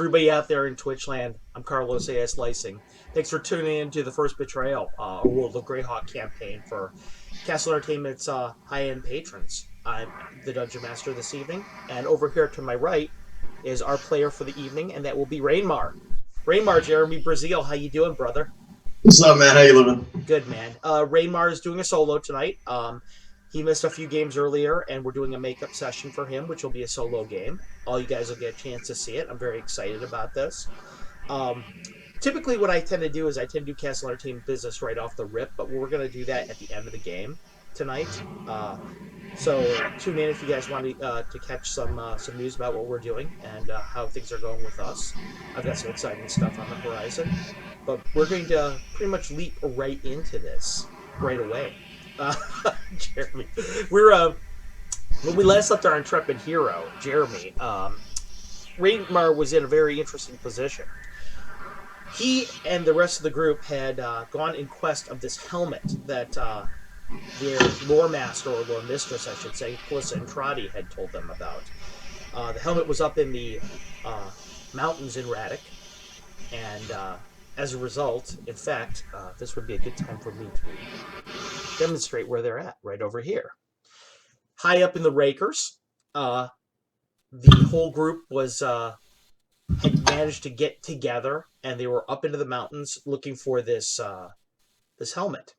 everybody out there in Twitch land, I'm Carlos A.S. Lysing. Thanks for tuning in to the first Betrayal, a World of Greyhawk campaign for Castle Entertainment's high-end patrons. I'm the Dungeon Master this evening, and over here to my right is our player for the evening, and that will be Rainmar. Rainmar, Jeremy Brazil, how you doing, brother? What's up, man? How you living? Good, man. Rainmar is doing a solo tonight. He missed a few games earlier, and we're doing a makeup session for him, which will be a solo game. All you guys will get a chance to see it. I'm very excited about this. Um, Typically, what I tend to do is I tend to do Castle Entertainment business right off the rip, but we're going to do that at the end of the game tonight. So tune in if you guys want to catch some news about what we're doing and how things are going with us. I've got some exciting stuff on the horizon, but we're going to pretty much leap right into this right away. Uh, Jeremy, we're when we last left our intrepid hero, Jeremy, Rainmar was in a very interesting position. He and the rest of the group had gone in quest of this helmet that their lore master, or lore mistress, I should say, Calissa and Trotty, had told them about. The helmet was up in the mountains in Raddock, and as a result, in fact, this would be a good time for me to demonstrate where they're at, right over here. High up in the Rakers, the whole group was had managed to get together, and they were up into the mountains looking for this helmet.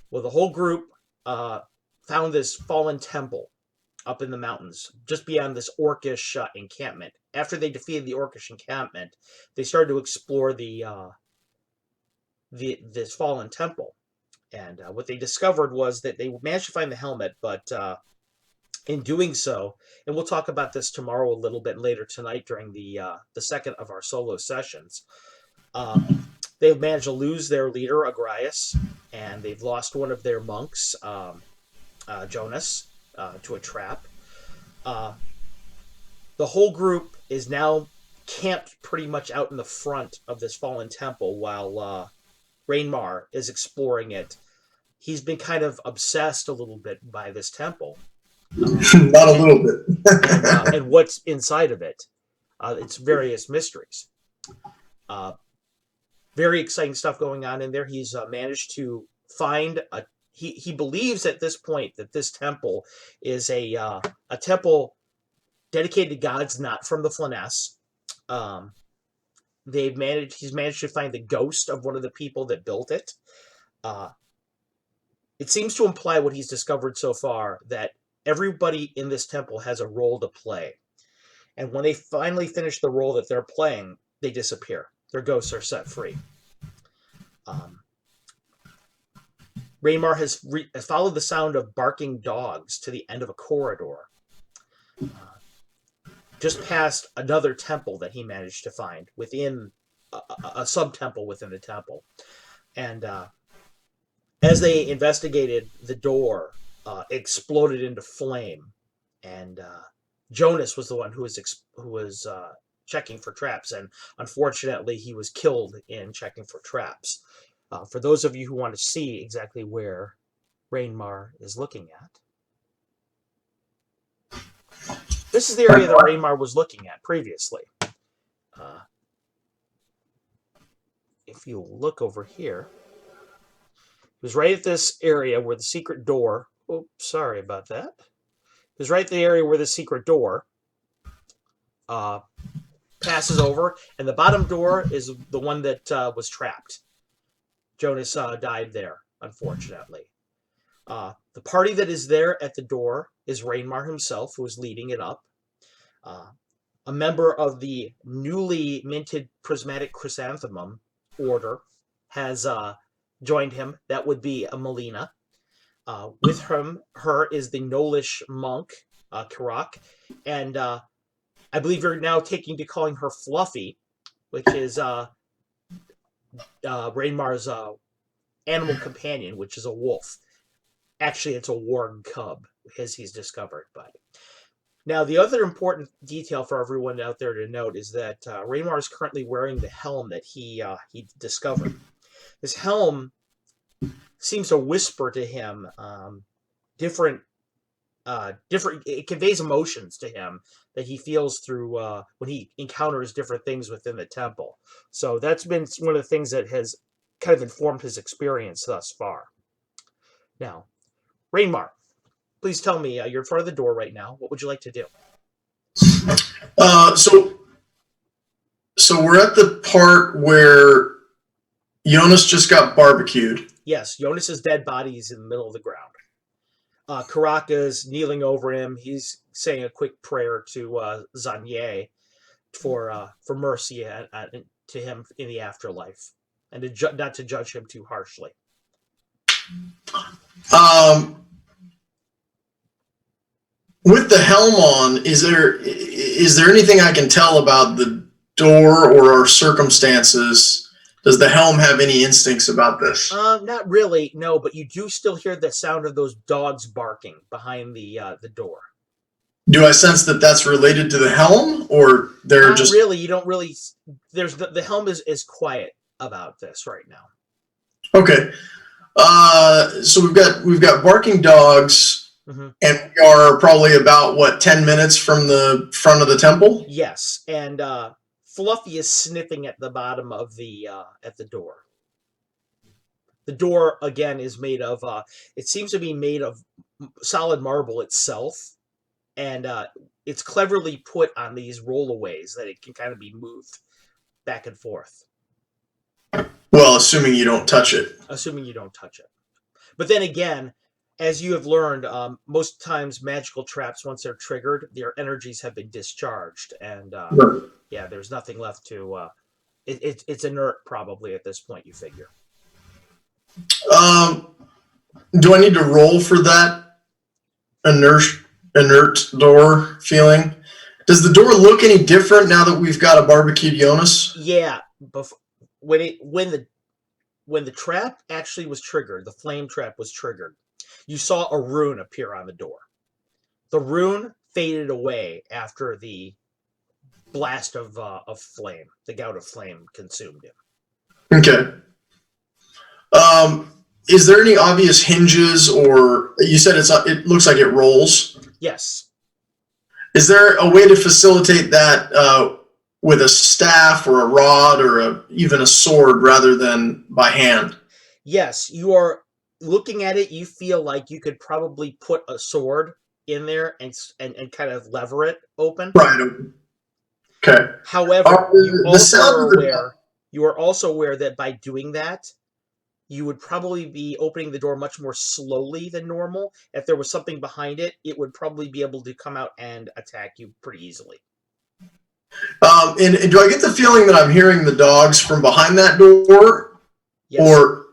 Well, the whole group found this fallen temple up in the mountains, just beyond this orcish encampment. After they defeated the orcish encampment, they started to explore this fallen temple, and what they discovered was that they managed to find the helmet, but in doing so, and we'll talk about this tomorrow a little bit later tonight during the second of our solo sessions. They've managed to lose their leader, Agrias, and they've lost one of their monks, Jonas, to a trap. The whole group is now camped pretty much out in the front of this fallen temple while Rainmar is exploring it. He's been kind of obsessed a little bit by this temple. Not a little bit. And what's inside of it. It's various mysteries. Very exciting stuff going on in there. He's managed to find he believes at this point that this temple is a temple dedicated to gods not from the Flanness. He's managed to find the ghost of one of the people that built it. It seems to imply what he's discovered so far, that everybody in this temple has a role to play. And when they finally finish the role that they're playing, they disappear. Their ghosts are set free. Raymar has followed the sound of barking dogs to the end of a corridor, just past another temple that he managed to find within a sub-temple within the temple. And as they investigated, the door exploded into flame, and Jonas was the one who was checking for traps, and unfortunately he was killed in checking for traps. For those of you who want to see exactly where Rainmar is looking at, this is the area that Rainmar was looking at previously. If you look over here, it was right at this area where the secret door... Oops, sorry about that. It was right at the area where the secret door passes over, and the bottom door is the one that was trapped. Jonas died there, unfortunately. The party that is there at the door is Rainmar himself, who is leading it up. A member of the newly minted Prismatic Chrysanthemum Order has joined him. That would be a Melina. With her is the Nolish monk, Karak, and I believe you're now taking to calling her Fluffy, which is Rainmar's animal companion, which is a wolf. Actually, it's a warg cub, as he's discovered. But now, the other important detail for everyone out there to note is that Rainmar is currently wearing the helm that he discovered. This helm seems to whisper to him different. It conveys emotions to him that he feels through when he encounters different things within the temple. So that's been one of the things that has kind of informed his experience thus far. Now, Rainmar, please tell me, you're in front of the door right now. What would you like to do? So we're at the part where Jonas just got barbecued. Yes, Jonas's dead body is in the middle of the ground. Karaka's kneeling over him. He's saying a quick prayer to Zanye for mercy to him in the afterlife, and not to judge him too harshly. With the helm on, is there anything I can tell about the door or our circumstances? Does the helm have any instincts about this? Not really, no. But you do still hear the sound of those dogs barking behind the door. Do I sense that that's related to the helm, or they're Not just really? You don't really. There's the helm is quiet about this right now. okay? So we've got barking dogs, mm-hmm. and we are probably about what 10 minutes from the front of the temple. Yes, and Fluffy is sniffing at the bottom of the at the door. The door again is made of. It seems to be made of solid marble itself, and it's cleverly put on these rollaways that it can kind of be moved back and forth. Well, assuming you don't touch it. Assuming you don't touch it. But then again, as you have learned, most times magical traps, once they're triggered, their energies have been discharged, and Right. yeah, there's nothing left to. It's inert probably at this point. You figure. Do I need to roll for that inert door feeling? Does the door look any different now that we've got a barbecued Jonas? Yeah, when the trap actually was triggered, the flame trap was triggered, you saw a rune appear on the door. The rune faded away after the blast of flame. The gout of flame consumed him. Okay. Is there any obvious hinges, or you said it looks like it rolls? Yes. Is there a way to facilitate that with a staff or a rod or even a sword rather than by hand? Yes, you are looking at it. You feel like you could probably put a sword in there and kind of lever it open. Right. Okay. However, you are also aware that by doing that, you would probably be opening the door much more slowly than normal. If there was something behind it, it would probably be able to come out and attack you pretty easily. And do I get the feeling that I'm hearing the dogs from behind that door? Yes. Or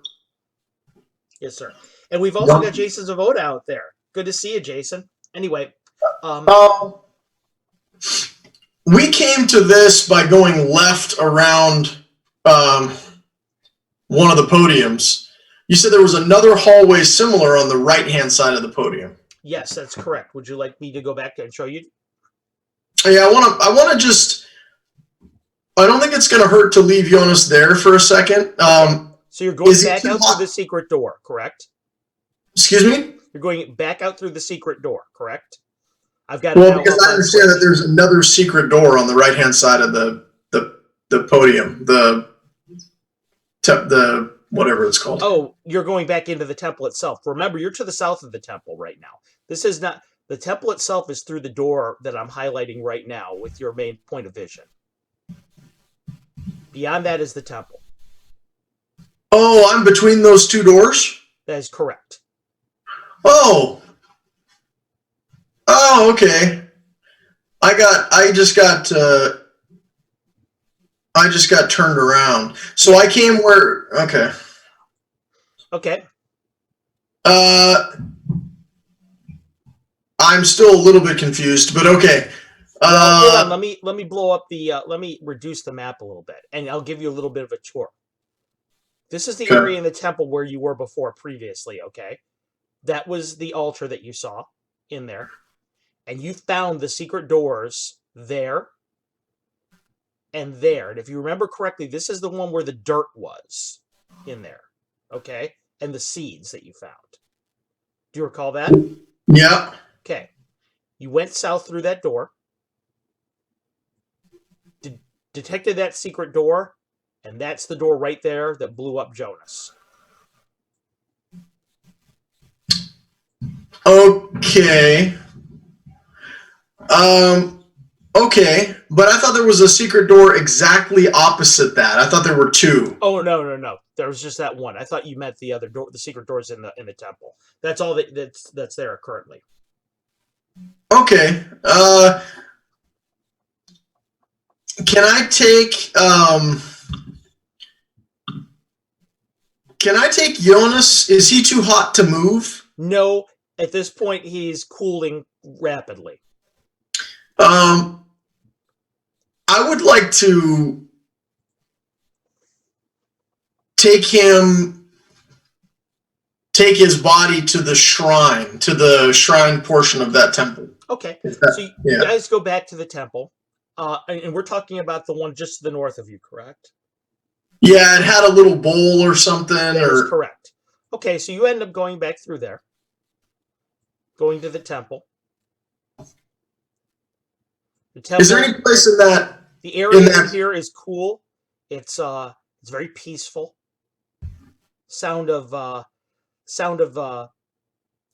yes, sir. And we've also got Jason Zavoda out there. Good to see you, Jason. Anyway, we came to this by going left around one of the podiums. You said there was another hallway similar on the right-hand side of the podium. Yes, that's correct. Would you like me to go back and show you? Yeah, I want to just. I don't think it's going to hurt to leave Jonas there for a second. So you're going back out through the secret door, correct? Excuse me? You're going back out through the secret door, correct? I've got. Well, because I understand that there's another secret door on the right-hand side of the podium, the whatever it's called. Oh, you're going back into the temple itself. Remember, you're to the south of the temple right now. This is not the temple itself. Is through the door that I'm highlighting right now with your main point of vision. Beyond that is the temple. Oh, I'm between those two doors? That is correct. Oh, okay. I just got turned around. So I came where? Okay. Okay. I'm still a little bit confused, but okay. Hold on. Let me blow up the. Let me reduce the map a little bit, and I'll give you a little bit of a tour. This is the area in the temple where you were before previously. Okay, that was the altar that you saw in there, and you found the secret doors there and there. And if you remember correctly, this is the one where the dirt was in there. Okay, and the seeds that you found. Do you recall that? Yeah. Okay. You went south through that door. detected that secret door, and that's the door right there that blew up Jonas. Okay. Okay, but I thought there was a secret door exactly opposite that. I thought there were two. Oh no! There was just that one. I thought you meant the other door. The secret doors in the temple. That's all that's there currently. Okay. Can I take Can I take Jonas? Is he too hot to move? No, at this point he's cooling rapidly. Um, I would like to take his body to the shrine portion of that temple. Okay, That, so you yeah. guys go back to the temple, and we're talking about the one just to the north of you, correct? Yeah, it had a little bowl or something. That is correct. Okay, so you end up going back through there, going to the temple. The temple. Is there any place in that? The area here is cool. It's very peaceful. Sound of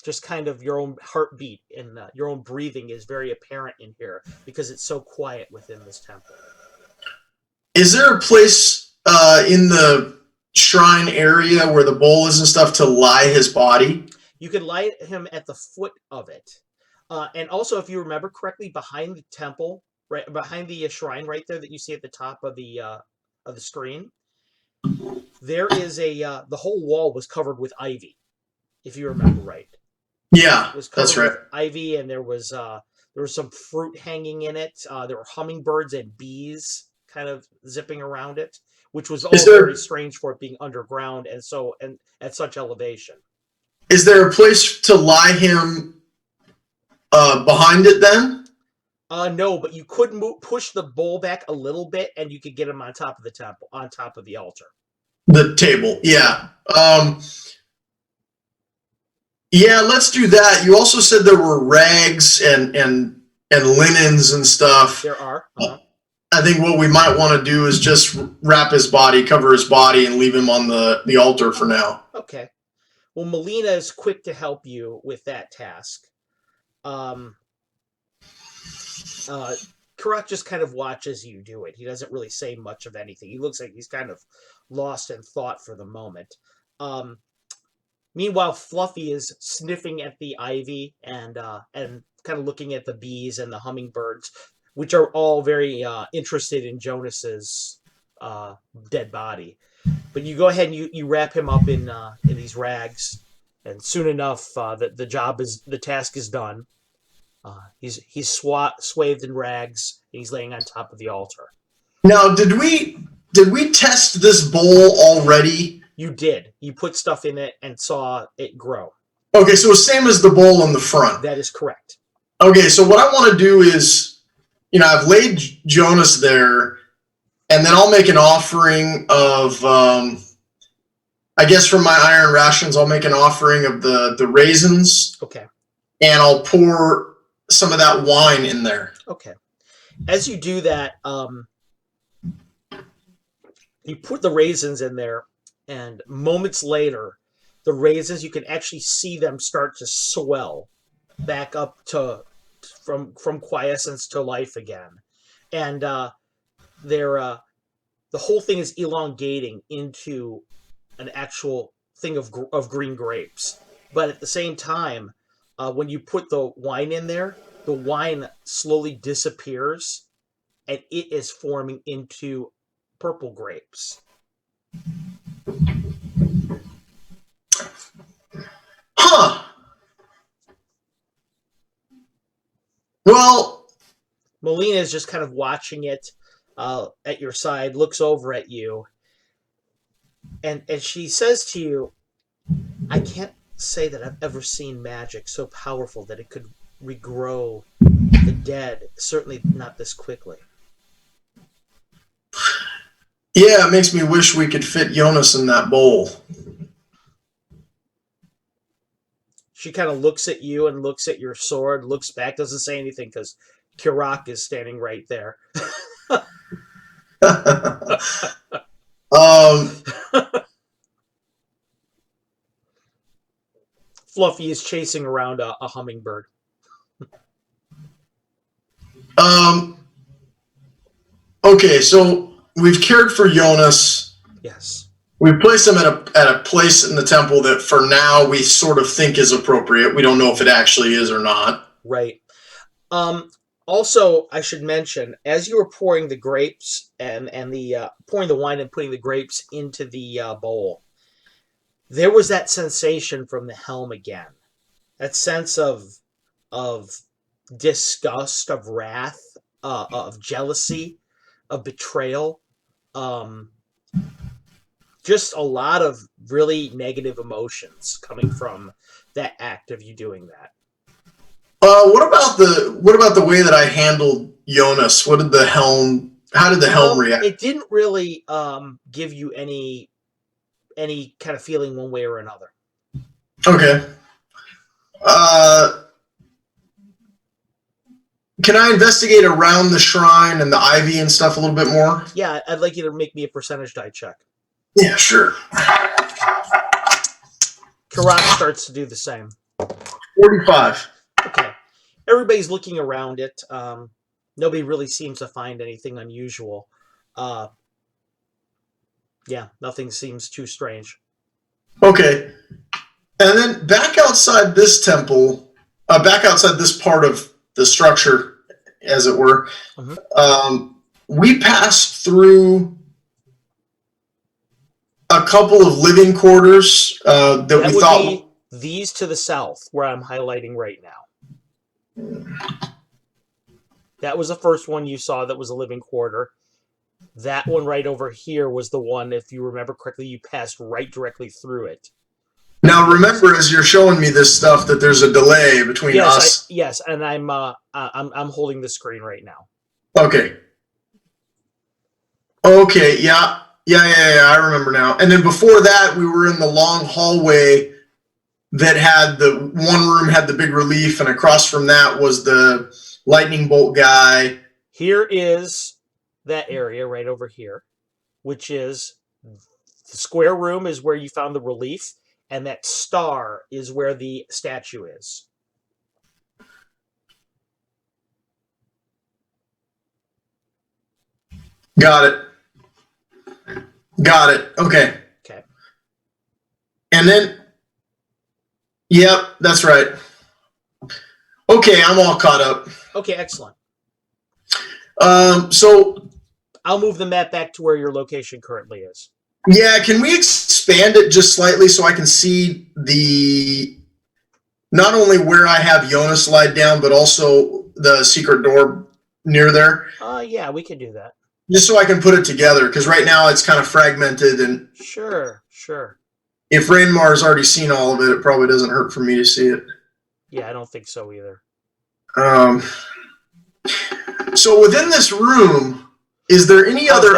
just kind of your own heartbeat and your own breathing is very apparent in here because it's so quiet within this temple. Is there a place in the shrine area where the bowl is and stuff to lie his body? You could lie him at the foot of it. And also, if you remember correctly, behind the temple, right behind the shrine right there that you see at the top of the screen, there is the whole wall was covered with ivy, if you remember right. Yeah, it was that's right. With ivy, and there was some fruit hanging in it. There were hummingbirds and bees kind of zipping around it, which was all very strange for it being underground and at such elevation. Is there a place to lie him behind it then? No, but you could push the bowl back a little bit, and you could get him on top of the temple, on top of the altar. The table, yeah. Yeah, let's do that. You also said there were rags and linens and stuff. There are. I think what we might want to do is just cover his body, and leave him on the altar for now. Okay. Well, Melina is quick to help you with that task. Karak just kind of watches you do it. He doesn't really say much of anything. He looks like he's kind of lost in thought for the moment. Meanwhile, Fluffy is sniffing at the ivy and kind of looking at the bees and the hummingbirds, which are all very interested in Jonas's dead body. But you go ahead and you wrap him up in these rags, and soon enough, the task is done. He's swathed in rags, and he's laying on top of the altar. Now, did we test this bowl already? You did. You put stuff in it and saw it grow. Okay, so it's same as the bowl in the front. That is correct. Okay, so what I want to do is, I've laid Jonas there, and then I'll make an offering of, I guess from my iron rations, I'll make an offering of the raisins. Okay. And I'll pour some of that wine in there. Okay. As you do that, you put the raisins in there, and moments later, the raisins, you can actually see them start to swell back up from quiescence to life again. And the whole thing is elongating into an actual thing of green grapes. But at the same time, when you put the wine in there, the wine slowly disappears, and it is forming into purple grapes. Huh. Well, Melina is just kind of watching it at your side, looks over at you, and she says to you, I can't say that I've ever seen magic so powerful that it could regrow the dead, certainly not this quickly. Yeah, it makes me wish we could fit Jonas in that bowl. She kind of looks at you and looks at your sword, looks back, doesn't say anything because Karak is standing right there. um, Fluffy is chasing around a hummingbird. Okay, so we've cared for Jonas. Yes. We've placed him at a place in the temple that for now we sort of think is appropriate. We don't know if it actually is or not. Right. Also, I should mention, as you were pouring the grapes and the pouring the wine and putting the grapes into the bowl, there was that sensation from the helm again. That sense of disgust, of wrath, of jealousy, of betrayal. Um, just a lot of really negative emotions coming from that act of you doing that. What about the way that I handled Jonas? How did the helm react? It didn't really give you any kind of feeling one way or another. Okay. Can I investigate around the shrine and the ivy and stuff a little bit more? Yeah, I'd like you to make me a percentage die check. Yeah, sure. Karat starts to do the same. 45. Okay. Everybody's looking around it. Nobody really seems to find anything unusual. Yeah, nothing seems too strange. Okay. And then back outside this temple, back outside this part of the structure, as it were, we passed through a couple of living quarters that we thought be these to the south, where I'm highlighting right now. That was the first one you saw that was a living quarter. That one right over here was the one, if you remember correctly, you passed right directly through it. Now remember, as you're showing me this stuff, that there's a delay between us. Yes, and I'm holding the screen right now. Okay. Okay, yeah, I remember now. And then before that, we were in the long hallway that had the one room had the big relief, and across from that was the lightning bolt guy. Here is that area right over here, which is the square room is where you found the relief, and that star is where the statue is. Got it. Okay. Okay. And then, yep, that's right. Okay, I'm all caught up. Okay, excellent. So I'll move the map back to where your location currently is. Yeah, can we expand it just slightly so I can see not only where I have Jonas lied down, but also the secret door near there? Yeah, we can do that. Just so I can put it together, because right now it's kind of fragmented, and Sure. if Rainmar's already seen all of it, it probably doesn't hurt for me to see it. Yeah, I don't think so either. So within this room, is there any other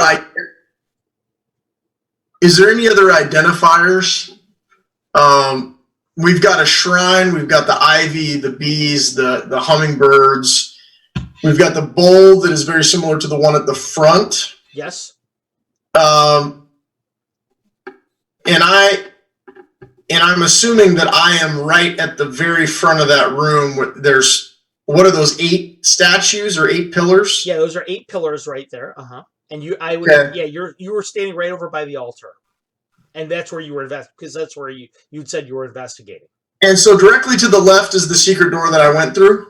identifiers? We've got a shrine, we've got the ivy, the bees, the hummingbirds. We've got the bowl that is very similar to the one at the front. Yes. And I'm assuming that I am right at the very front of that room. There's, what are those, 8 statues or 8 pillars? Yeah, those are 8 pillars right there. And you were standing right over by the altar, and that's where you were because that's where you'd said you were investigating. And so directly to the left is the secret door that I went through.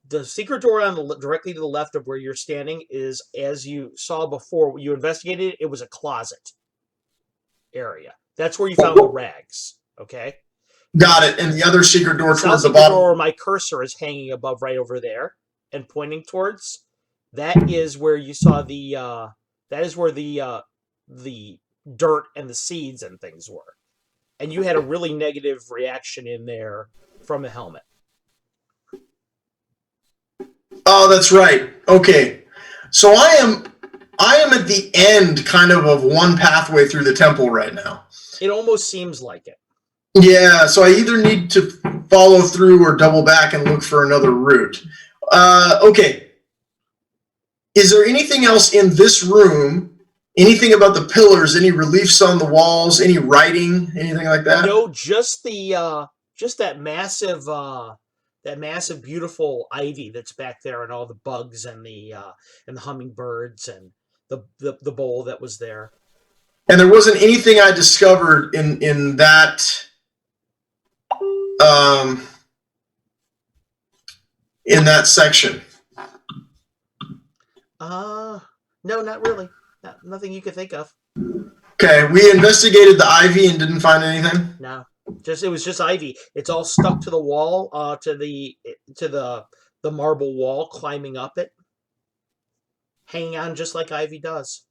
The secret door directly to the left of where you're standing is, as you saw before you investigated, it was a closet area. That's where you found the rags. Okay. Got it. And the other secret door towards the bottom. Door where my cursor is hanging above, right over there, and pointing towards. That is where you saw the. That is where the dirt and the seeds and things were, and you had a really negative reaction in there from the helmet. Oh, that's right. Okay, so I am at the end, kind of one pathway through the temple right now. It almost seems like it. Yeah, so I either need to follow through or double back and look for another route. Okay. Is there anything else in this room anything about the pillars, any reliefs on the walls, any writing, anything like that? No, just just that massive beautiful ivy that's back there, and all the bugs and the hummingbirds and the bowl that was there. And there wasn't anything I discovered in that um, in that section. No, not really. Nothing you could think of. Okay, we investigated the ivy and didn't find anything. No, it was just ivy. It's all stuck to the wall, to the marble wall, climbing up it, hanging on just like ivy does.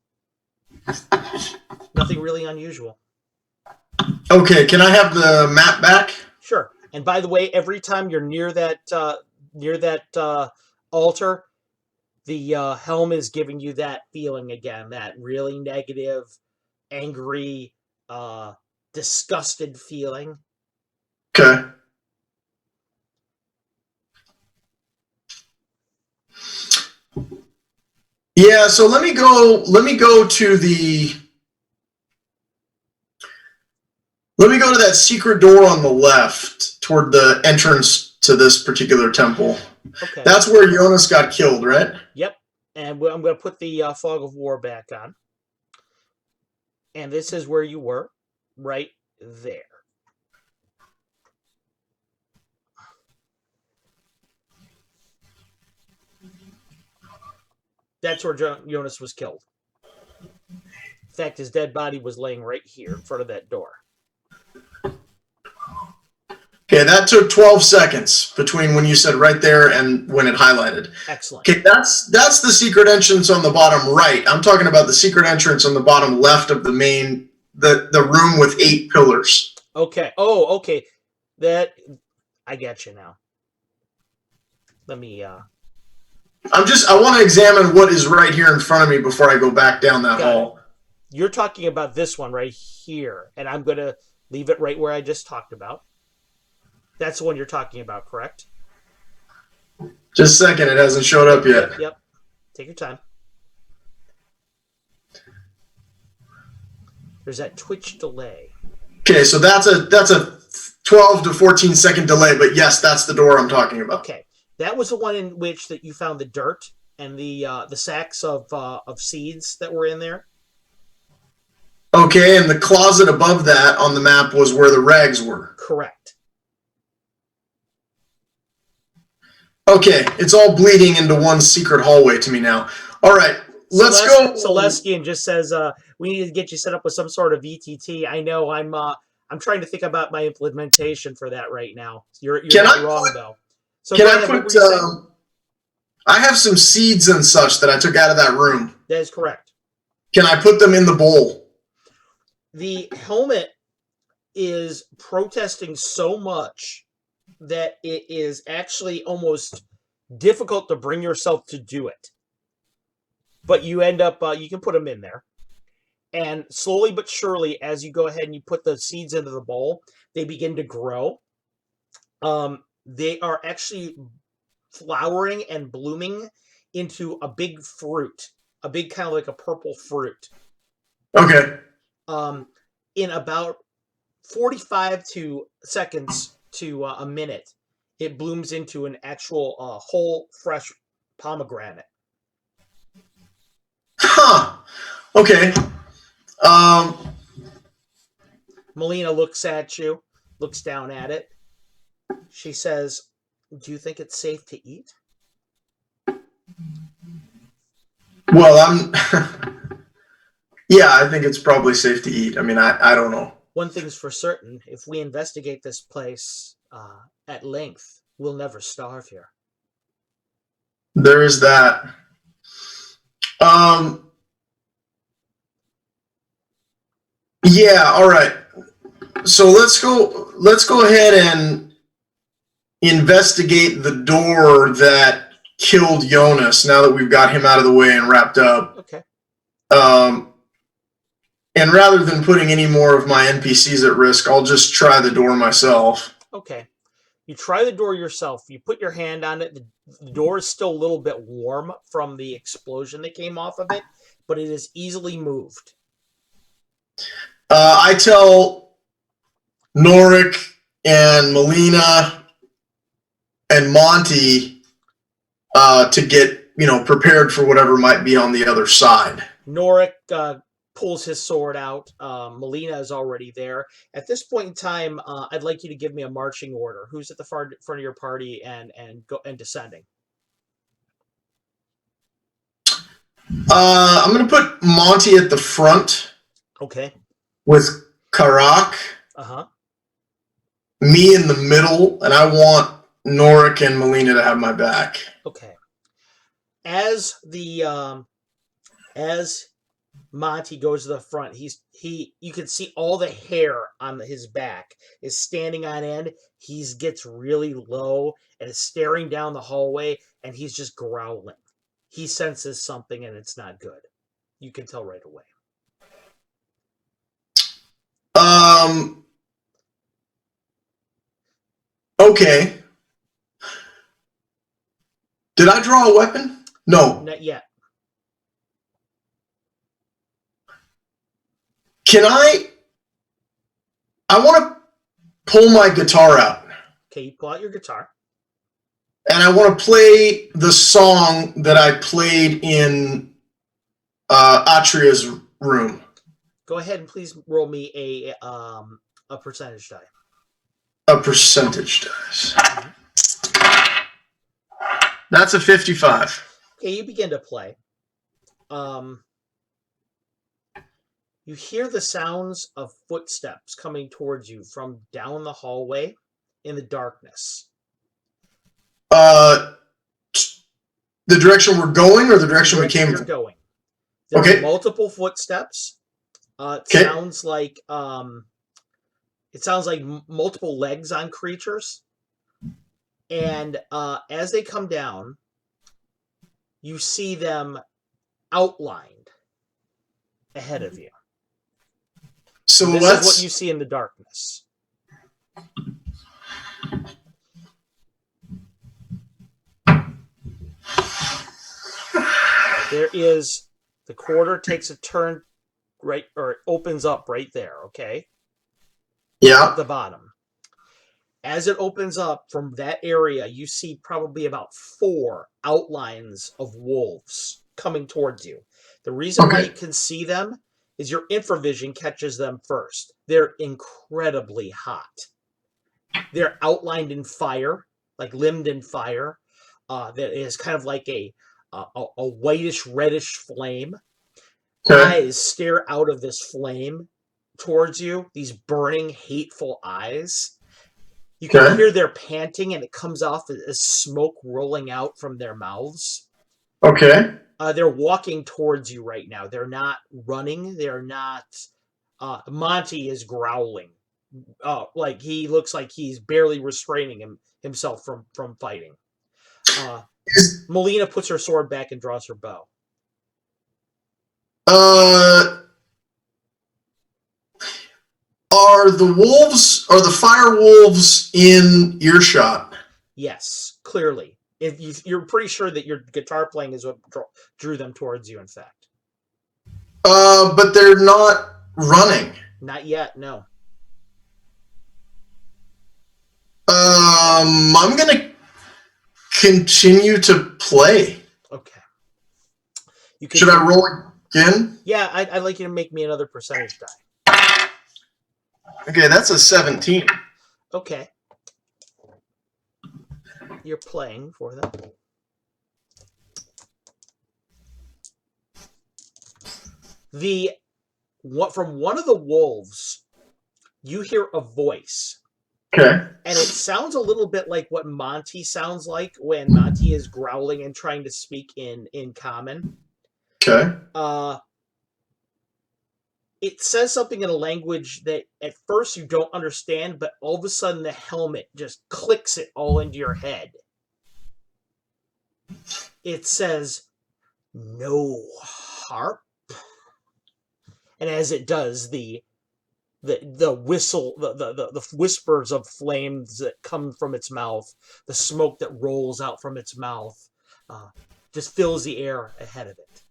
Nothing really unusual. Okay, can I have the map back? Sure. And by the way, every time you're near that altar, the helm is giving you that feeling again, that really negative, angry, disgusted feeling. Okay. Yeah, so let me go to that secret door on the left toward the entrance to this particular temple. Okay. That's where Jonas got killed, right? Yep. And I'm going to put the fog of war back on. And this is where you were, right there. That's where Jonas was killed. In fact, his dead body was laying right here in front of that door. Okay, that took 12 seconds between when you said right there and when it highlighted. Excellent. Okay, that's the secret entrance on the bottom right. I'm talking about the secret entrance on the bottom left of the main, the room with 8 pillars. Okay. Oh, okay. I get you now. Let me I want to examine what is right here in front of me before I go back down that hall. You're talking about this one right here, and I'm going to leave it right where I just talked about. That's the one you're talking about, correct? Just a second, it hasn't showed up yet. Yep. Take your time. There's that twitch delay. Okay, so that's a 12 to 14 second delay, but yes, that's the door I'm talking about. Okay. That was the one in which that you found the dirt and the sacks of seeds that were in there. Okay, and the closet above that on the map was where the rags were. Correct. Okay, it's all bleeding into one secret hallway to me now. All right, let's go. Celestian just says we need to get you set up with some sort of VTT. I know I'm trying to think about my implementation for that right now. You're not wrong though. So can I put? I have some seeds and such that I took out of that room. That is correct. Can I put them in the bowl? The helmet is protesting so much that it is actually almost difficult to bring yourself to do it. But you end up, you can put them in there. And slowly but surely, as you go ahead and you put the seeds into the bowl, they begin to grow. They are actually flowering and blooming into a big fruit, a big kind of like a purple fruit. Okay. In about 45 seconds to a minute, it blooms into an actual whole fresh pomegranate. Huh. Okay. Melina looks at you, looks down at it. She says, "Do you think it's safe to eat?" Well, yeah, I think it's probably safe to eat. I mean, I don't know. One thing's for certain, if we investigate this place at length, we'll never starve here. There is that. Yeah, all right. So let's go ahead and investigate the door that killed Jonas now that we've got him out of the way and wrapped up. Okay. And rather than putting any more of my NPCs at risk, I'll just try the door myself. Okay. You try the door yourself. You put your hand on it. The door is still a little bit warm from the explosion that came off of it. but it is easily moved. I tell Norik and Melina and Monty to get, prepared for whatever might be on the other side. Norik pulls his sword out. Melina is already there. At this point in time, I'd like you to give me a marching order. Who's at the front of your party and descending? I'm going to put Monty at the front. Okay. With Karak. Uh-huh. Me in the middle, and I want Norik and Melina to have my back. Okay. As Monty goes to the front, you can see all the hair on his back is standing on end. He gets really low and is staring down the hallway, and he's just growling. He senses something, and it's not good. You can tell right away. Okay. Did I draw a weapon? No. Not yet. Can I want to pull my guitar out. Okay, you pull out your guitar. And I want to play the song that I played in Atria's room. Go ahead and please roll me a percentage die. A percentage dice. That's a 55. Okay, you begin to play. You hear the sounds of footsteps coming towards you from down the hallway in the darkness. The direction we're going or the direction we came from? Going. There are multiple footsteps. It sounds like multiple legs on creatures. And as they come down, you see them outlined ahead of you. So this is what you see in the darkness. The corridor takes a turn right, or it opens up right there, okay? Yeah. At the bottom. As it opens up from that area, you see probably about 4 outlines of wolves coming towards you. The reason why you can see them is your infravision catches them first. They're incredibly hot. They're outlined in fire, like limbed in fire. That is kind of like a whitish, reddish flame. Eyes stare out of this flame towards you. These burning, hateful eyes. You can hear their panting, and it comes off as smoke rolling out from their mouths. Okay. They're walking towards you right now. They're not running. They're not... Monty is growling. Like he looks like he's barely restraining himself from fighting. Melina puts her sword back and draws her bow. Are the fire wolves in earshot? Yes, clearly. You're pretty sure that your guitar playing is what drew them towards you, in fact. But they're not running. Not yet, no. I'm going to continue to play. Okay. Should I roll again? Yeah, I'd like you to make me another percentage die. Okay, that's a 17. Okay. You're playing for them. From one of the wolves, you hear a voice. Okay. And it sounds a little bit like what Monty sounds like when Monty is growling and trying to speak in common. Okay. It says something in a language that at first you don't understand, but all of a sudden the helmet just clicks it all into your head. It says, "No harp." And as it does, the whistle, the whispers of flames that come from its mouth, the smoke that rolls out from its mouth, just fills the air ahead of it.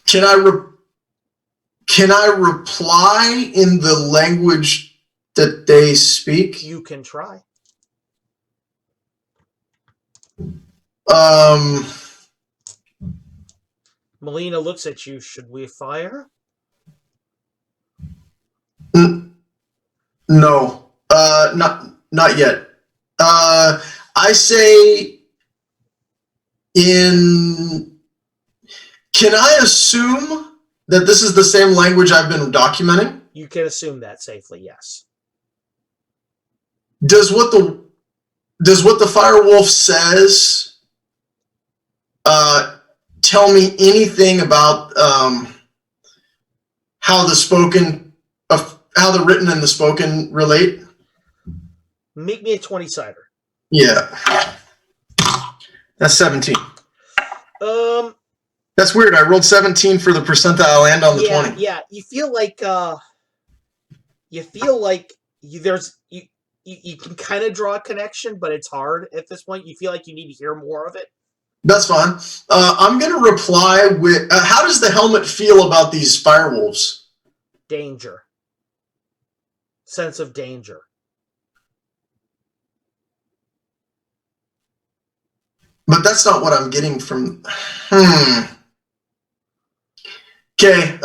Can I reply in the language that they speak? You can try. Melina looks at you. Should we fire? No. Not yet. I say in. Can I assume that this is the same language I've been documenting? You can assume that safely, yes. Does what the Firewolf says tell me anything about how the written and the spoken relate? Make me a 20-sider. Yeah. That's 17. That's weird. I rolled 17 for the percentile and on the 20. Yeah. You feel like you can kind of draw a connection, but it's hard at this point. You feel like you need to hear more of it. That's fine. I'm going to reply with, how does the helmet feel about these firewolves? Danger. Sense of danger. But that's not what I'm getting from... Okay,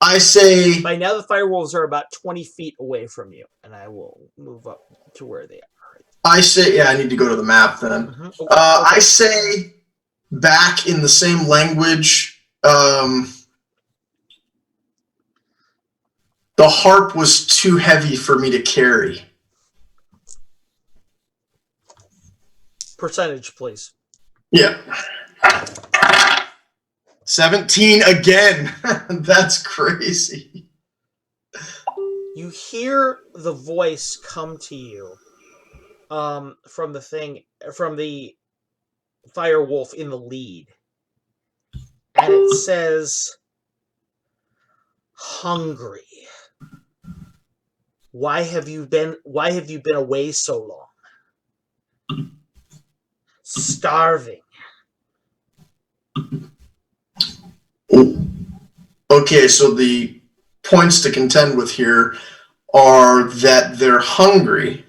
I say... By now the firewolves are about 20 feet away from you, and I will move up to where they are. I say... Yeah, I need to go to the map then. Mm-hmm. Okay. I say back in the same language... the harp was too heavy for me to carry. Percentage, please. Yeah. 17 again. That's crazy. You hear the voice come to you from the firewolf in the lead. And it says, hungry. Why have you been away so long? Starving. Okay, so the points to contend with here are that they're hungry,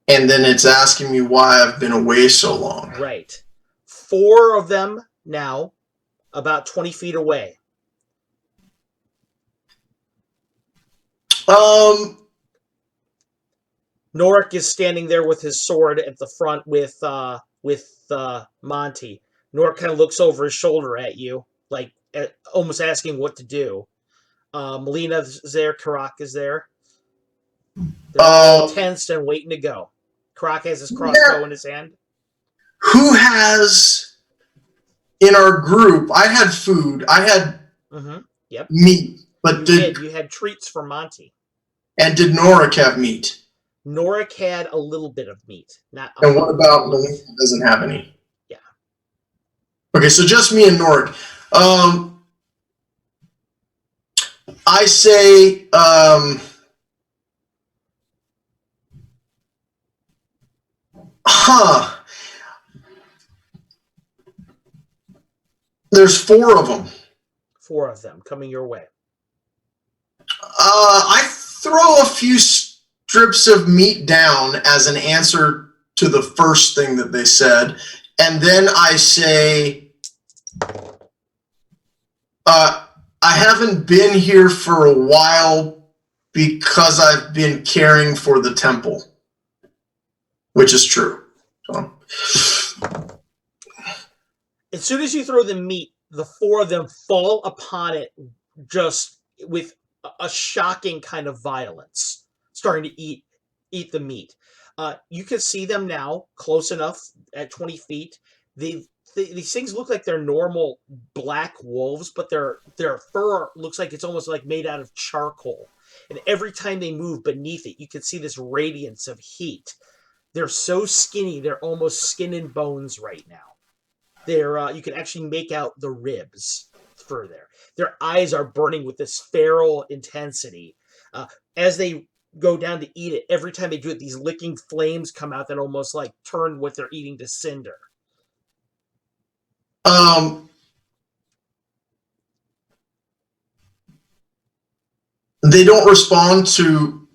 and then it's asking me why I've been away so long. Right. 4 of them now, about 20 feet away. Norik is standing there with his sword at the front with Monty. Norik kind of looks over his shoulder at you, like almost asking what to do. Melina's there. Karak is there. They're all tensed and waiting to go. Karak has his crossbow in his hand. Who has, in our group, I had food. I had meat. But you had treats for Monty. And did Norik have meat? Norik had a little bit of meat. And what about Melina? Doesn't have any? Yeah. Okay, so just me and Norik. I say, there's 4 of them. 4 of them coming your way. I throw a few strips of meat down as an answer to the first thing that they said. And then I say, I haven't been here for a while because I've been caring for the temple, which is true. So. As soon as you throw the meat, the 4 of them fall upon it just with a shocking kind of violence, starting to eat the meat. You can see them now close enough at 20 feet. These things look like they're normal black wolves, but their fur looks like it's almost like made out of charcoal. And every time they move beneath it, you can see this radiance of heat. They're so skinny, they're almost skin and bones right now. You can actually make out the ribs through there. Their eyes are burning with this feral intensity. As they go down to eat it, every time they do it, these licking flames come out that almost like turn what they're eating to cinder. Um, they don't respond to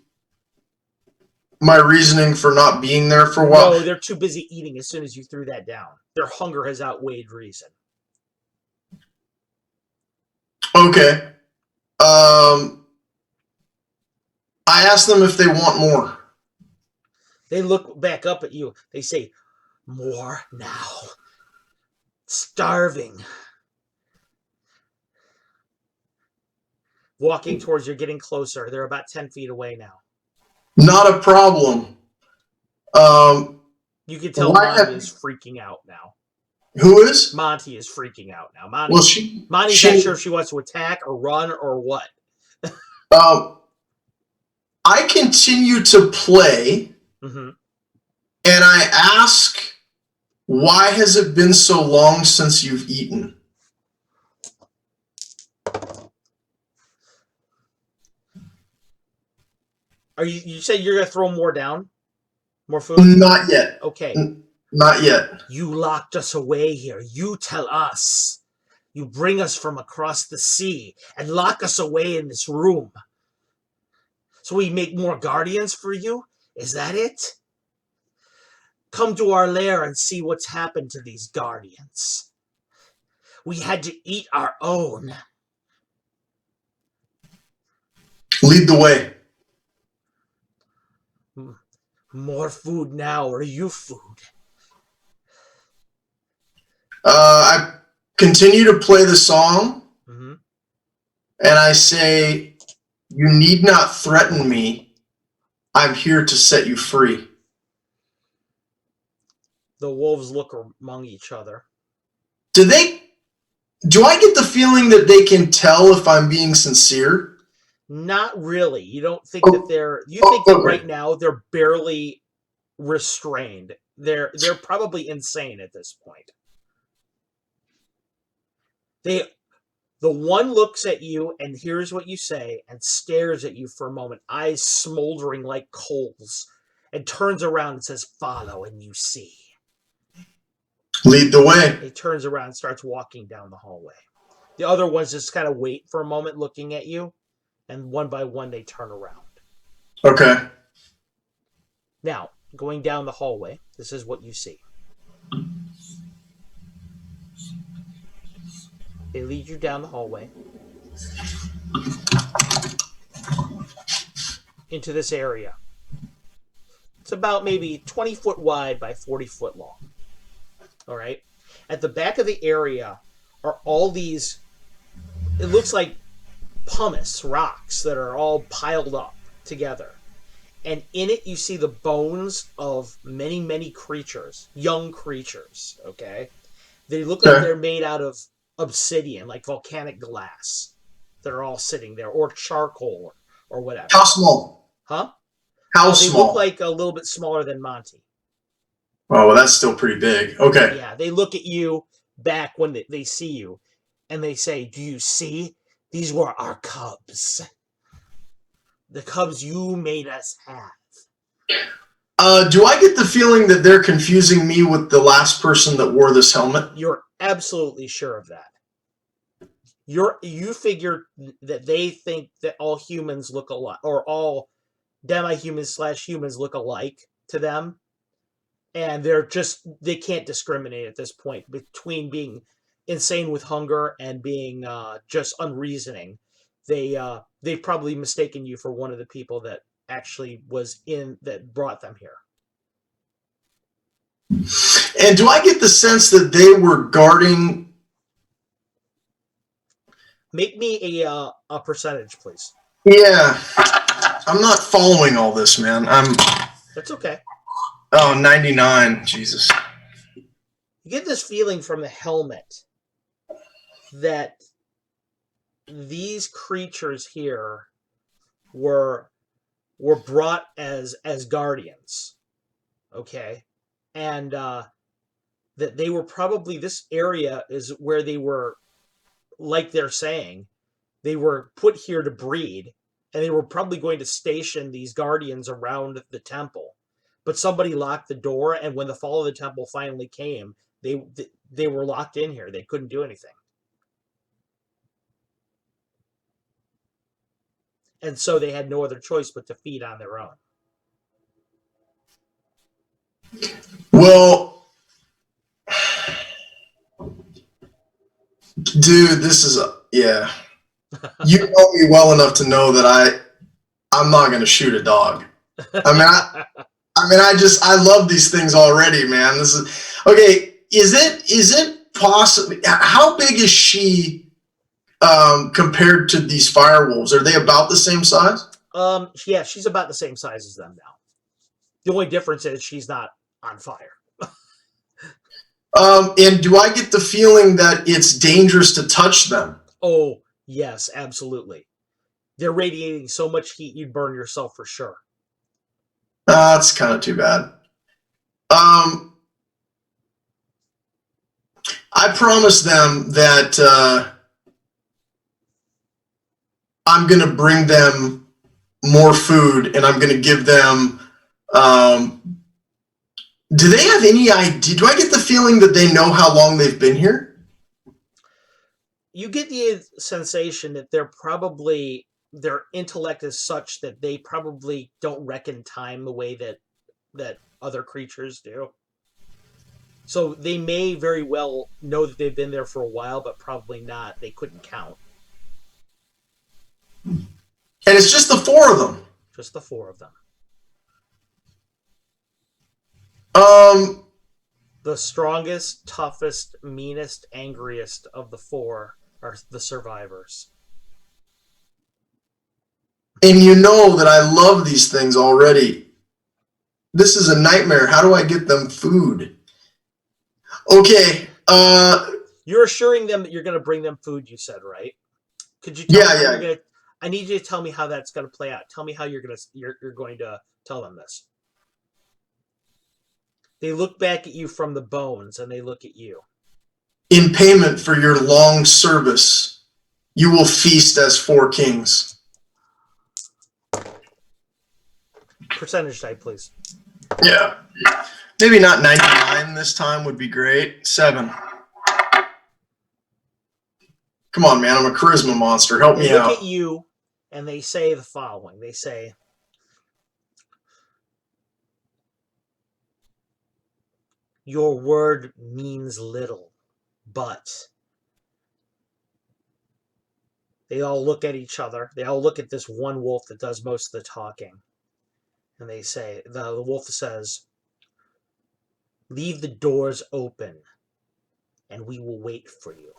my reasoning for not being there for a while. No, they're too busy eating as soon as you threw that down. Their hunger has outweighed reason. Okay. I asked them if they want more. They look back up at you. They say, more now. Starving. Walking towards you, getting closer. They're about 10 feet away now. Not a problem. You can tell Why Monty is freaking out now. Who is? Monty is freaking out now. Monty's not sure if she wants to attack or run or what. I continue to play, Mm-hmm. and I ask, why has it been so long since you've eaten? You said you're going to throw more down? More food? Not yet. Okay. Not yet. You locked us away here. You tell us. You bring us from across the sea and lock us away in this room. So we make more guardians for you? Is that it? Come to our lair and see what's happened to these guardians. We had to eat our own. Lead the way. More food now, or you food? I continue to play the song, Mm-hmm. and I say, you need not threaten me. I'm here to set you free. The wolves look among each other. Do I get the feeling that they can tell if I'm being sincere? Not really. You don't think that think that right now they're barely restrained. They're probably insane at this point. The one looks at you and hears what you say and stares at you for a moment, eyes smoldering like coals, and turns around and says, "Follow and you see." Lead the way. He turns around and starts walking down the hallway. The other ones just kind of wait for a moment looking at you, and one by one they turn around. Okay. Now, going down the hallway, this is what you see. They lead you down the hallway into this area. It's about maybe 20 foot wide by 40 foot long. All right. At the back of the area are all these, it looks like pumice rocks that are all piled up together. And in it, you see the bones of many, many creatures, young creatures. Okay. They look like they're made out of obsidian, like volcanic glass. They're all sitting there, or charcoal, or whatever. How small? Huh? How small? They look like a little bit smaller than Monty. Oh, well, that's still pretty big. Okay. Yeah, they look at you back when they see you, and they say, "Do you see? These were our cubs. The cubs you made us have." Do I get the feeling that they're confusing me with the last person that wore this helmet? You're absolutely sure of that. You figure that they think that all humans look alike, or all demi-humans / humans look alike to them. And they can't discriminate at this point between being insane with hunger and being just unreasoning. They've probably mistaken you for one of the people that actually that brought them here. And do I get the sense that they were guarding? Make me a percentage, please. Yeah, I'm not following all this, man. That's okay. Oh, 99. Jesus. You get this feeling from the helmet that these creatures here were brought as guardians, okay, and that they were probably, this area is where they were, like they're saying, they were put here to breed, and they were probably going to station these guardians around the temple. But somebody locked the door, and when the fall of the temple finally came, They were locked in here. They couldn't do anything. And so they had no other choice but to feed on their own. Well, dude, this is yeah. You know me well enough to know that I'm not going to shoot a dog. I mean, I love these things already, man. This is okay. Is it possible? How big is she compared to these fire wolves? Are they about the same size? Yeah, she's about the same size as them now. The only difference is she's not on fire. And do I get the feeling that it's dangerous to touch them? Oh, yes, absolutely. They're radiating so much heat you'd burn yourself for sure. That's kind of too bad. I promised them that I'm going to bring them more food, and I'm going to give them. Do they have any idea? Do I get the feeling that they know how long they've been here? You get the sensation that their intellect is such that they probably don't reckon time the way that other creatures do. So they may very well know that they've been there for a while, but probably not. They couldn't count. And it's just the four of them. Just the four of them. The strongest, toughest, meanest, angriest of the four are the survivors. And you know that I love these things already. This is a nightmare. How do I get them food? Okay. You're assuring them that you're going to bring them food, you said, right? Could you tell me how you're going to... I need you to tell me how that's going to play out. Tell me how you're going to tell them this. They look back at you from the bones, and they look at you. In payment for your long service, you will feast as four kings. Percentage type, please. Yeah. Maybe not 99 this time would be great. 7. Come on, man. I'm a charisma monster. Help me out. They look at you, and they say the following. They say, your word means little, but... They all look at each other. They all look at this one wolf that does most of the talking. And they say, the wolf says, leave the doors open, and we will wait for you.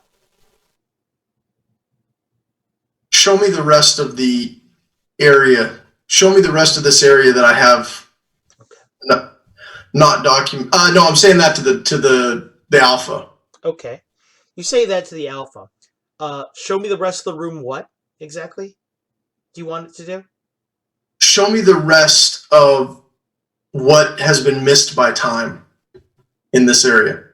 Show me the rest of the area. Show me the rest of this area that I have not document. No, I'm saying that to the alpha. Okay. You say that to the alpha. Show me the rest of the room. What exactly do you want it to do? Show me the rest of what has been missed by time in this area.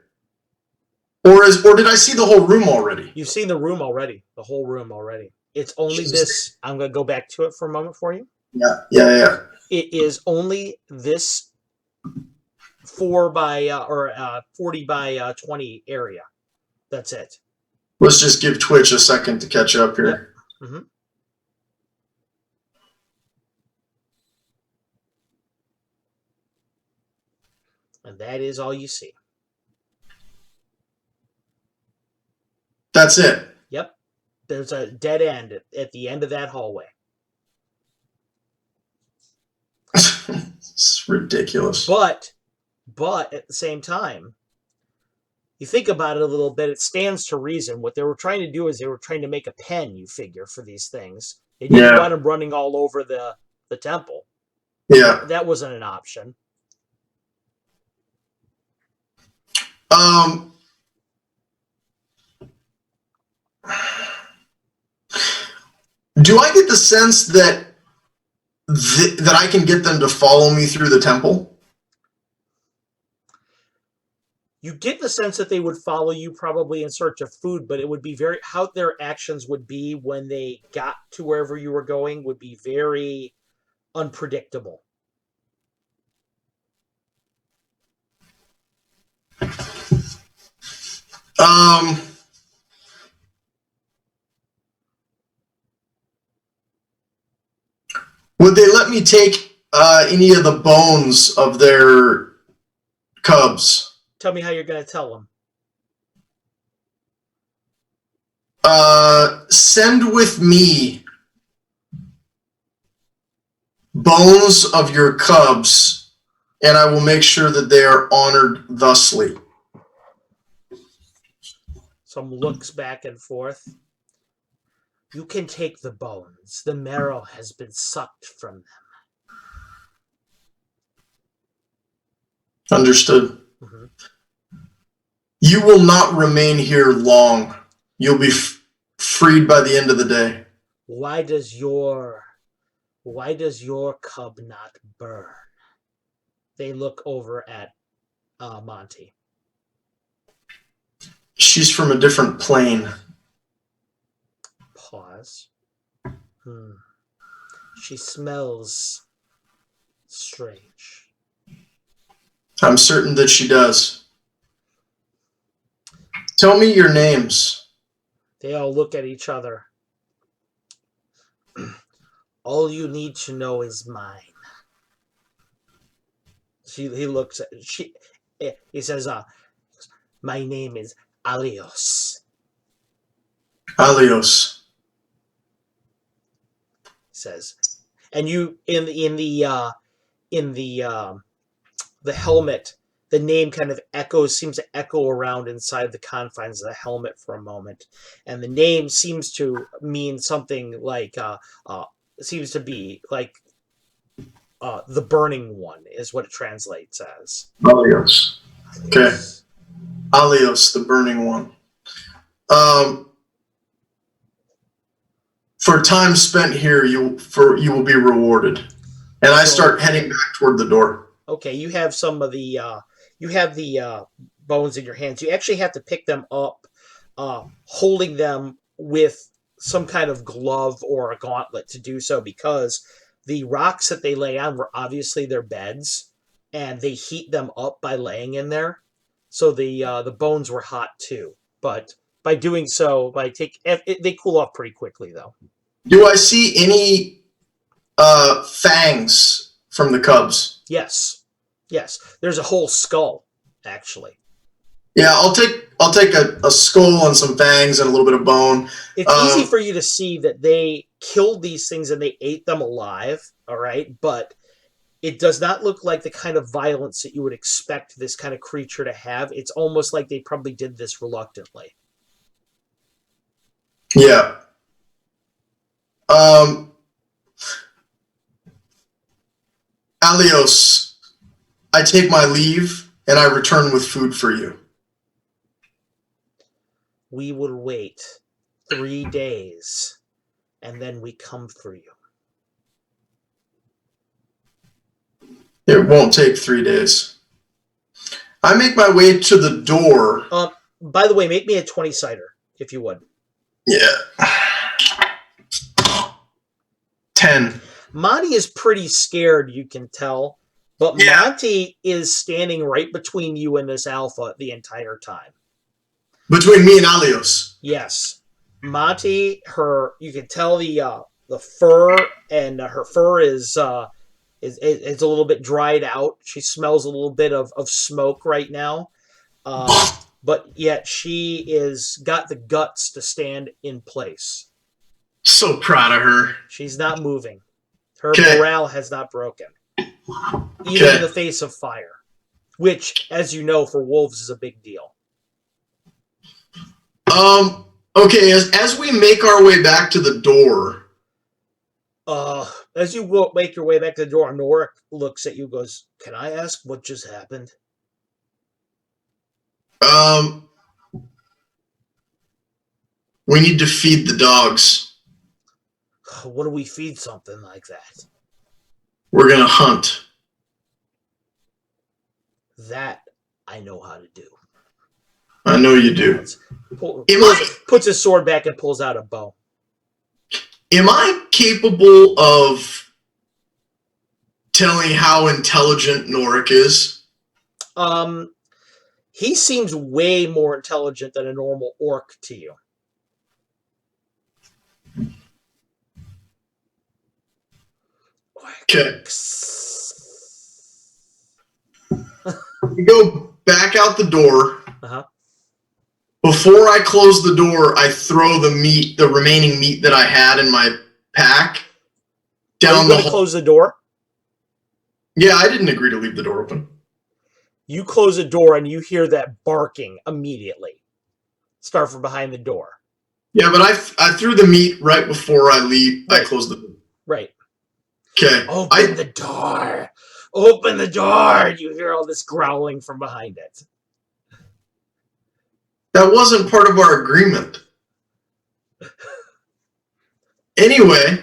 Or did I see the whole room already? You've seen the room already. The whole room already. It's only this. I'm going to go back to it for a moment for you. Yeah. It is only this 40 by 20 area. That's it. Let's just give Twitch a second to catch up here. Yep. Mm-hmm. And that is all you see. That's it. Yep. There's a dead end at the end of that hallway. It's ridiculous. But at the same time, you think about it a little bit, it stands to reason. What they were trying to do is they were trying to make a pen, you figure, for these things. They didn't want them running all over the temple. Yeah. That wasn't an option. Do I get the sense that that I can get them to follow me through the temple? You get the sense that they would follow you probably in search of food, but it would be how their actions would be when they got to wherever you were going would be very unpredictable. Would they let me take any of the bones of their cubs? Tell me how you're going to tell them. Send with me bones of your cubs, and I will make sure that they are honored thusly. Some looks back and forth. You can take the bones. The marrow has been sucked from them. Understood. Mm-hmm. You will not remain here long. You'll be freed by the end of the day. Why does your cub not burn? They look over at Monty. She's from a different plane. Pause. She smells strange. I'm certain that she does. Tell me your names. They all look at each other. All you need to know is mine. He looks at she. He says, "My name is Alios." Alios. He says, and you in the helmet, the name kind of seems to echo around inside the confines of the helmet for a moment, and the name seems to mean something like seems to be like the burning one is what it translates as. Alios. Okay. Alios, the burning one. For time spent here, you will be rewarded. And I start heading back toward the door. Okay, you have some of the bones in your hands. You actually have to pick them up, holding them with some kind of glove or a gauntlet to do so, because the rocks that they lay on were obviously their beds, and they heat them up by laying in there. So the bones were hot too. But by doing so, they cool off pretty quickly though. Do I see any fangs from the cubs? Yes. There's a whole skull, actually. Yeah, I'll take a skull and some fangs and a little bit of bone. It's easy for you to see that they killed these things and they ate them alive, all right? But it does not look like the kind of violence that you would expect this kind of creature to have. It's almost like they probably did this reluctantly. Yeah. Alios, I take my leave and I return with food for you. We will wait 3 days and then we come for you. It won't take 3 days. I make my way to the door. By the way, make me a 20-sider, if you would. Yeah. 10. Monty is pretty scared, you can tell. But yeah. Monty is standing right between you and this alpha the entire time. Between me and Alios. Yes. Monty, you can tell the fur, and her fur is a little bit dried out. She smells a little bit of smoke right now. But yet she is got the guts to stand in place. So proud of her. She's not moving. Her morale has not broken. Even in the face of fire. Which, as you know, for wolves is a big deal. Okay, as we make our way back to the door. As you make your way back to the door, Norik looks at you and goes, "Can I ask what just happened?" We need to feed the dogs. What do we feed something like that? We're gonna hunt. That I know how to do. I know you do. Puts his sword back and pulls out a bow. Am I capable of telling how intelligent Norik is? He seems way more intelligent than a normal orc to you. Okay. We go back out the door. Uh-huh. Before I close the door, I throw the remaining meat that I had in my pack, down the hall. Close the door? Yeah, I didn't agree to leave the door open. You close the door and you hear that barking immediately. Start from behind the door. Yeah, but I threw the meat right before I leave. Right. I closed the door. Right. Okay. Open the door. Open the door. You hear all this growling from behind it. That wasn't part of our agreement. Anyway.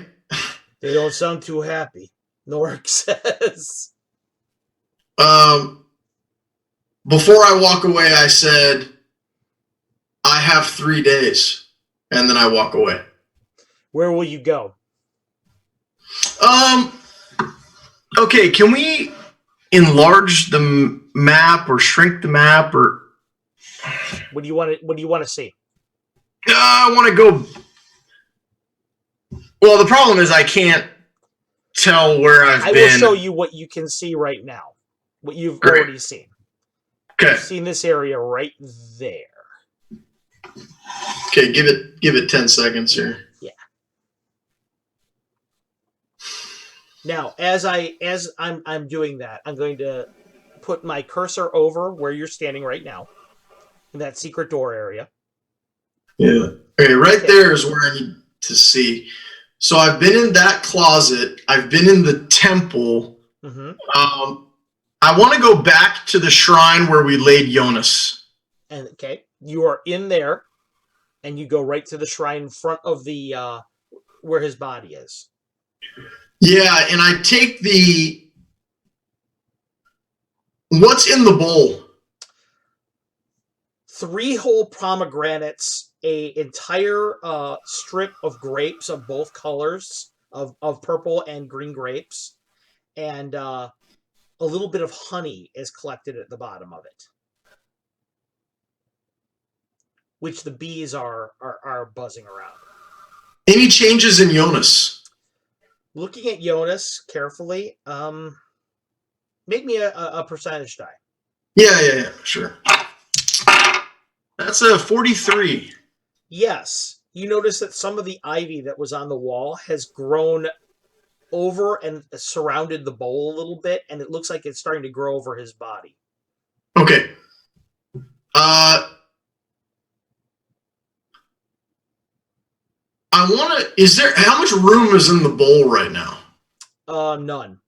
They don't sound too happy, Norik says. Before I walk away, I said, I have 3 days. And then I walk away. Where will you go? Okay, can we enlarge the map or shrink the map or what do you want to see? I want to go. Well, the problem is I can't tell where I've been. I will show you what you can see right now. What you've already seen. Okay. You've seen this area right there. Okay, give it 10 seconds here. Yeah. Now, as I'm doing that, I'm going to put my cursor over where you're standing right now, in that secret door area. Yeah. Okay, right there is where I need to see. So I've been in that closet. I've been in the temple. Mm-hmm. I want to go back to the shrine where we laid Jonas. And okay, you are in there, and you go right to the shrine in front of the where his body is. Yeah, and I take the... What's in the bowl? 3 whole pomegranates, a entire strip of grapes of both colors, of purple and green grapes, and a little bit of honey is collected at the bottom of it, which the bees are buzzing around. Any changes in Jonas? Looking at Jonas carefully, make me a percentage die. Yeah, sure. That's a 43. Yes. You notice that some of the ivy that was on the wall has grown over and surrounded the bowl a little bit, and it looks like it's starting to grow over his body. Okay. I want to... How much room is in the bowl right now? None.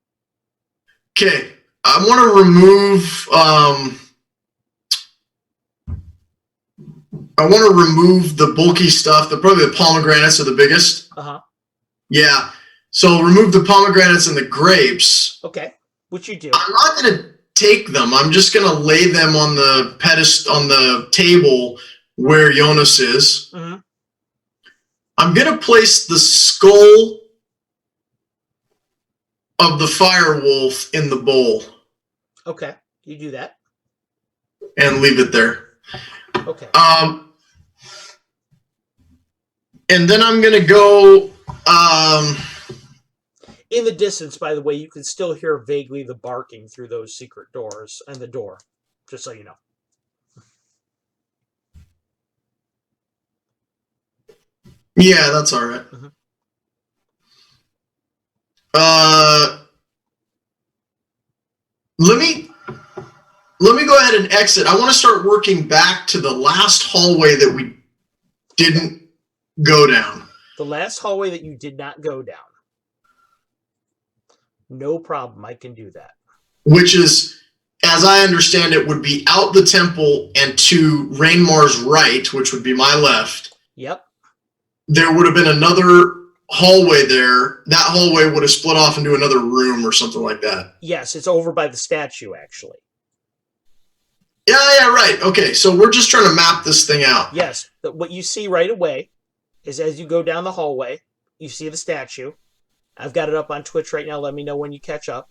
Okay. I want to remove... I want to remove the bulky stuff. Probably the pomegranates are the biggest. Uh-huh. Yeah. So remove the pomegranates and the grapes. Okay. Which you do. I'm not going to take them. I'm just going to lay them on the pedestal, on the table where Jonas is. Mm-hmm. I'm going to place the skull of the fire wolf in the bowl. Okay. You do that. And leave it there. Okay. And then I'm going to go... In the distance, by the way, you can still hear vaguely the barking through those secret doors and the door, just so you know. Yeah, that's all right. Mm-hmm. Let me go ahead and exit. I want to start working back to the last hallway that we didn't go down. The last hallway that you did not go down. No problem. I can do that. Which is, as I understand it, would be out the temple and to Rainmar's right, which would be my left. Yep. There would have been another hallway there. That hallway would have split off into another room or something like that. Yes, it's over by the statue, actually. Yeah, right. Okay, so we're just trying to map this thing out. Yes. What you see right away is as you go down the hallway, you see the statue. I've got it up on Twitch right now. Let me know when you catch up.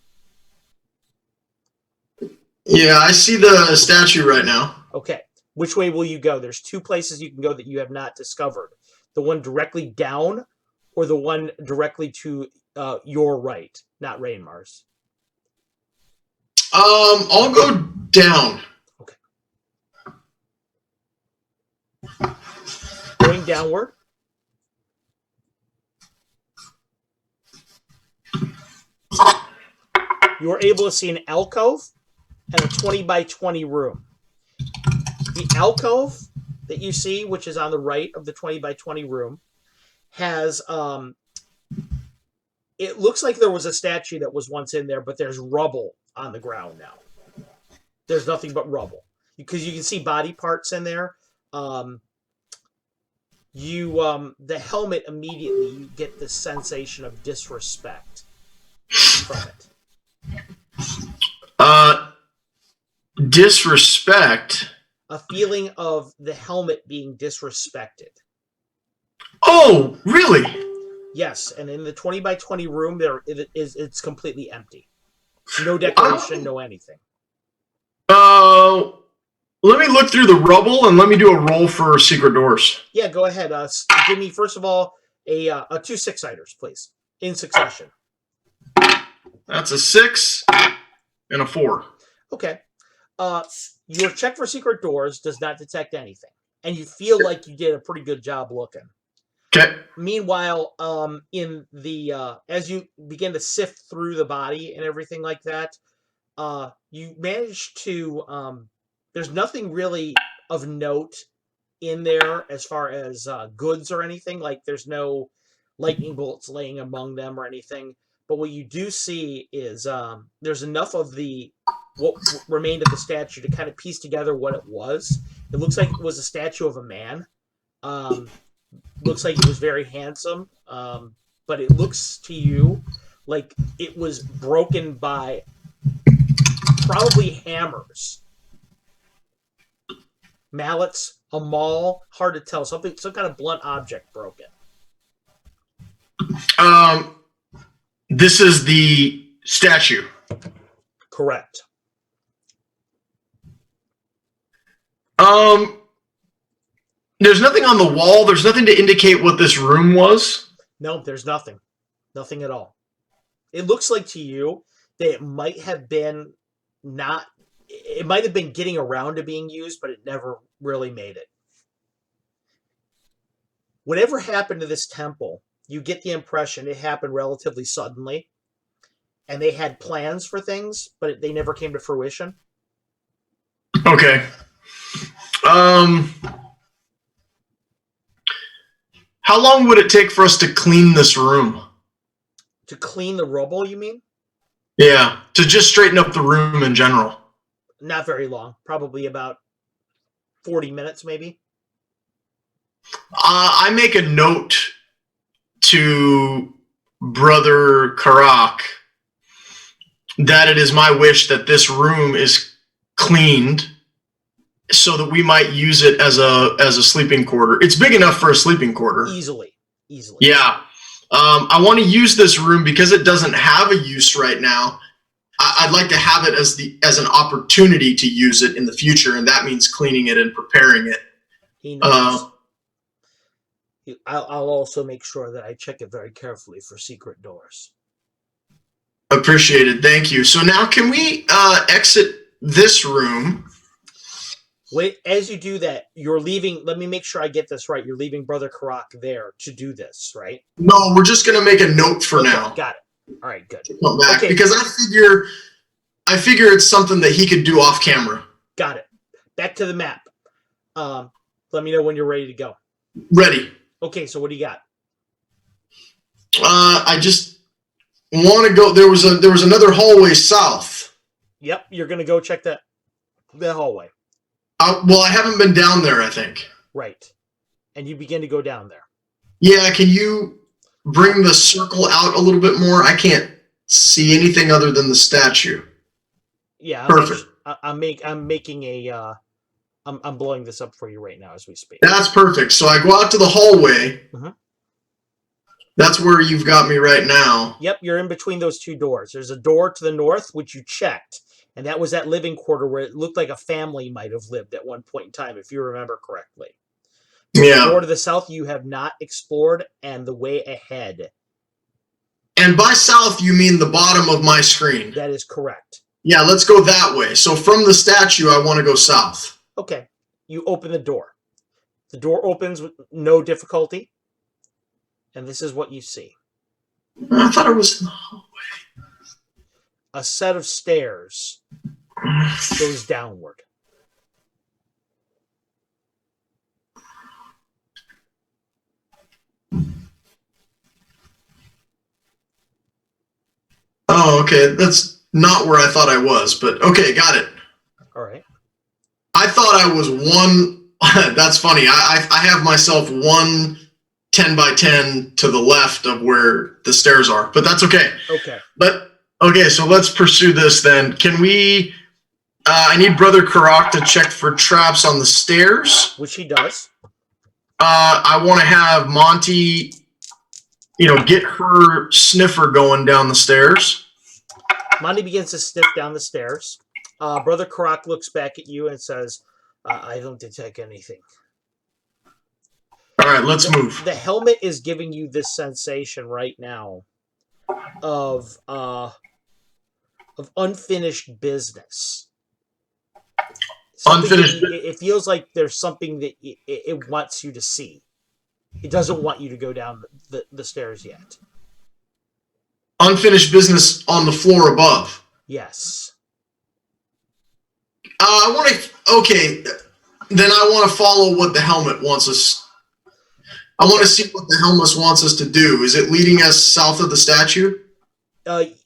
Yeah, I see the statue right now. Okay. Which way will you go? There's two places you can go that you have not discovered. The one directly down or the one directly to your right, not Rainmar's. I'll go down. Okay. Going downward. You are able to see an alcove and a 20 by 20 room. The alcove that you see, which is on the right of the 20 by 20 room, has it looks like there was a statue that was once in there, but there's rubble on the ground now. There's nothing but rubble because you can see body parts in there. The helmet immediately you get this sensation of disrespect from it. Disrespect. A feeling of the helmet being disrespected. Oh, really? Yes, and in the 20 by 20 room, it's completely empty. No decoration, no anything. Let me look through the rubble and let me do a roll for secret doors. Yeah, go ahead. Give me first of all a 2 6-siders, please, in succession. That's a 6 and a 4. Okay. Your check for secret doors does not detect anything, and you feel like you did a pretty good job looking. Okay. Meanwhile, in the as you begin to sift through the body and everything like that, you manage to. There's nothing really of note in there as far as goods or anything. Like there's no lightning bolts laying among them or anything. But what you do see is there's enough of what remained of the statue to kind of piece together what it was. It looks like it was a statue of a man. Looks like it was very handsome, but it looks to you like it was broken by probably hammers, mallets, a maul. Hard to tell. Some kind of blunt object broken. This is the statue. Correct. There's nothing on the wall. There's nothing to indicate what this room was. No, there's nothing. Nothing at all. It looks like to you that it might have been it might have been getting around to being used, but it never really made it. Whatever happened to this temple, you get the impression it happened relatively suddenly, and they had plans for things, but they never came to fruition. Okay. How long would it take for us to clean this room? To clean the rubble, you mean? Yeah, to just straighten up the room in general. Not very long. Probably about 40 minutes, maybe. I make a note to Brother Karak that it is my wish that this room is cleaned so that we might use it as a sleeping quarter. It's big enough for a sleeping quarter. Easily. Yeah. I want to use this room because it doesn't have a use right now. I'd like to have it as an opportunity to use it in the future, and that means cleaning it and preparing it. He knows. I'll also make sure that I check it very carefully for secret doors. Appreciated. Thank you. So now can we exit this room? Wait, as you do that, you're leaving. Let me make sure I get this right. You're leaving Brother Karak there to do this, right? No, we're just going to make a note for now. Got it. All right, good. Come back, okay. Because I figure it's something that he could do off camera. Got it. Back to the map. Let me know when you're ready to go. Ready. Okay, so what do you got? I just want to go. There was another hallway south. Yep, you're gonna go check that hallway. Well, I haven't been down there, I think. Right, and you begin to go down there. Yeah, can you bring the circle out a little bit more? I can't see anything other than the statue. Yeah, perfect. I'm making a. I'm blowing this up for you right now as we speak. That's perfect. So I go out to the hallway. Mm-hmm. That's where you've got me right now. Yep, you're in between those two doors. There's a door to the north, which you checked, And that was that living quarter where it looked like a family might have lived at one point in time, if you remember correctly. The door to the south you have not explored, and the way ahead. And by south, you mean the bottom of my screen? That is correct. Yeah, let's go that way. So from the statue, I want to go south. Okay. You open the door. The door opens with no difficulty. And this is what you see. I thought it was in the hallway. A set of stairs goes downward. Oh, okay. That's not where I thought I was, but okay, got it. All right. I thought I was one. That's funny. I have myself 10 by 10 to the left of where the stairs are, but that's okay. Okay. Okay, so let's pursue this then. Can we? I need Brother Karak to check for traps on the stairs, which he does. I want to have Monty, get her sniffer going down the stairs. Monty begins to sniff down the stairs. Brother Karak looks back at you and says, I don't detect anything. All right, let's move. The helmet is giving you this sensation right now of unfinished business. It feels like there's something that it wants you to see. It doesn't want you to go down the stairs yet. Unfinished business on the floor above. Yes. Okay, then I want to follow what the helmet wants us. I want to see what the helmet wants us to do. Is it leading us south of the statue?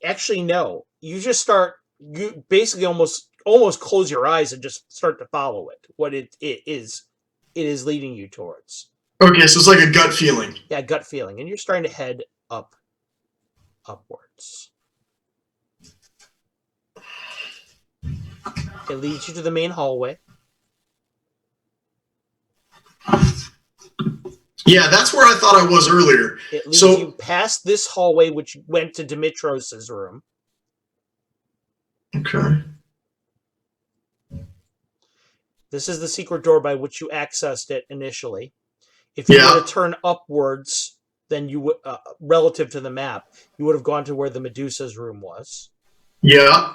Actually, no. You just start. You basically almost close your eyes and just start to follow it. What it is leading you towards. Okay, so it's like a gut feeling. Yeah, gut feeling, and you're starting to head upwards. It leads you to the main hallway. Yeah, that's where I thought I was earlier. It leads you past this hallway, which went to Dimitros's room. Okay. This is the secret door by which you accessed it initially. If you were to turn upwards, then you would, relative to the map, you would have gone to where the Medusa's room was. Yeah.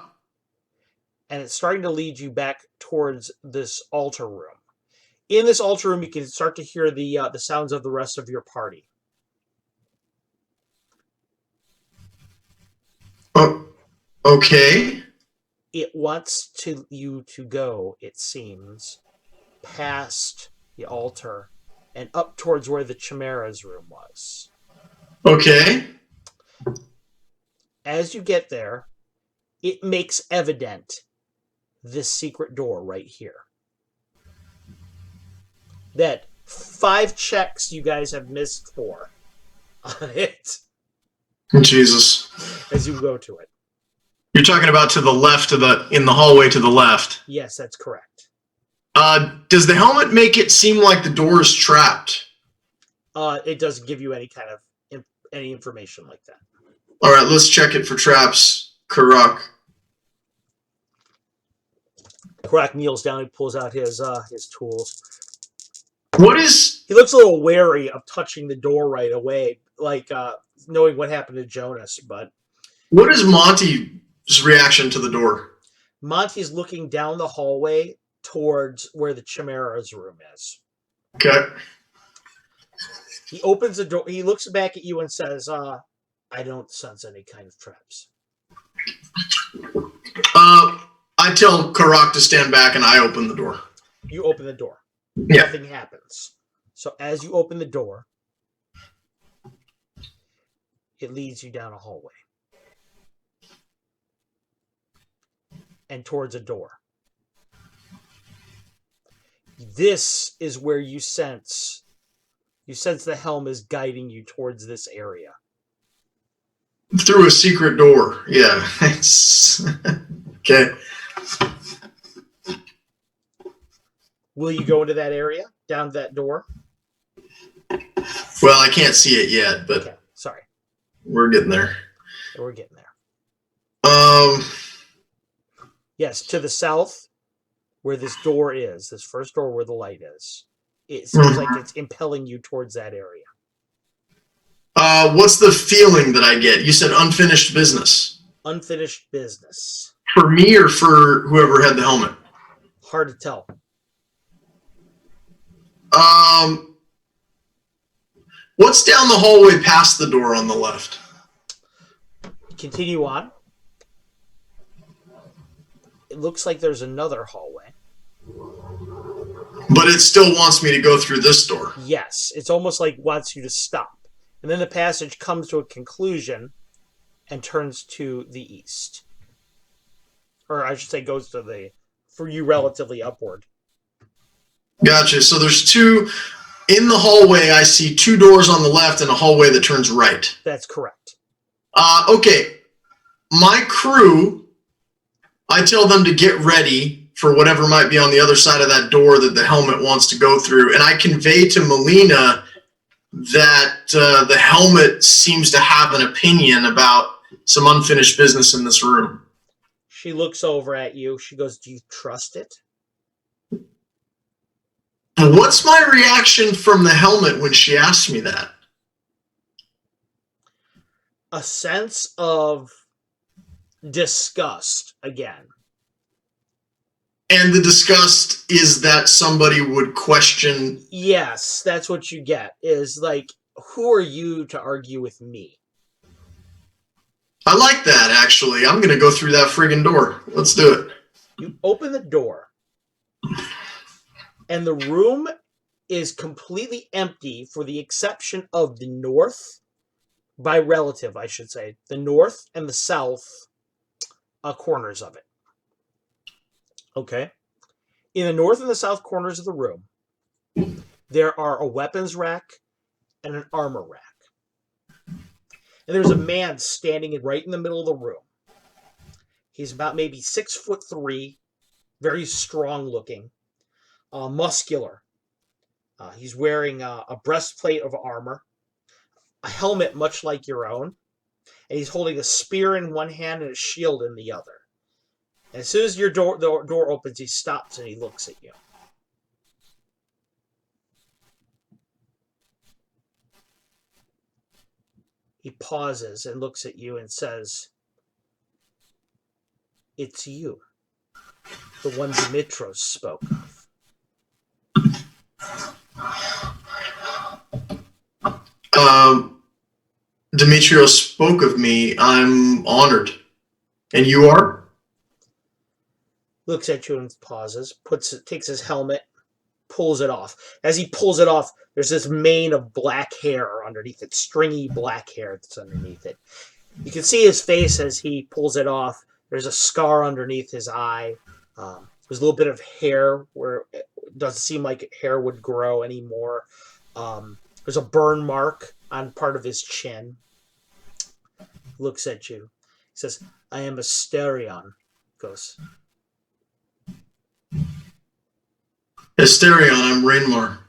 And it's starting to lead you back towards this altar room. In this altar room, you can start to hear the sounds of the rest of your party. Oh, okay. It wants you to go, it seems, past the altar and up towards where the Chimera's room was. Okay. As you get there, it makes evident this secret door right here. That 5 checks you guys have missed for on it. Jesus. As you go to it. You're talking about to the left in the hallway to the left. Yes, that's correct. Does the helmet make it seem like the door is trapped? It doesn't give you any kind of any information like that. All right, let's check it for traps. Karak. Karak kneels down and pulls out his tools. What is... He looks a little wary of touching the door right away, like knowing what happened to Jonas, but... What is Monty's reaction to the door? Monty's looking down the hallway towards where the Chimera's room is. Okay. He opens the door. He looks back at you and says, I don't sense any kind of traps. I tell Karak to stand back and I open the door. You open the door. Yeah. Nothing happens. So as you open the door, it leads you down a hallway. And towards a door. This is where you sense the helm is guiding you towards this area. Through a secret door. Yeah. It's okay. Will you go into that area? Down that door? Well, I can't see it yet, but okay. Sorry. We're getting there. We're getting there. Yes, to the south, where this door is, this first door where the light is. It seems like Mhm. it's impelling you towards that area. What's the feeling that I get? You said unfinished business. Unfinished business. For me or for whoever had the helmet? Hard to tell. Um, what's down the hallway past the door on the left? Continue on. It looks like there's another hallway. But it still wants me to go through this door. Yes, it's almost like wants you to stop. And then the passage comes to a conclusion and turns to the east. Or I should say goes to the, for you, relatively upward. Gotcha. So there's two in the hallway. I see two doors on the left and a hallway that turns right. That's correct. Okay. My crew, I tell them to get ready for whatever might be on the other side of that door that the helmet wants to go through. And I convey to Melina that the helmet seems to have an opinion about some unfinished business in this room. She looks over at you. She goes, "Do you trust it?" What's my reaction from the helmet when she asked me that? A sense of disgust again. And the disgust is that somebody would question. Yes, that's what you get. Is like, who are you to argue with me? I like that, actually. I'm going to go through that friggin' door. Let's do it. You open the door, and the room is completely empty for the exception of the north, by relative, I should say, the north and the south corners of it. Okay? In the north and the south corners of the room, there are a weapons rack and an armor rack. And there's a man standing right in the middle of the room. He's about maybe 6'3", very strong looking, muscular. He's wearing a breastplate of armor, a helmet much like your own, and he's holding a spear in one hand and a shield in the other. And as soon as the door opens, he stops and he looks at you. He pauses and looks at you and says, "It's you, the one Dimitros spoke of." Demetrios spoke of me. I'm honored. And you are? Looks at you and pauses, takes his helmet, pulls it off. As he pulls it off, there's this mane of black hair underneath it, stringy black hair that's underneath it. You can see his face as he pulls it off. There's a scar underneath his eye. There's a little bit of hair where it doesn't seem like hair would grow anymore. There's a burn mark on part of his chin. He looks at you. He says, "I am Asterion." Goes, Asterion, I'm Rainmar.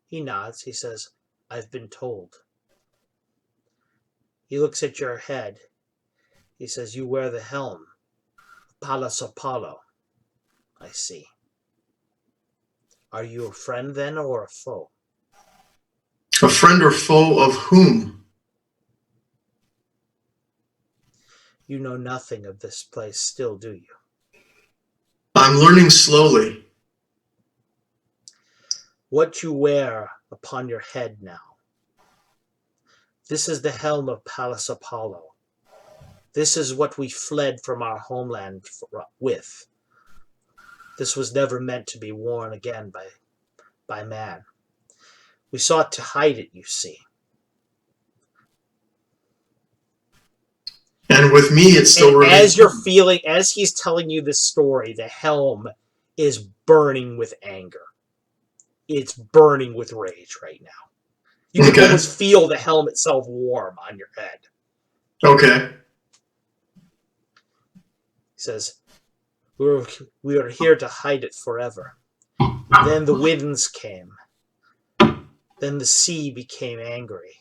he nods. He says, "I've been told." He looks at your head. He says, "You wear the helm. Pallas Apollo. I see. Are you a friend then or a foe?" A friend or foe of whom? You know nothing of this place still, do you? I'm learning slowly. What you wear upon your head now. This is the helm of Pallas Apollo. This is what we fled from our homeland with. This was never meant to be worn again by man. We sought to hide it, you see. And with me, it's still And remains. as he's telling you this story, the helm is burning with anger. It's burning with rage right now. You can almost feel the helm itself warm on your head. Okay. He says, we are here to hide it forever. Then the winds came. Then the sea became angry.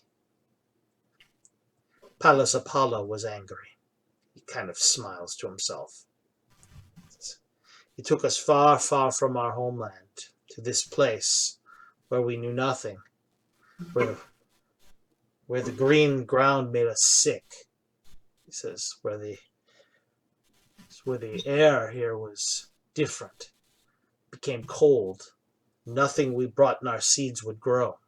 Pallas Apollo was angry. He kind of smiles to himself. He took us far, far from our homeland to this place where we knew nothing, where the green ground made us sick. He says where the air here was different, became cold. Nothing we brought in our seeds would grow.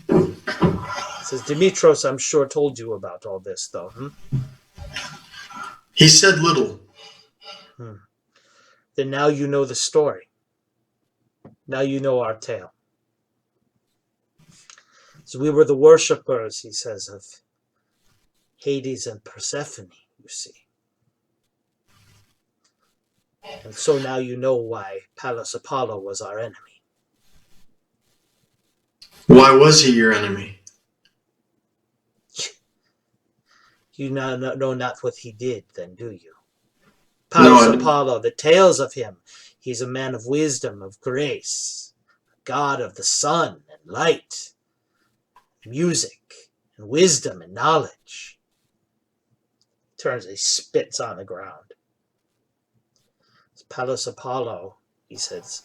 He says, Dimitros, I'm sure, told you about all this, though. He said little. Then now you know the story. Now you know our tale. So we were the worshippers, he says, of Hades and Persephone, you see. And so now you know why Pallas Apollo was our enemy. Why was he your enemy? You now know not what he did, then, do you? Pallas Apollo, the tales of him. He's a man of wisdom, of grace, a god of the sun and light, music and wisdom and knowledge. He turns, he spits on the ground. Pallas Apollo, he says,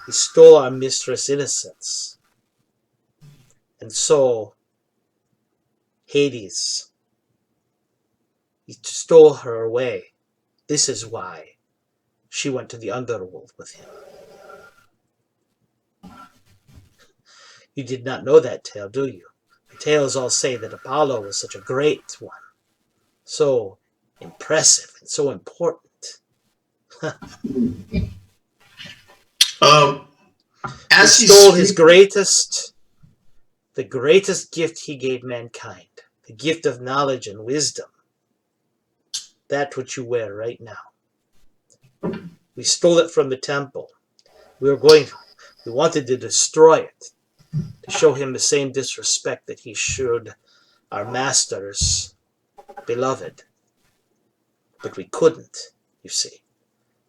he stole our mistress Innocence. And so, Hades, he stole her away. This is why she went to the underworld with him. You did not know that tale, do you? The tales all say that Apollo was such a great one, so impressive and so important. As he stole the greatest gift he gave mankind, the gift of knowledge and wisdom. That which you wear right now. We stole it from the temple. We wanted to destroy it, to show him the same disrespect that he showed our master's beloved. But we couldn't, you see.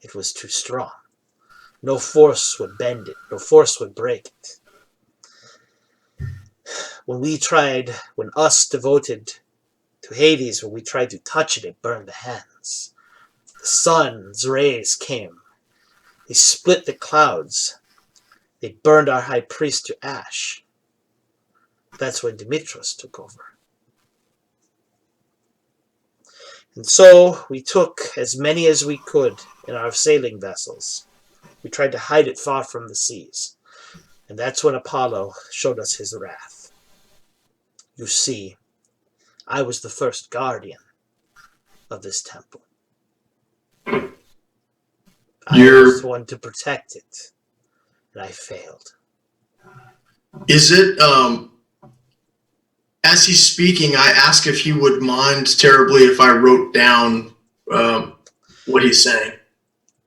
It was too strong. No force would bend it. No force would break it. When us devoted to Hades, when we tried to touch it, it burned the hands. The sun's rays came. They split the clouds. They burned our high priest to ash. That's when Dimitros took over. And so we took as many as we could in our sailing vessels. We tried to hide it far from the seas. And that's when Apollo showed us his wrath. You see, I was the first guardian of this temple. I was the one to protect it. And I failed. Is it, as he's speaking, I ask if he would mind terribly if I wrote down what he's saying.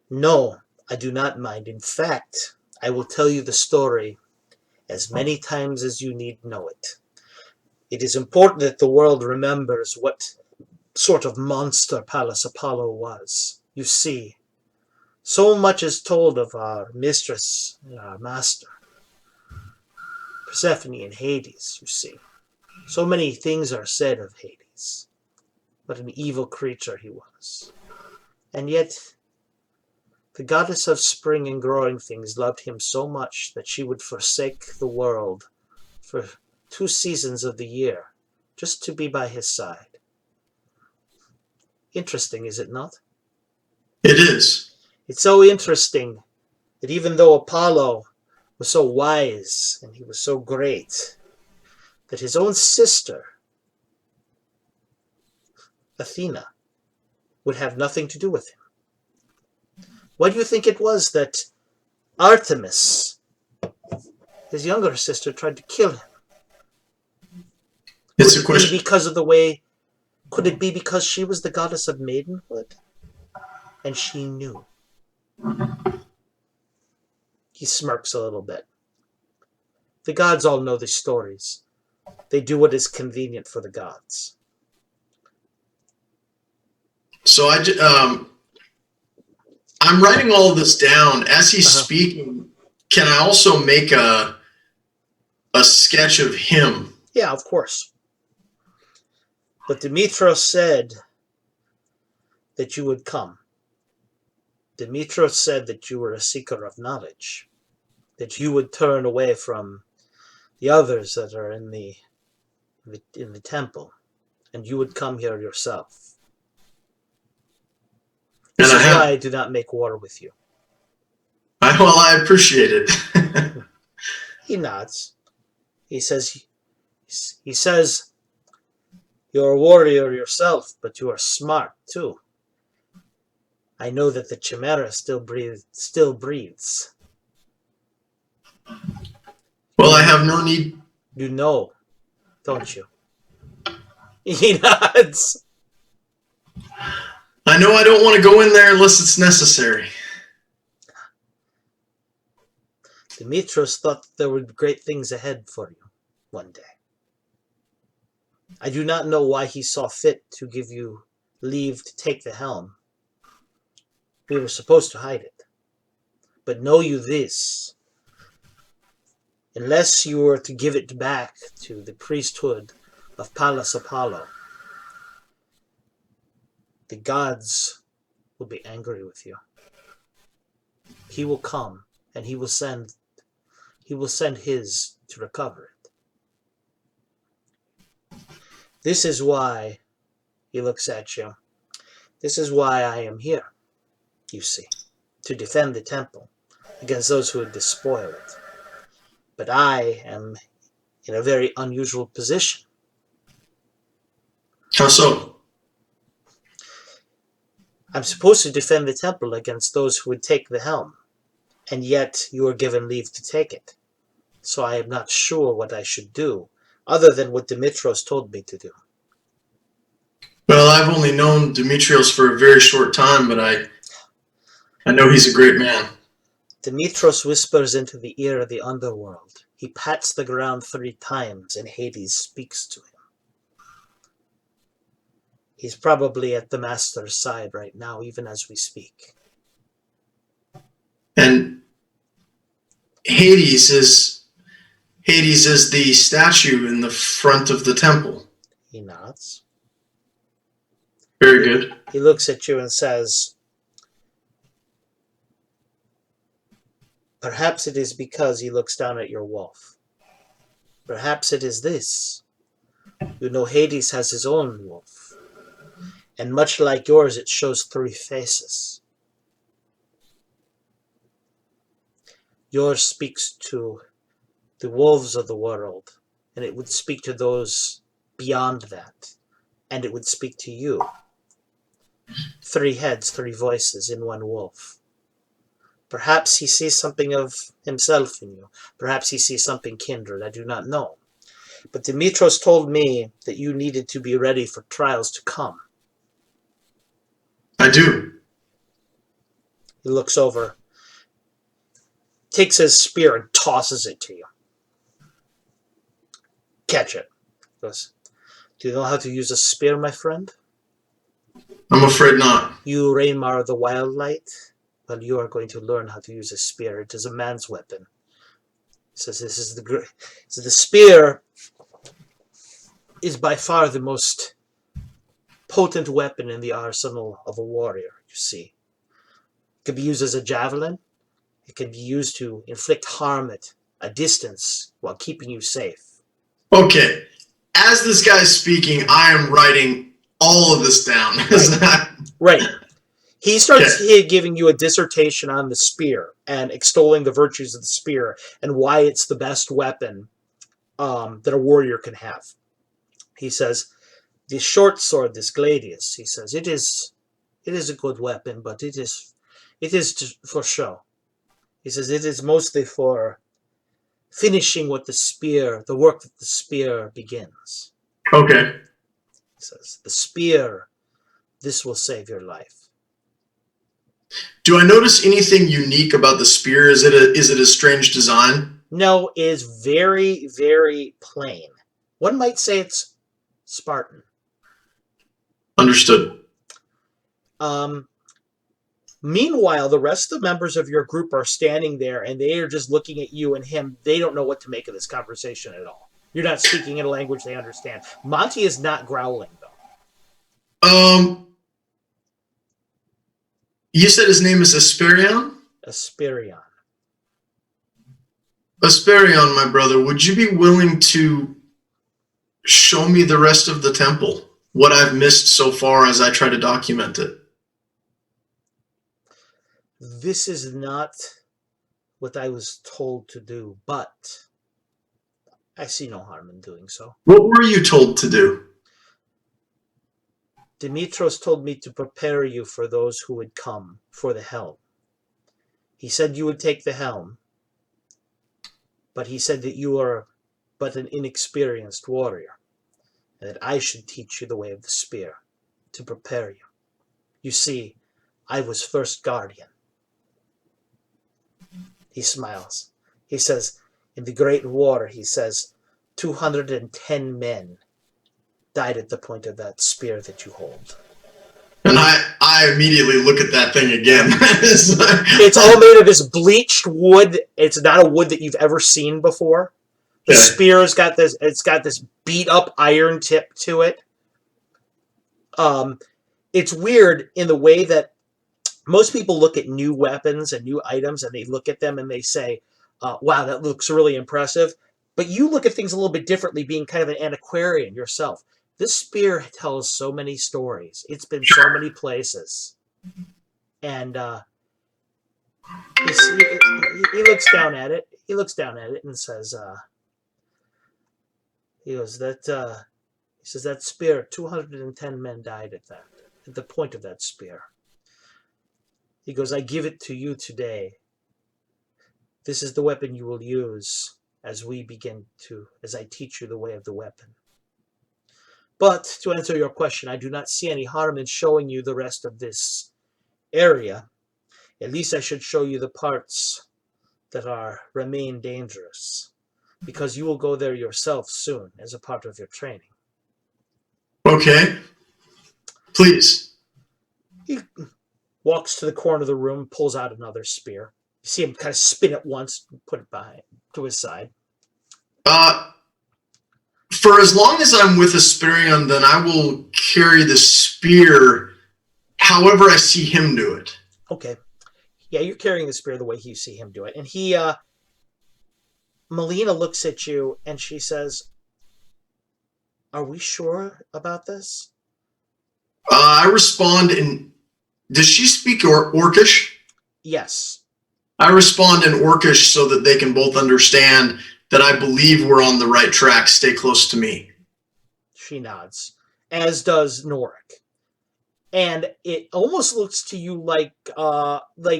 No, I do not mind. In fact, I will tell you the story as many times as you need know it. It is important that the world remembers what sort of monster Pallas Apollo was. You see, so much is told of our mistress and our master, Persephone and Hades, you see. So many things are said of Hades. What an evil creature he was. And yet, the goddess of spring and growing things loved him so much that she would forsake the world for 2 seasons of the year just to be by his side. Interesting, is it not? It is. It's so interesting that even though Apollo was so wise and he was so great, that his own sister, Athena, would have nothing to do with him. Why do you think it was that Artemis, his younger sister, tried to kill him? It's a question. Because of the way, could it be because she was the goddess of maidenhood? And she knew. He smirks a little bit. The gods all know these stories. They do what is convenient for the gods. So I'm writing all of this down. As he's speaking, can I also make a sketch of him? Yeah, of course. But Dimitros said that you would come. Demetrios said that you were a seeker of knowledge, that you would turn away from the others that are in the temple, and you would come here yourself. This is why I do not make war with you. I appreciate it. He nods. He says, you're a warrior yourself, but you are smart too. I know that the Chimera still breathes. Well, I have no need. You know, don't you? He nods. I know I don't want to go in there unless it's necessary. Demetrios thought there would be great things ahead for you one day. I do not know why he saw fit to give you leave to take the helm. We were supposed to hide it. But know you this. Unless you were to give it back to the priesthood of Pallas Apollo, the gods will be angry with you. He will come and he will send his to recover it. This is why, he looks at you, this is why I am here, you see, to defend the temple against those who would despoil it. But I am in a very unusual position. How so? I'm supposed to defend the temple against those who would take the helm, and yet you are given leave to take it. So I am not sure what I should do, other than what Demetrios told me to do. Well, I've only known Demetrios for a very short time, but I know he's a great man. Demetrios whispers into the ear of the underworld. He pats the ground 3 times, and Hades speaks to him. He's probably at the master's side right now, even as we speak. And Hades is the statue in the front of the temple. He nods. Very good. He looks at you and says, perhaps it is because he looks down at your wolf. Perhaps it is this. You know, Hades has his own wolf. And much like yours, it shows 3 faces. Yours speaks to the wolves of the world, and it would speak to those beyond that, and it would speak to you. 3 heads, 3 voices in one wolf. Perhaps he sees something of himself in you. Perhaps he sees something kindred. I do not know. But Demetrios told me that you needed to be ready for trials to come. I do. He looks over, takes his spear and tosses it to you. Catch it. He goes, do you know how to use a spear, my friend? I'm afraid not. You, Rainmar the Wildlight? Well, you are going to learn how to use a spear. It is a man's weapon. He says the spear is by far the most potent weapon in the arsenal of a warrior, you see. It can be used as a javelin. It can be used to inflict harm at a distance while keeping you safe. Okay. As this guy's speaking, I am writing all of this down. Right. He starts giving you a dissertation on the spear and extolling the virtues of the spear and why it's the best weapon that a warrior can have. He says, the short sword, this gladius, he says, it is a good weapon, but it is for show. He says it is mostly for finishing what the work that the spear begins. Okay. He says, the spear, this will save your life. Do I notice anything unique about the spear? Is it a strange design? No, it is very, very plain. One might say it's Spartan. Understood. Meanwhile, the rest of the members of your group are standing there, and they are just looking at you and him. They don't know what to make of this conversation at all. You're not speaking in a language they understand. Monty is not growling, though. You said his name is Asperion? Asperion. Asperion, my brother, would you be willing to show me the rest of the temple? What I've missed so far as I try to document it. This is not what I was told to do, but I see no harm in doing so. What were you told to do? Dimitros told me to prepare you for those who would come for the helm. He said you would take the helm, but he said that you are but an inexperienced warrior, and that I should teach you the way of the spear to prepare you. You see, I was first guardian. He smiles. He says, in the Great War, he says, 210 men died at the point of that spear that you hold. And I immediately look at that thing again. It's all made of this bleached wood. It's not a wood that you've ever seen before. The spear's got this. It's got this beat up iron tip to it. It's weird in the way that most people look at new weapons and new items, and they look at them and they say, "Wow, that looks really impressive." But you look at things a little bit differently, being kind of an antiquarian yourself. This spear tells so many stories. It's been so many places. And he looks down at it. He looks down at it and says, he goes, he says, that spear, 210 men died at the point of that spear. He goes, I give it to you today. This is the weapon you will use as I teach you the way of the weapon. But to answer your question, I do not see any harm in showing you the rest of this area. At least I should show you the parts that remain dangerous, because you will go there yourself soon as a part of your training. Okay. Please. He walks to the corner of the room, pulls out another spear. You see him kind of spin it once, put it behind to his side. For as long as I'm with Asperion, then I will carry the spear however I see him do it. Okay. Yeah, you're carrying the spear the way you see him do it. And Melina looks at you and she says, are we sure about this? I respond in... Does she speak Orcish? Yes. I respond in Orcish so that they can both understand that I believe we're on the right track. Stay close to me. She nods, as does Norik. And it almost looks to you like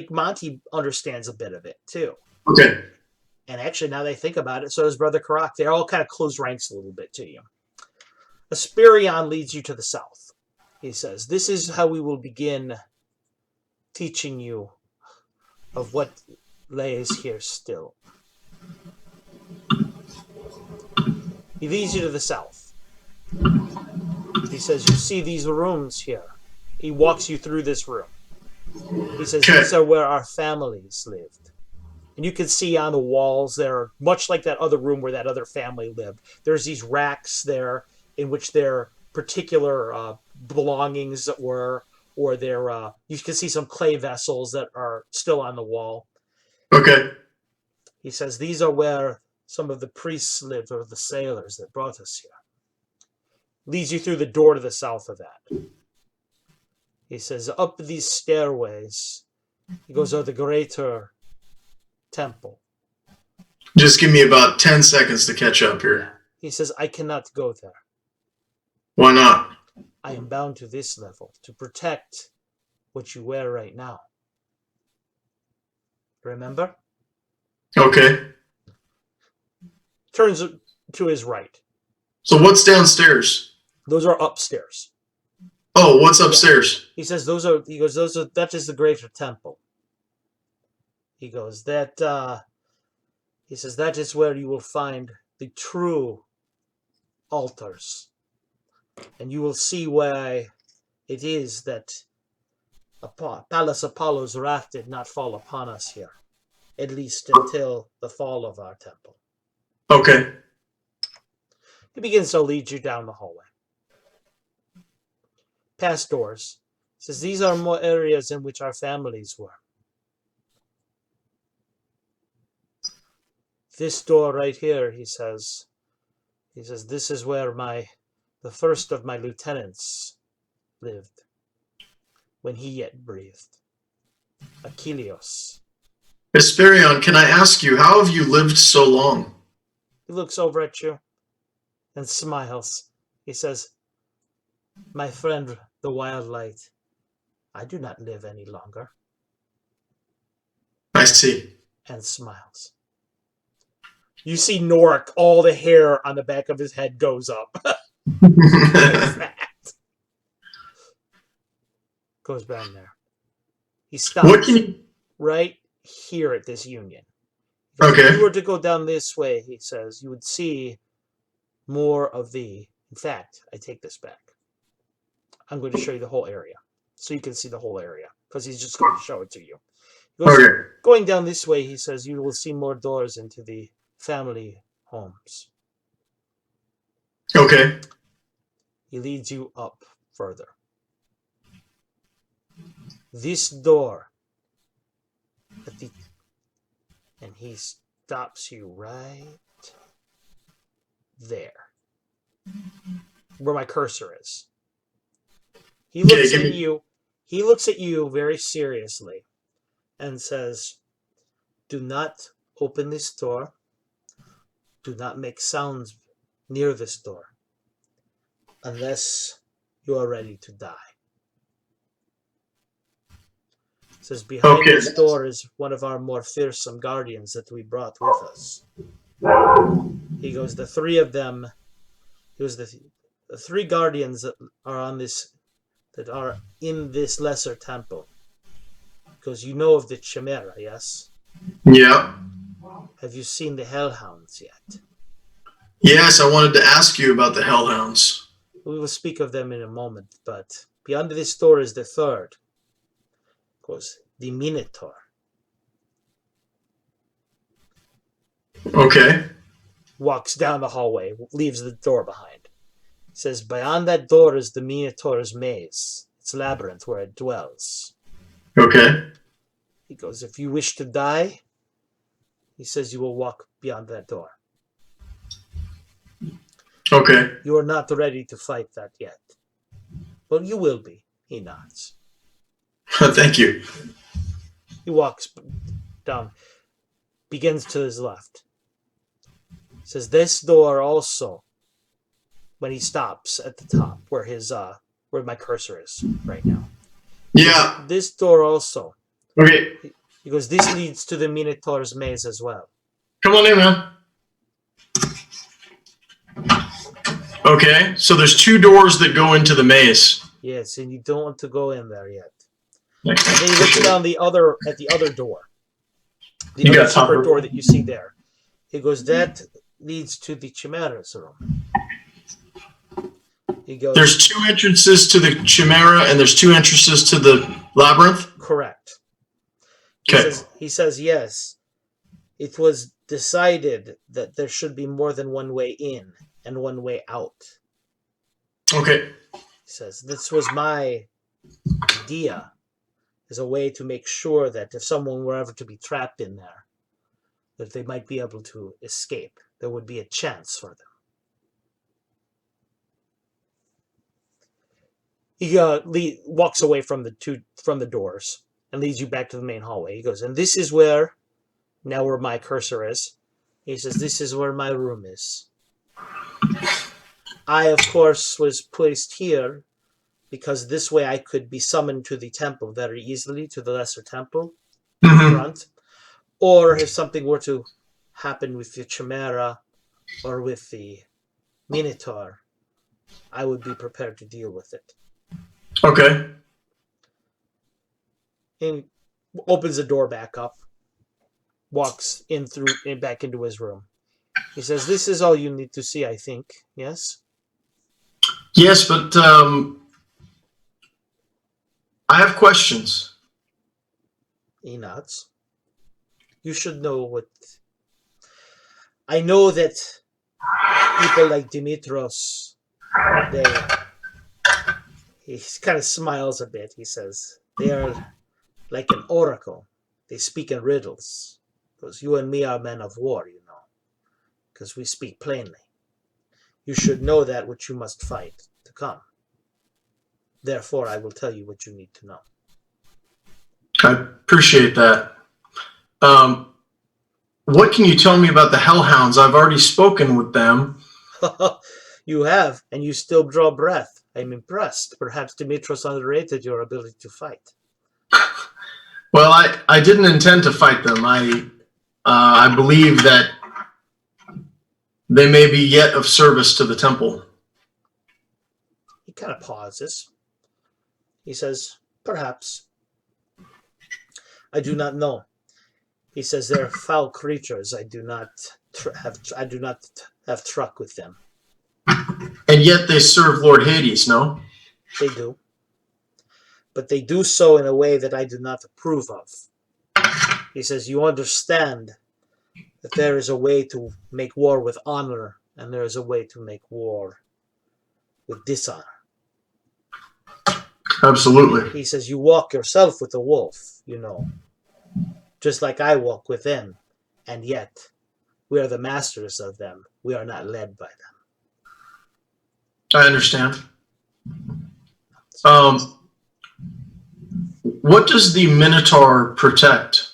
Monty understands a bit of it, too. Okay. And actually, now they think about it, so does Brother Karak. They all kind of close ranks a little bit to you. Asperion leads you to the south. He says, this is how we will begin teaching you of what lays here still. He leads you to the south. He says, you see these rooms here. He walks you through this room. He says, these are where our families lived. And you can see on the walls there, much like that other room where that other family lived, there's these racks there in which their particular belongings were, or you can see some clay vessels that are still on the wall. Okay. He says, these are where some of the priests lived, or the sailors that brought us here. Leads you through the door to the south of that. He says, up these stairways, he goes, are the greater temple. Just give me about 10 seconds to catch up here. He says, I cannot go there. Why not? I am bound to this level to protect what you wear right now. Remember? Okay. Turns to his right. So what's downstairs? Those are upstairs. Oh, what's upstairs? He says that is the greater temple. He goes, he says, that is where you will find the true altars. And you will see why it is that Pallas Apollo's wrath did not fall upon us here. At least until the fall of our temple. Okay. He begins to lead you down the hallway. Past doors. Says these are more areas in which our families were. This door right here, he says, this is where the first of my lieutenants lived, when he yet breathed. Achilleos. Hesperion, can I ask you, how have you lived so long? He looks over at you and smiles. He says, my friend, the Wild Light, I do not live any longer. I see. And smiles. You see Norik, all the hair on the back of his head goes up. Goes down there. He stops right here at this union. Okay. If you were to go down this way, he says, you would see more of the... In fact, I take this back. I'm going to show you the whole area. So you can see the whole area. Because he's just going to show it to you. Going down this way, he says, you will see more doors into the family homes. Okay. He leads you up further. This door, and he stops you right there, where my cursor is. He looks at you. He looks at you very seriously, and says, "Do not open this door. Do not make sounds near this door, unless you are ready to die." Says, behind this door is one of our more fearsome guardians that we brought with us. He goes, the three of them, he goes, the three guardians that are in this lesser temple. Because you know of the Chimera, yes? Yeah. Have you seen the Hellhounds yet? Yes, I wanted to ask you about the Hellhounds. We will speak of them in a moment, but beyond this door is the third. Goes the Minotaur. Okay. Walks down the hallway, leaves the door behind. Says, beyond that door is the Minotaur's maze, its labyrinth where it dwells. Okay. He goes, if you wish to die, he says you will walk beyond that door. Okay. You are not ready to fight that yet. But you will be, he nods. Thank you. He walks down, begins to his left. Says this door also, when he stops at the top where his where my cursor is right now. Yeah. This door also. Okay. He goes, this leads to the Minotaur's maze as well. Come on in, man. Okay, so there's two doors that go into the maze. Yes, and you don't want to go in there yet. And then you look down at the other door. The other secret door that you see there. He goes, that leads to the Chimera's room. He goes, there's two entrances to the Chimera and there's two entrances to the labyrinth? Correct. Okay. He says, yes. It was decided that there should be more than one way in and one way out. Okay. He says, this was my idea, as a way to make sure that if someone were ever to be trapped in there, that they might be able to escape. There would be a chance for them. He walks away from the doors and leads you back to the main hallway. He goes, and this is where my cursor is. He says, this is where my room is. I, of course, was placed here because this way I could be summoned to the temple very easily, to the lesser temple in front. Or if something were to happen with the Chimera or with the Minotaur, I would be prepared to deal with it. Okay. And opens the door back up, walks back into his room. He says, this is all you need to see, I think. Yes? Yes, but I have questions. He nods. You should know what... I know that people like Dimitros, He kind of smiles a bit. He says, they are like an oracle. They speak in riddles. Because you and me are men of war, you know. Because we speak plainly. You should know that which you must fight to come. Therefore, I will tell you what you need to know. I appreciate that. What can you tell me about the Hellhounds? I've already spoken with them. You have, and you still draw breath. I'm impressed. Perhaps Dimitros underrated your ability to fight. Well, I didn't intend to fight them. I believe that they may be yet of service to the temple. He kind of pauses. He says, perhaps. I do not know. He says they're foul creatures. I do not have truck with them. And yet they serve Lord Hades, no? They do. But they do so in a way that I do not approve of. He says, you understand that there is a way to make war with honor, and there is a way to make war with dishonor. Absolutely. He says, you walk yourself with a wolf, you know, just like I walk with them, and yet we are the masters of them. We are not led by them. I understand. What does the Minotaur protect?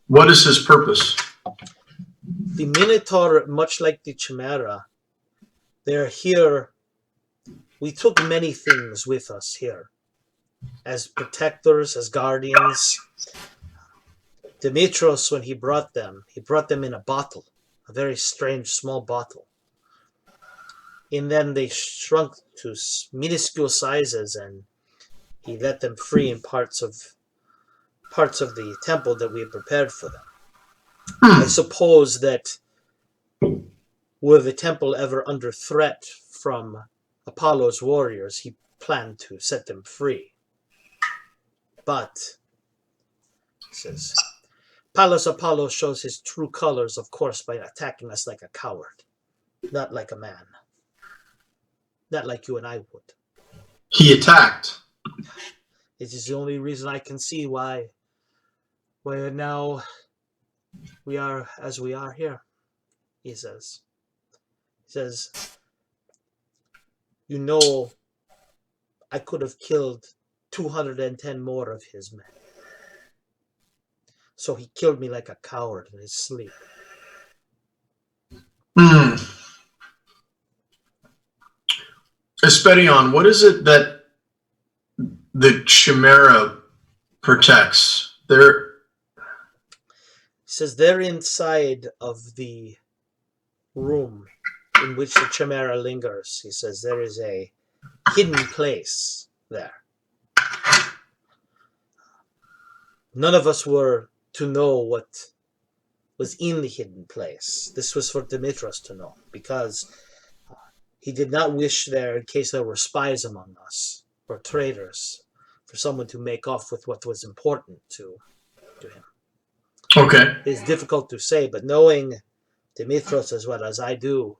What is his purpose? The Minotaur, much like the Chimera, they're here. We took many things with us here as protectors, as guardians. Dimitros, when he brought them in a bottle, a very strange small bottle. And then they shrunk to minuscule sizes, and he let them free in parts of the temple that we had prepared for them. I suppose that were the temple ever under threat from Apollo's warriors, he planned to set them free. But, he says, Pallas Apollo shows his true colors, of course, by attacking us like a coward, not like a man. Not like you and I would. He attacked. It is the only reason I can see why now we are as we are here, he says. He says, you know, I could have killed 210 more of his men. So he killed me like a coward in his sleep. Esperion, what is it that the Chimera protects? He says they're inside of the room in which the Chimera lingers. He says there is a hidden place there. None of us were to know what was in the hidden place. This was for Dimitros to know, because he did not wish there, in case there were spies among us, or traitors, for someone to make off with what was important to him. Okay. It's difficult to say, but knowing Dimitros as well as I do,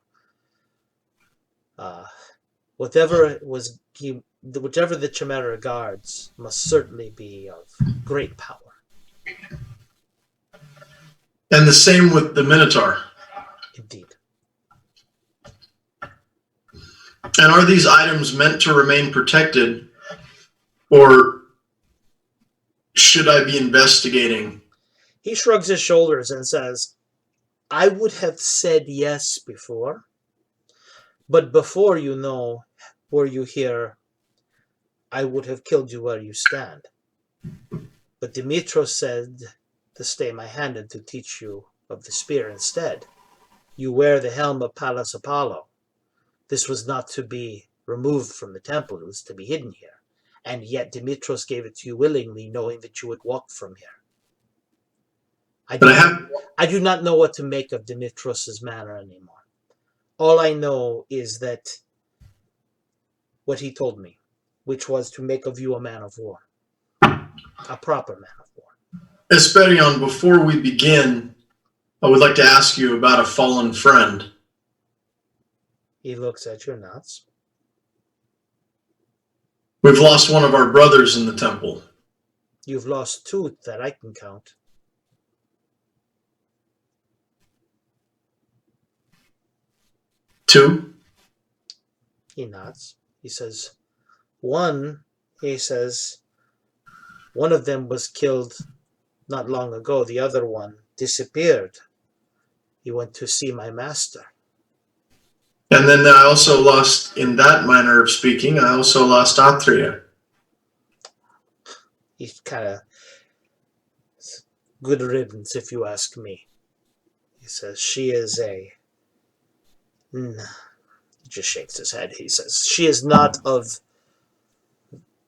whichever the Chimera guards must certainly be of great power. And the same with the Minotaur. Indeed. And are these items meant to remain protected, or should I be investigating? He shrugs his shoulders and says, I would have said yes before, but before you know, were you here, I would have killed you where you stand. But Dimitros said to stay my hand and to teach you of the spear instead. You wear the helm of Pallas Apollo. This was not to be removed from the temple, it was to be hidden here. And yet Dimitros gave it to you willingly, knowing that you would walk from here. I do not know what to make of Dimitros's manner anymore. All I know is that what he told me, which was to make of you a man of war. A proper man of war. Esperion, before we begin, I would like to ask you about a fallen friend. He looks at your nuts. We've lost one of our brothers in the temple. You've lost 2 that I can count. Two? He nods. He says, one of them was killed not long ago. The other one disappeared. He went to see my master. And then I also lost, in that manner of speaking, I also lost Atria. He kind of, good riddance if you ask me. He says, she is a... He just shakes his head. He says, she is not of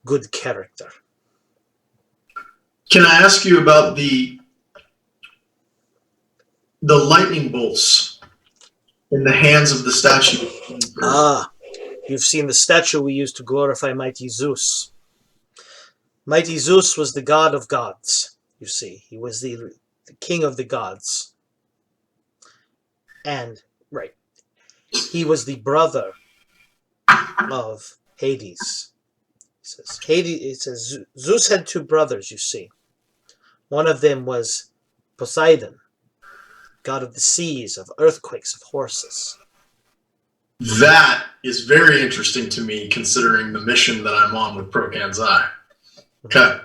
good character. Can I ask you about the lightning bolts in the hands of the statue? You've seen the statue we used to glorify mighty Zeus. Mighty Zeus was the god of gods, you see. He was the king of the gods. And, right, he was the brother of Hades. It says Zeus had 2 brothers, you see. One of them was Poseidon, god of the seas, of earthquakes, of horses. That is very interesting to me, considering the mission that I'm on with Procan's Eye. Okay.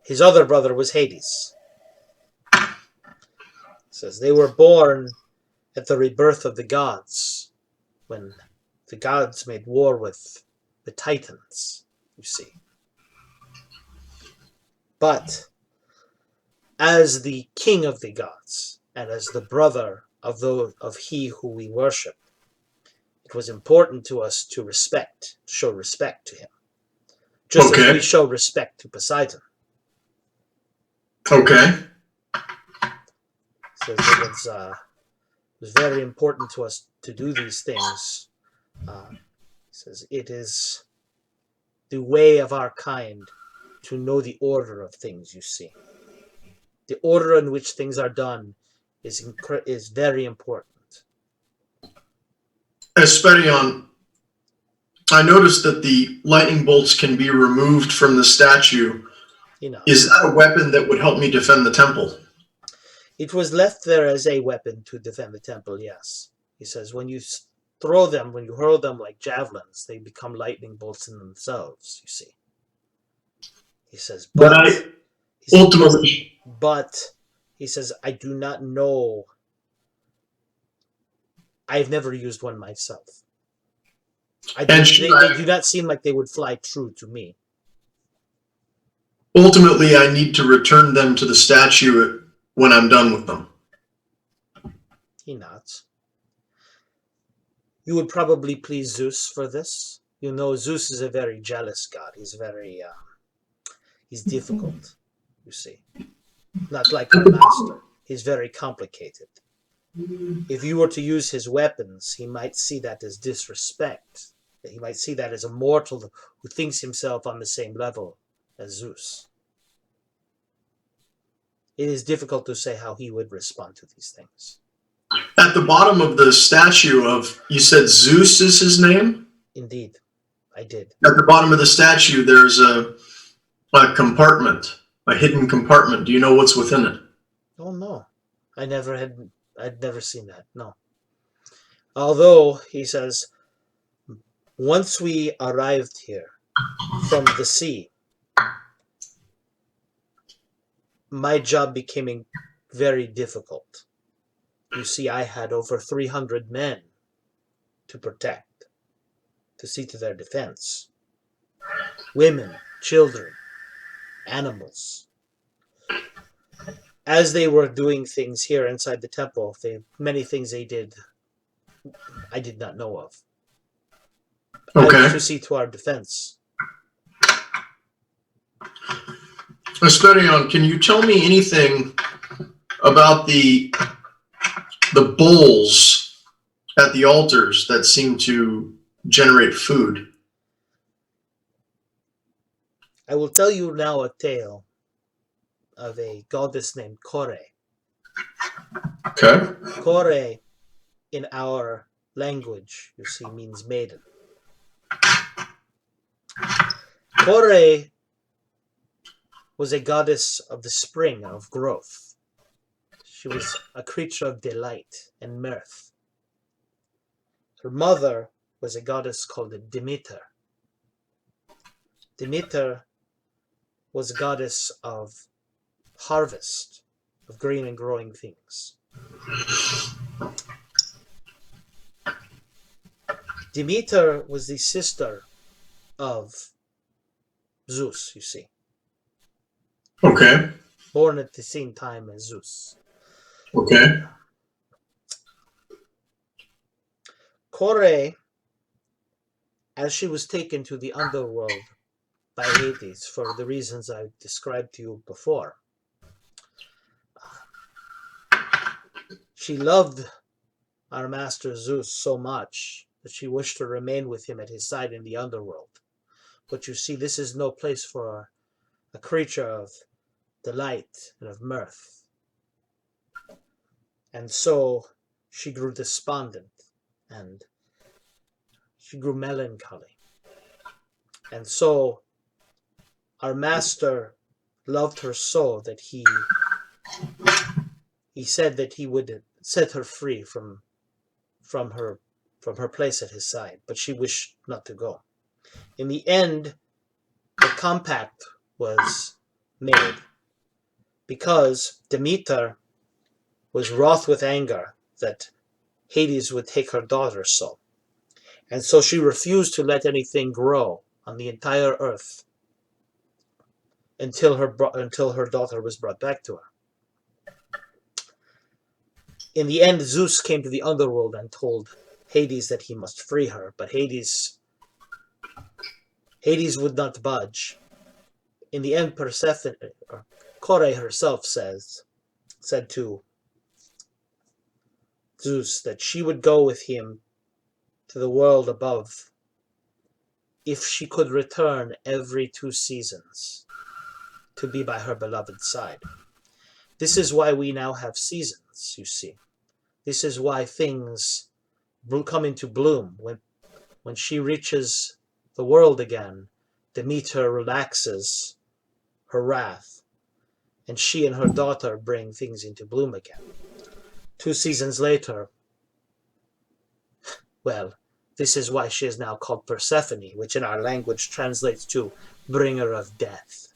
His other brother was Hades. It says they were born at the rebirth of the gods, when the gods made war with the Titans, you see. But as the king of the gods, and as the brother of he who we worship, it was important to us to show respect to him. Just as we show respect to Poseidon. Okay. So it was very important to us to do these things. He says it is the way of our kind to know the order of things, you see. The order in which things are done is very important. Esperion, I noticed that the lightning bolts can be removed from the statue. Is that a weapon that would help me defend the temple? It was left there as a weapon to defend the temple, yes. He says when you throw them, when you hurl them like javelins, they become lightning bolts in themselves, you see. He says, but he says, I do not know. I've never used one myself. They do not seem like they would fly true to me. Ultimately, I need to return them to the statue when I'm done with them. He nods. You would probably please Zeus for this. You know, Zeus is a very jealous god. He's very, he's difficult, you see. Not like our master. He's very complicated. If you were to use his weapons, he might see that as disrespect. He might see that as a mortal who thinks himself on the same level as Zeus. It is difficult to say how he would respond to these things. At the bottom of the statue you said Zeus is his name? Indeed, I did. At the bottom of the statue, there's a compartment, a hidden compartment. Do you know what's within it? Oh, no. I'd never seen that, no. Although, he says, once we arrived here from the sea, my job became very difficult. You see, I had over 300 men to protect, to see to their defense. Women, children, animals. As they were doing things here inside the temple, many things they did I did not know of. Okay. I was to see to our defense. Esperion, can you tell me anything about the bowls at the altars that seem to generate food? I will tell you now a tale of a goddess named Kore. Okay. Kore, in our language, you see, means maiden. Kore was a goddess of the spring and of growth. She was a creature of delight and mirth. Her mother was a goddess called Demeter. Demeter was a goddess of harvest, of green and growing things. Demeter was the sister of Zeus, you see. Okay. Born at the same time as Zeus. Okay. Kore, as she was taken to the underworld by Hades for the reasons I described to you before, she loved our master Zeus so much that she wished to remain with him at his side in the underworld. But you see, this is no place for a creature of delight and of mirth. And so she grew despondent and she grew melancholy. And so our master loved her so that he said that he would set her free from her place at his side, but she wished not to go. In the end, the compact was made because Demeter was wroth with anger that Hades would take her daughter so. And so she refused to let anything grow on the entire earth until her daughter was brought back to her. In the end, Zeus came to the underworld and told Hades that he must free her, but Hades would not budge. In the end, Persephone, or Kore herself said to Zeus that she would go with him to the world above if she could return every 2 seasons to be by her beloved side. This is why we now have seasons, you see. This is why things come into bloom. When she reaches the world again, Demeter relaxes her wrath, and she and her daughter bring things into bloom again. 2 seasons later, well, this is why she is now called Persephone, which in our language translates to bringer of death.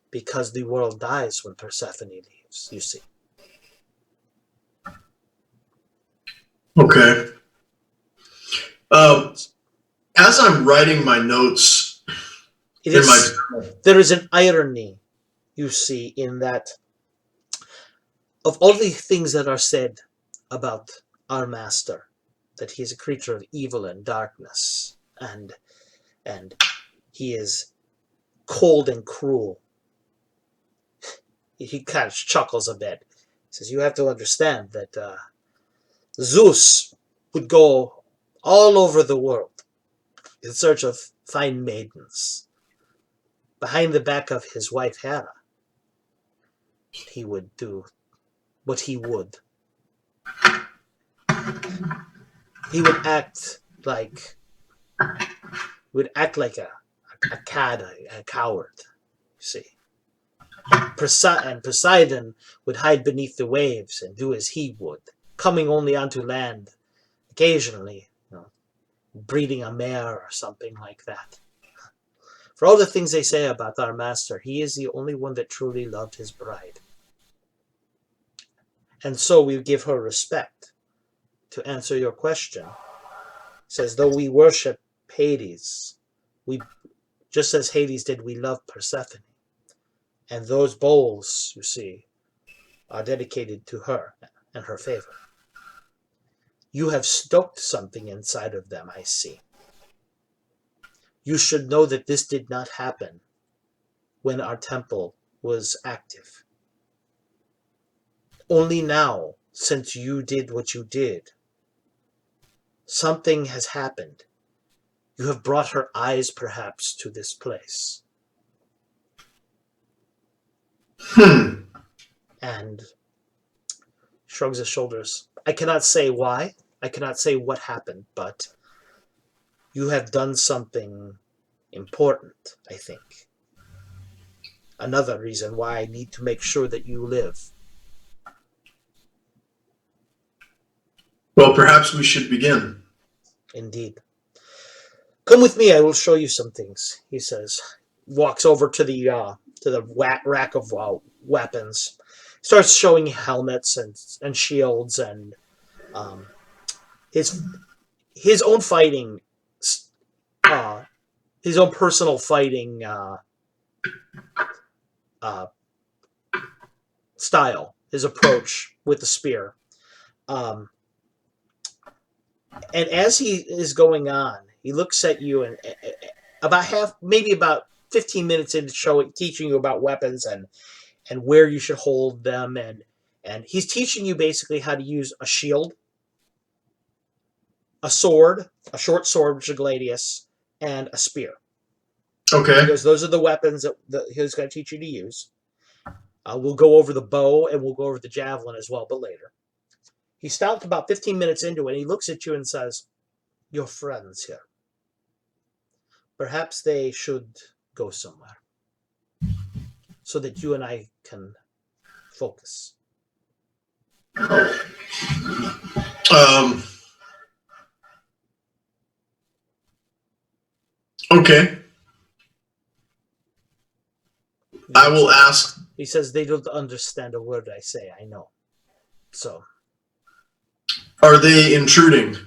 Because the world dies when Persephone leaves, you see. Okay. As I'm writing my notes, there is an irony, you see, in that of all the things that are said about our master, that he is a creature of evil and darkness, and he is cold and cruel. He kind of chuckles a bit. He says, you have to understand that Zeus would go all over the world in search of fine maidens. Behind the back of his wife Hera, he would do what he would. He would act like a coward, you see. And Poseidon would hide beneath the waves and do as he would, coming only onto land occasionally, breeding a mare or something like that. For all the things they say about our master, he is the only one that truly loved his bride. And so we give her respect. To answer your question, it says, though we worship Hades, just as Hades did, we love Persephone. And those bowls, you see, are dedicated to her and her favor. You have stoked something inside of them, I see. You should know that this did not happen when our temple was active. Only now, since you did what you did, something has happened. You have brought her eyes, perhaps, to this place. And shrugs his shoulders. I cannot say why. I cannot say what happened, but you have done something important, I think. Another reason why I need to make sure that you live. Well, perhaps we should begin. Indeed. Come with me, I will show you some things, he says. Walks over to the rack of weapons. Starts showing helmets and shields and his his own fighting, his own personal fighting style, his approach with the spear. And as he is going on, he looks at you and maybe about 15 minutes into teaching you about weapons and where you should hold them, and he's teaching you basically how to use a shield, a sword, a short sword, which is a gladius, and a spear. Okay. Because those are the weapons that he's going to teach you to use. We'll go over the bow and we'll go over the javelin as well, but later. He stopped about 15 minutes into it, and he looks at you and says, "Your friends here. Perhaps they should go somewhere so that you and I can focus." Okay. I will ask. He says, "They don't understand a word I say, I know. So." Are they intruding?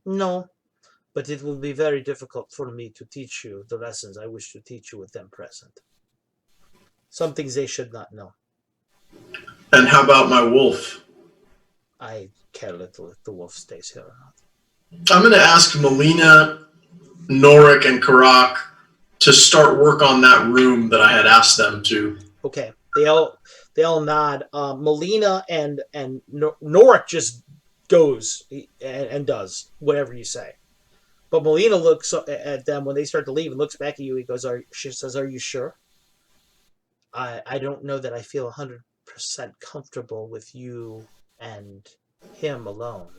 No, but it will be very difficult for me to teach you the lessons I wish to teach you with them present. Some things they should not know. And how about my wolf? I care little if the wolf stays here or not. I'm going to ask Melina, Norik, and Karak to start work on that room that I had asked them to. Okay, they all nod. Melina and Norik just goes and does whatever you say. But Melina looks at them when they start to leave and looks back at you. She says, "Are you sure? I don't know that I feel 100% comfortable with you and him alone."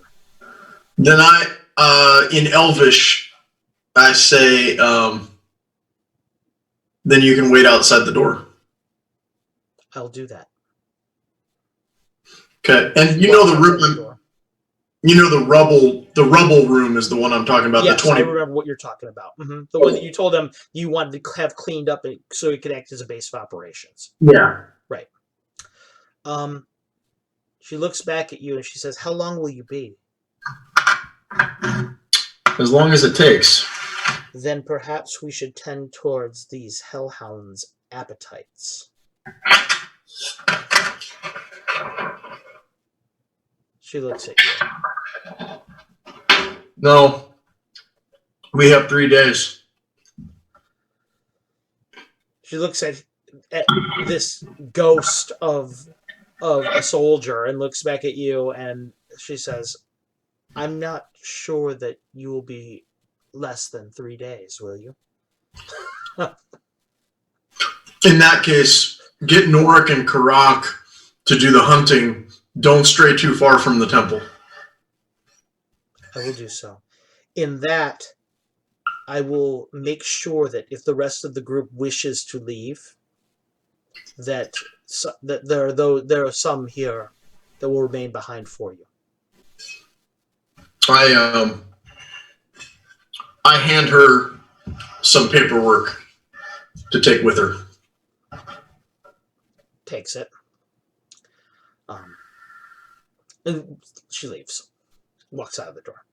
Then in Elvish, I say, then you can wait outside the door. I'll do that. Okay, and you know the room. You know the rubble room is the one I'm talking about. Yes, the 20. I remember what you're talking about. Mm-hmm. The one that you told him you wanted to have cleaned up so it could act as a base of operations. Yeah. Right. She looks back at you and she says, "How long will you be?" As long as it takes. Then perhaps we should tend towards these hellhounds' appetites. She looks at you. No. We have 3 days. She looks at this ghost of a soldier and looks back at you, and she says, "I'm not sure that you will be less than 3 days, will you?" In that case, get Norik and Karak to do the hunting. Don't stray too far from the temple. I will do so. In that, I will make sure that if the rest of the group wishes to leave, that there are some here that will remain behind for you. I hand her some paperwork to take with her. Takes it. And she leaves. Walks out of the door.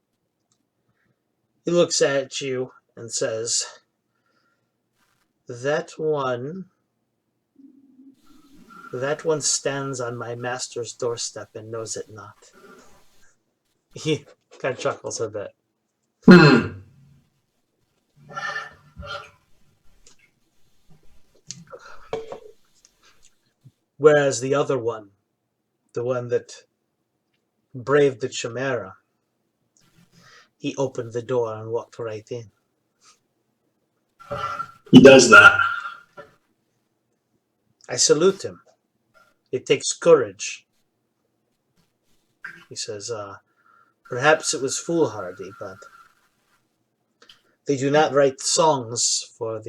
He looks at you and says, That one stands on my master's doorstep and knows it not." He kind of chuckles a bit. Whereas the other one, the one that braved the Chimera, he opened the door and walked right in. He does that. I salute him. It takes courage. He says, "Perhaps it was foolhardy, but They do not write songs for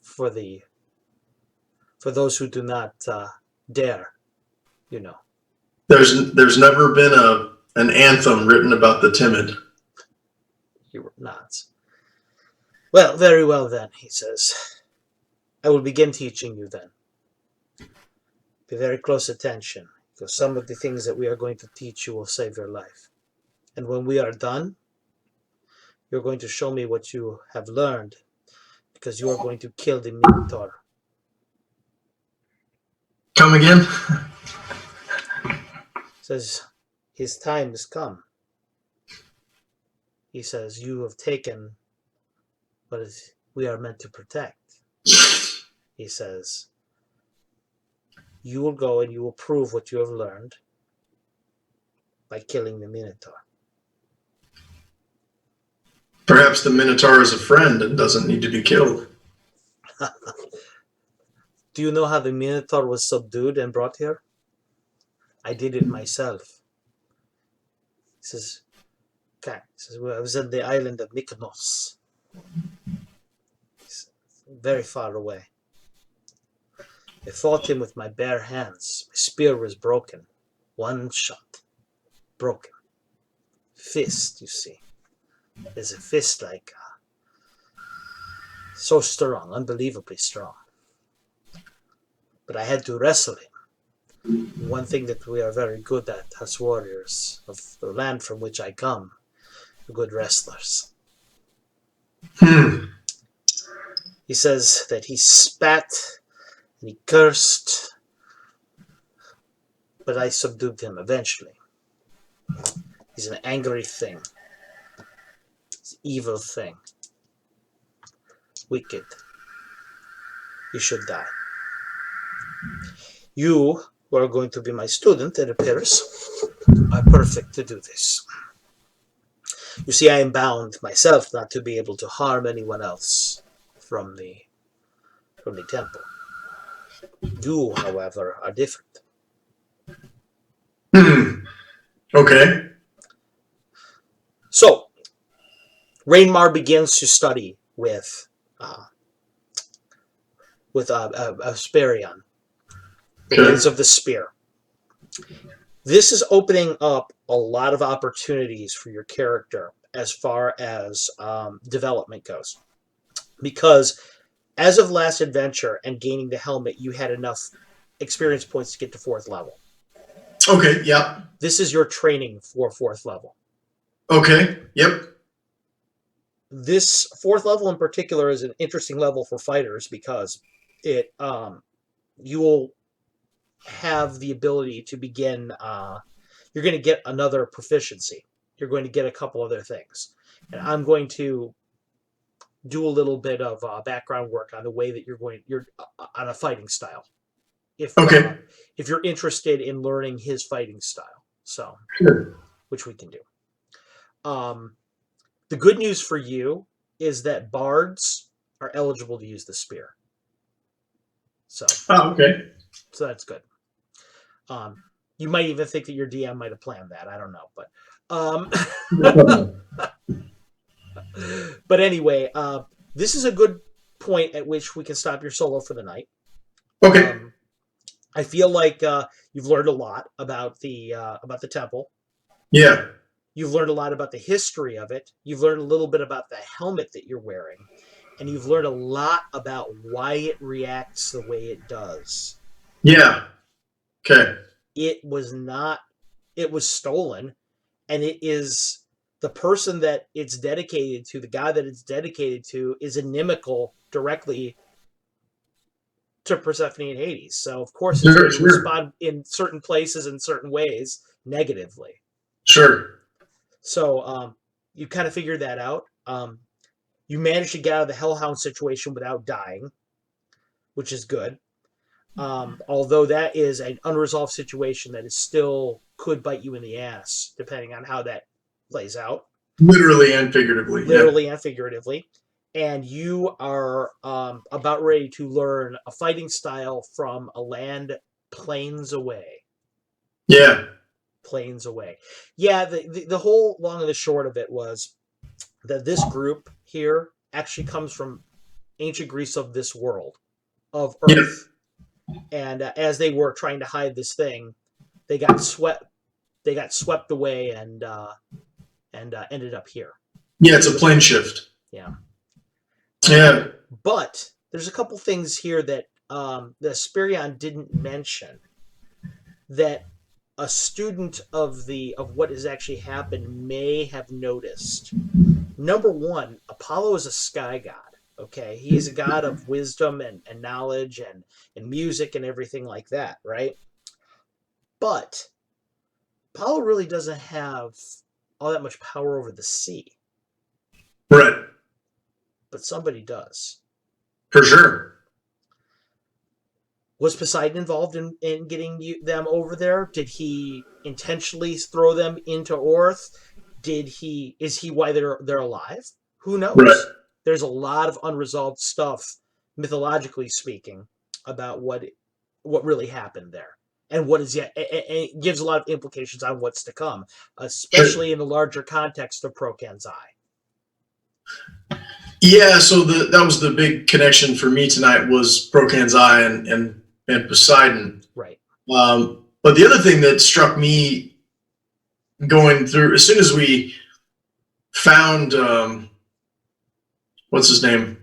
for the for those who do not dare, you know. There's never been an anthem written about the timid. He nods. Well, very well then, he says. I will begin teaching you then. Pay very close attention, because some of the things that we are going to teach you will save your life. And when we are done, you're going to show me what you have learned, because you are going to kill the Minotaur. Come again? Says, his time has come. He says, you have taken what we are meant to protect. He says, you will go and you will prove what you have learned by killing the Minotaur. Perhaps the Minotaur is a friend and doesn't need to be killed. Do you know how the Minotaur was subdued and brought here? I did it myself. He says, okay. He says, well, I was on the island of Mykonos. Very far away. I fought him with my bare hands. My spear was broken. One shot. Broken. Fist, you see. There's a fist like so strong, unbelievably strong. But I had to wrestle him. One thing that we are very good at, us warriors of the land from which I come, good wrestlers. He says that he spat and he cursed, but I subdued him eventually. He's an angry thing. He's an evil thing. Wicked. You should die. You, who are going to be my student, it appears, are perfect to do this. You see, I am bound myself not to be able to harm anyone else from the temple. You, however, are different. Okay. So, Rainmar begins to study with Asperion, the winds of the spear. This is opening up a lot of opportunities for your character as far as development goes. Because as of last adventure and gaining the helmet, you had enough experience points to get to 4th level. Okay, yeah. This is your training for 4th level. Okay, yep. This 4th level in particular is an interesting level for fighters because it you will have the ability to begin you're going to get another proficiency. You're going to get a couple other things. And I'm going to do a little bit of background work on the way that you're on a fighting style. If you're interested in learning his fighting style. So, sure. Which we can do. The good news for you is that bards are eligible to use the spear. So, okay. So that's good. You might even think that your DM might have planned that. I don't know, but but anyway, this is a good point at which we can stop your solo for the night. Okay. I feel like you've learned a lot about the temple. Yeah. You've learned a lot about the history of it. You've learned a little bit about the helmet that you're wearing. And you've learned a lot about why it reacts the way it does. Yeah. Okay. It was stolen. And it is the person that it's dedicated to, the guy that it's dedicated to, is inimical directly to Persephone and Hades. So, of course, it's going to respond in certain places in certain ways negatively. Sure. So you kind of figured that out. You managed to get out of the Hellhound situation without dying, which is good. Although that is an unresolved situation that is still could bite you in the ass, depending on how that plays out. Literally and figuratively. Literally and figuratively. And you are about ready to learn a fighting style from a land plains away. Yeah. Plains away. Yeah, the whole long and the short of it was that this group here actually comes from ancient Greece of this world, of Yep. Earth. And as they were trying to hide this thing, they got swept. They got swept away and ended up here. Yeah, it's a plane shift. Yeah. Yeah. But there's a couple things here that the Spirion didn't mention that a student of what has actually happened may have noticed. Number one, Apollo is a sky god. Okay, he's a god of wisdom and knowledge and music and everything like that, right? But Apollo really doesn't have all that much power over the sea, Right. but somebody does. For sure. Was Poseidon involved in getting them over there? Did he intentionally throw them into Earth? Is he why they're alive? Who Right. knows? There's a lot of unresolved stuff, mythologically speaking, about what really happened there. And what is yet, and it gives a lot of implications on what's to come, especially in the larger context of Prokan's Eye. Yeah, so that was the big connection for me tonight was Prokan's Eye and Poseidon. Right. But the other thing that struck me going through, as soon as we found, what's his name?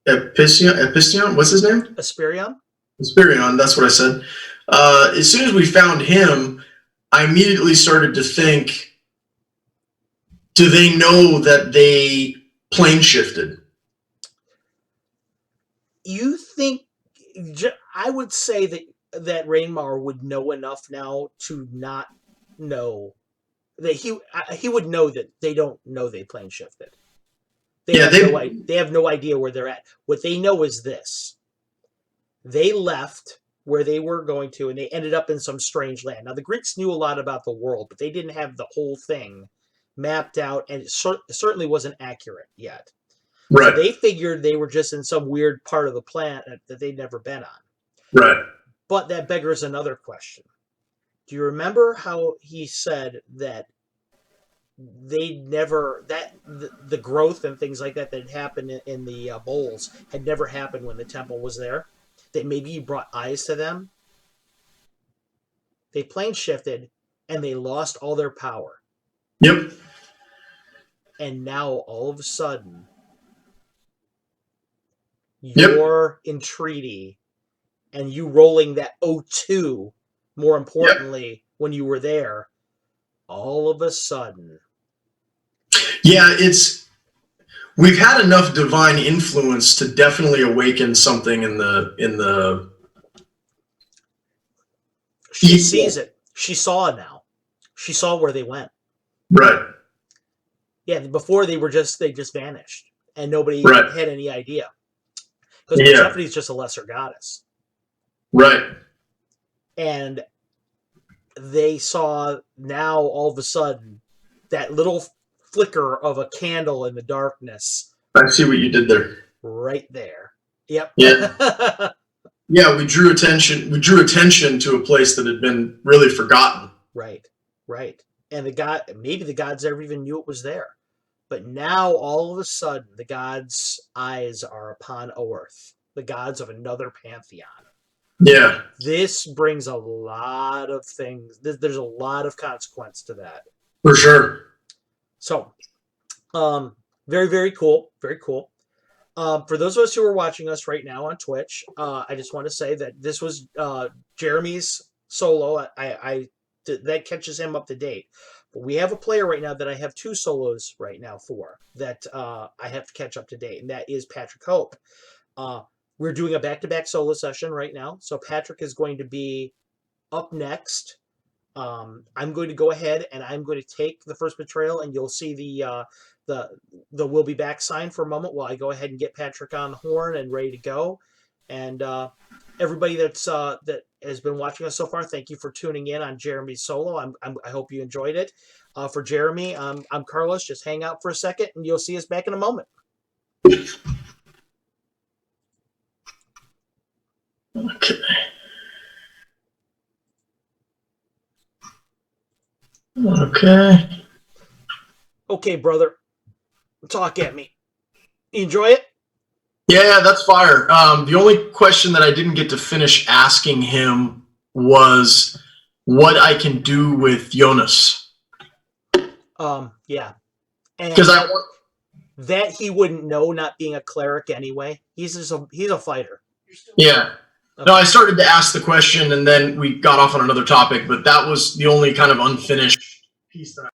Epistion? What's his name? Asperion? Asperion, that's what I said. As soon as we found him, I immediately started to think, do they know that they plane shifted? You think, I would say that Rainmar would know enough now to not know that he would know that they don't know they plane shifted. They have no idea where they're at. What they know is this: they left where they were going to, and they ended up in some strange land. Now the Greeks knew a lot about the world, but they didn't have the whole thing mapped out, and it certainly wasn't accurate yet. Right. So they figured they were just in some weird part of the planet that they'd never been on. Right. But that beggars another question. Do you remember how he said that they never, that the growth and things like that that happened in the bowls had never happened when the temple was there? That maybe he brought eyes to them? They plane shifted and they lost all their power. Yep. And now all of a sudden, you're in treaty and you rolling that O2, more importantly, when you were there, all of a sudden. Yeah, we've had enough divine influence to definitely awaken something in the She sees it. She saw it now. She saw where they went. Right. Yeah, before they just vanished and nobody had any idea. Because Persephone's just a lesser goddess. Right. And they saw now all of a sudden that little flicker of a candle in the darkness. I see what you did there. Right there. Yep. Yeah. Yeah, we drew attention to a place that had been really forgotten. Right. And maybe the gods never even knew it was there. But now all of a sudden the gods' eyes are upon Earth, the gods of another pantheon. Yeah. This brings a lot of things. There's a lot of consequence to that. For sure. So, very, very cool. Very cool. For those of us who are watching us right now on Twitch, I just want to say that this was Jeremy's solo. That catches him up to date. But we have a player right now that I have 2 solos right now for that I have to catch up to date, and that is Patrick Hope. We're doing a back-to-back solo session right now, so Patrick is going to be up next. I'm going to go ahead and I'm going to take the first Betrayal, and you'll see the "We'll be back" sign for a moment while I go ahead and get Patrick on the horn and ready to go. And everybody that has been watching us so far, thank you for tuning in on Jeremy's solo. I hope you enjoyed it. For Jeremy, I'm Carlos. Just hang out for a second, and you'll see us back in a moment. Okay. Okay. Okay, brother, talk at me. You enjoy it? Yeah, that's fire. The only question that I didn't get to finish asking him was what I can do with Jonas. Yeah. Because And I want. that he wouldn't know, not being a cleric anyway. He's a fighter. Yeah. No, Okay. I started to ask the question and then we got off on another topic, but that was the only kind of unfinished piece that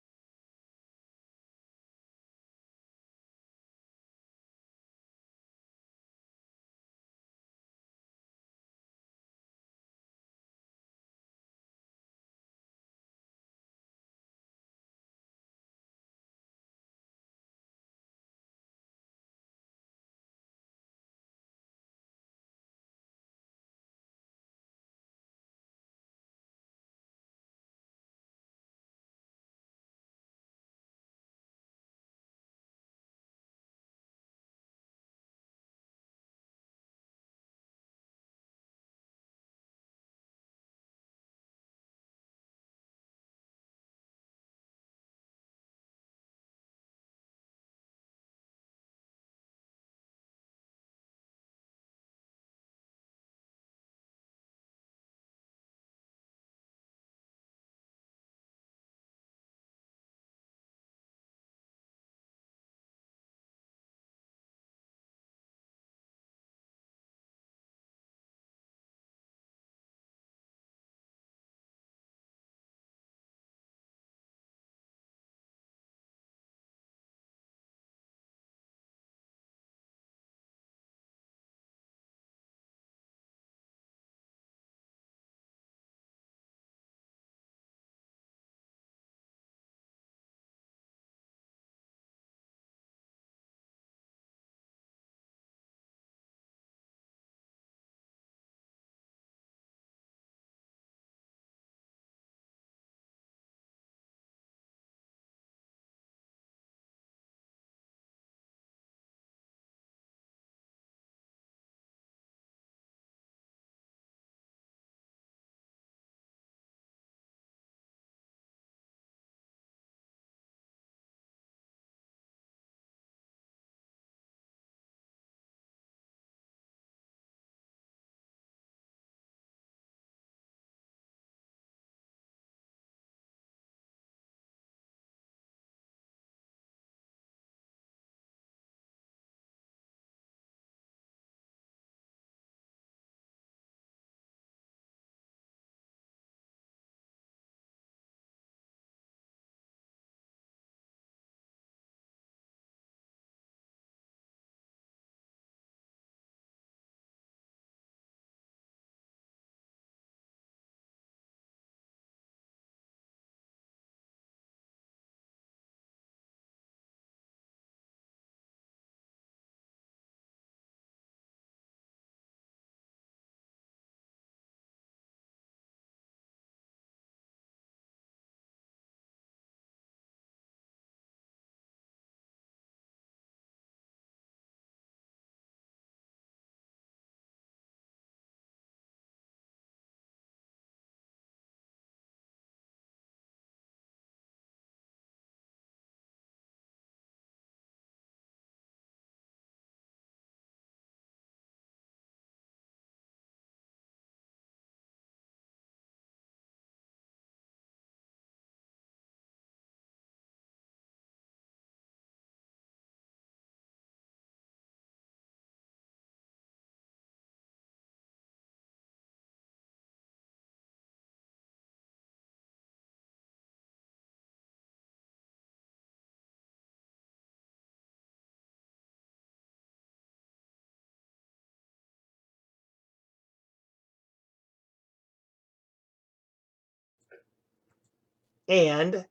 And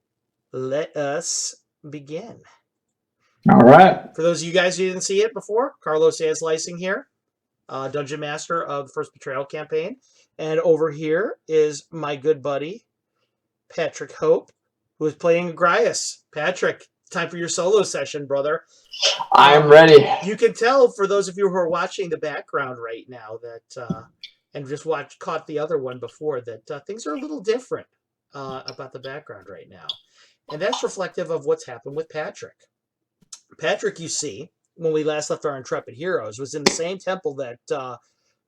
let us begin. All right. For those of you guys who didn't see it before, Carlos Slicing here, Dungeon Master of the first Betrayal campaign. And over here is my good buddy, Patrick Hope, who is playing Agrias. Patrick, time for your solo session, brother. I'm ready. You can tell, for those of you who are watching the background right now, that and just caught the other one before, that things are a little different about the background right now. And that's reflective of what's happened with Patrick. Patrick, you see, when we last left our intrepid heroes, was in the same temple that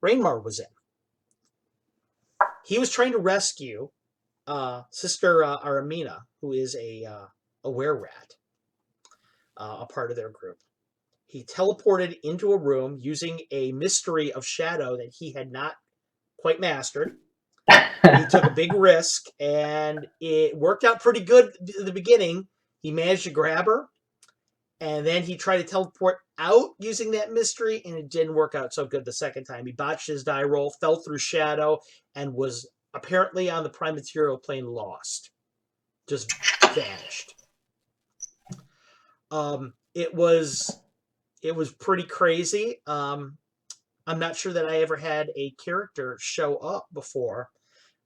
Rainmar was in. He was trying to rescue Sister Aramina, who is a were-rat, a part of their group. He teleported into a room using a mystery of shadow that he had not quite mastered. He took a big risk, and it worked out pretty good at the beginning. He managed to grab her, and then he tried to teleport out using that mystery, and it didn't work out so good the second time. He botched his die roll, fell through shadow, and was apparently on the prime material plane lost. Just vanished. It was pretty crazy. I'm not sure that I ever had a character show up before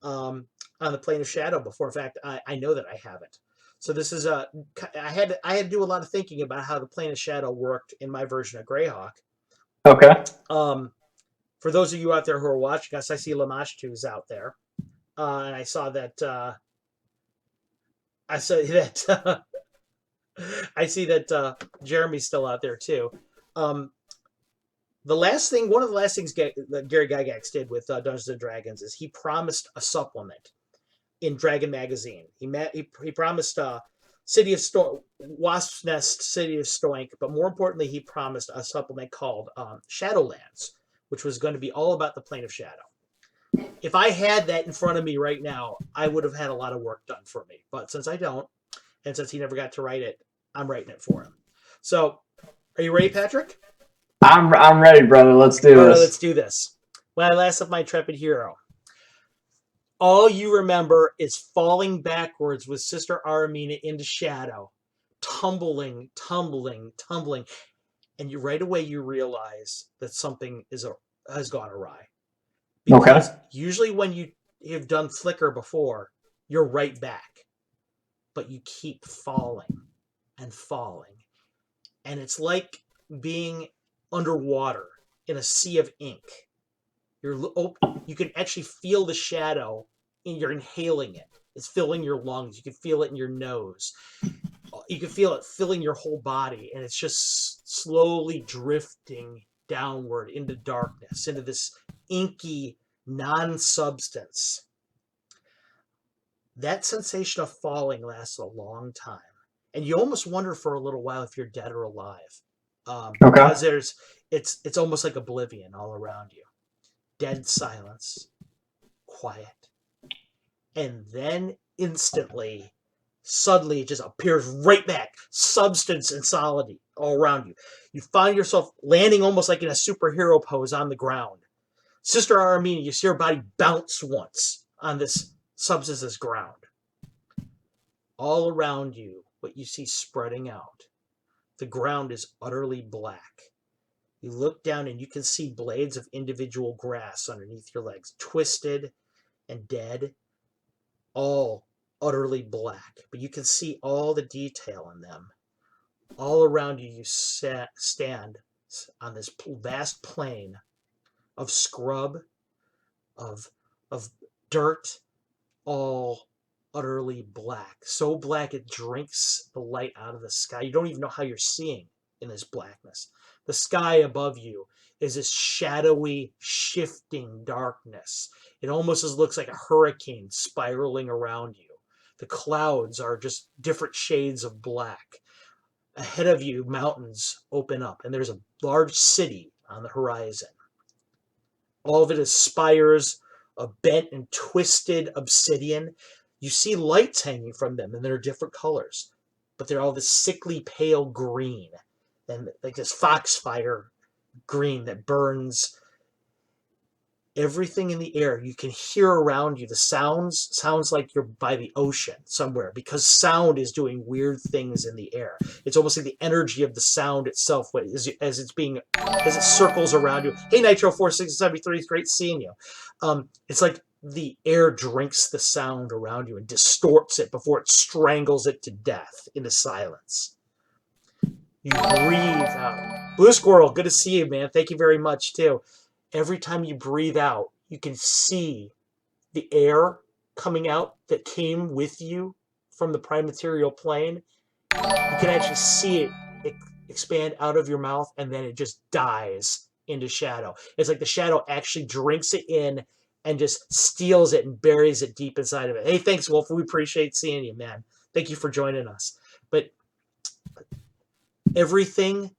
on the plane of shadow before. In fact, I know that I haven't. So this is I had to do a lot of thinking about how the plane of shadow worked in my version of Greyhawk. Okay. For those of you out there who are watching us, I see Lamashtu's out there, and I saw that. I see that Jeremy's still out there too. One of the last things that Gary Gygax did with Dungeons and Dragons is he promised a supplement in Dragon Magazine. He promised Wasp's Nest, City of Stoink, but more importantly, he promised a supplement called Shadowlands, which was going to be all about the Plane of Shadow. If I had that in front of me right now, I would have had a lot of work done for me. But since I don't, and since he never got to write it, I'm writing it for him. So, are you ready, Patrick? I'm ready, brother. Let's do this. Let's do this. When I last left my intrepid hero, all you remember is falling backwards with Sister Aramina into shadow, tumbling, and right away you realize that something has gone awry. Because usually when you have done flicker before, you're right back, but you keep falling, and it's like being underwater in a sea of ink. You can actually feel the shadow, and you're inhaling it. It's filling your lungs. You can feel it in your nose. You can feel it filling your whole body, and it's just slowly drifting downward into darkness, into this inky non-substance. That sensation of falling lasts a long time, and you almost wonder for a little while if you're dead or alive. Because it's almost like oblivion all around you. Dead silence, quiet, and then instantly, suddenly it just appears right back, substance and solidity all around you. You find yourself landing almost like in a superhero pose on the ground. Sister Aramina, you see her body bounce once on this substance's ground. All around you, what you see spreading out, the ground is utterly black. You look down and you can see blades of individual grass underneath your legs, twisted and dead, all utterly black. But you can see all the detail in them. All around you, you stand on this vast plain of scrub, of dirt, all utterly black. So black it drinks the light out of the sky. You don't even know how you're seeing in this blackness. The sky above you is this shadowy, shifting darkness. It almost looks like a hurricane spiraling around you. The clouds are just different shades of black. Ahead of you, mountains open up, and there's a large city on the horizon. All of it is spires of bent and twisted obsidian. You see lights hanging from them, and they're different colors, but they're all this sickly pale green, and like this foxfire green that burns everything in the air. You can hear around you the sounds like you're by the ocean somewhere, because sound is doing weird things in the air. It's almost like the energy of the sound itself as it circles around you. Hey, Nitro 4673, it's great seeing you. It's like the air drinks the sound around you and distorts it before it strangles it to death into silence. You breathe out. Blue Squirrel, good to see you, man. Thank you very much, too. Every time you breathe out, you can see the air coming out that came with you from the prime material plane, you can actually see it expand out of your mouth, and then it just dies into shadow. It's like the shadow actually drinks it in and just steals it and buries it deep inside of it. Hey, thanks, Wolf. We appreciate seeing you, man. Thank you for joining us. But everything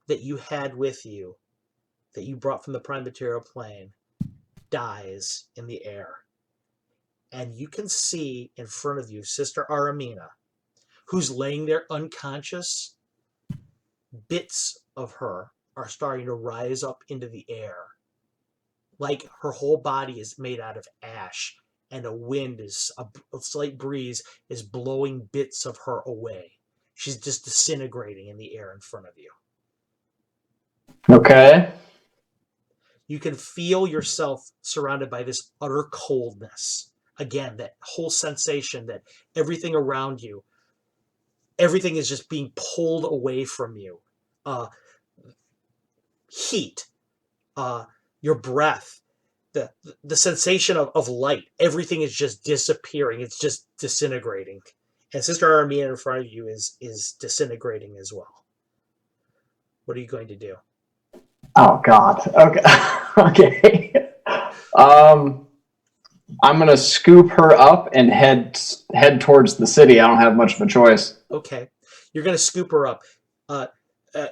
that you had with you, that you brought from the prime material plane, dies in the air. And you can see in front of you Sister Aramina, who's laying there unconscious. Bits of her are starting to rise up into the air. Like her whole body is made out of ash, and a slight breeze is blowing bits of her away. She's just disintegrating in the air in front of you. Okay. You can feel yourself surrounded by this utter coldness. Again, that whole sensation that everything around you, everything is just being pulled away from you. Heat, your breath, the sensation of light, everything is just disappearing. It's just disintegrating. And Sister Aramina in front of you is disintegrating as well. What are you going to do? Oh God. Okay. Okay. I'm gonna scoop her up and head towards the city. I don't have much of a choice. Okay, you're gonna scoop her up.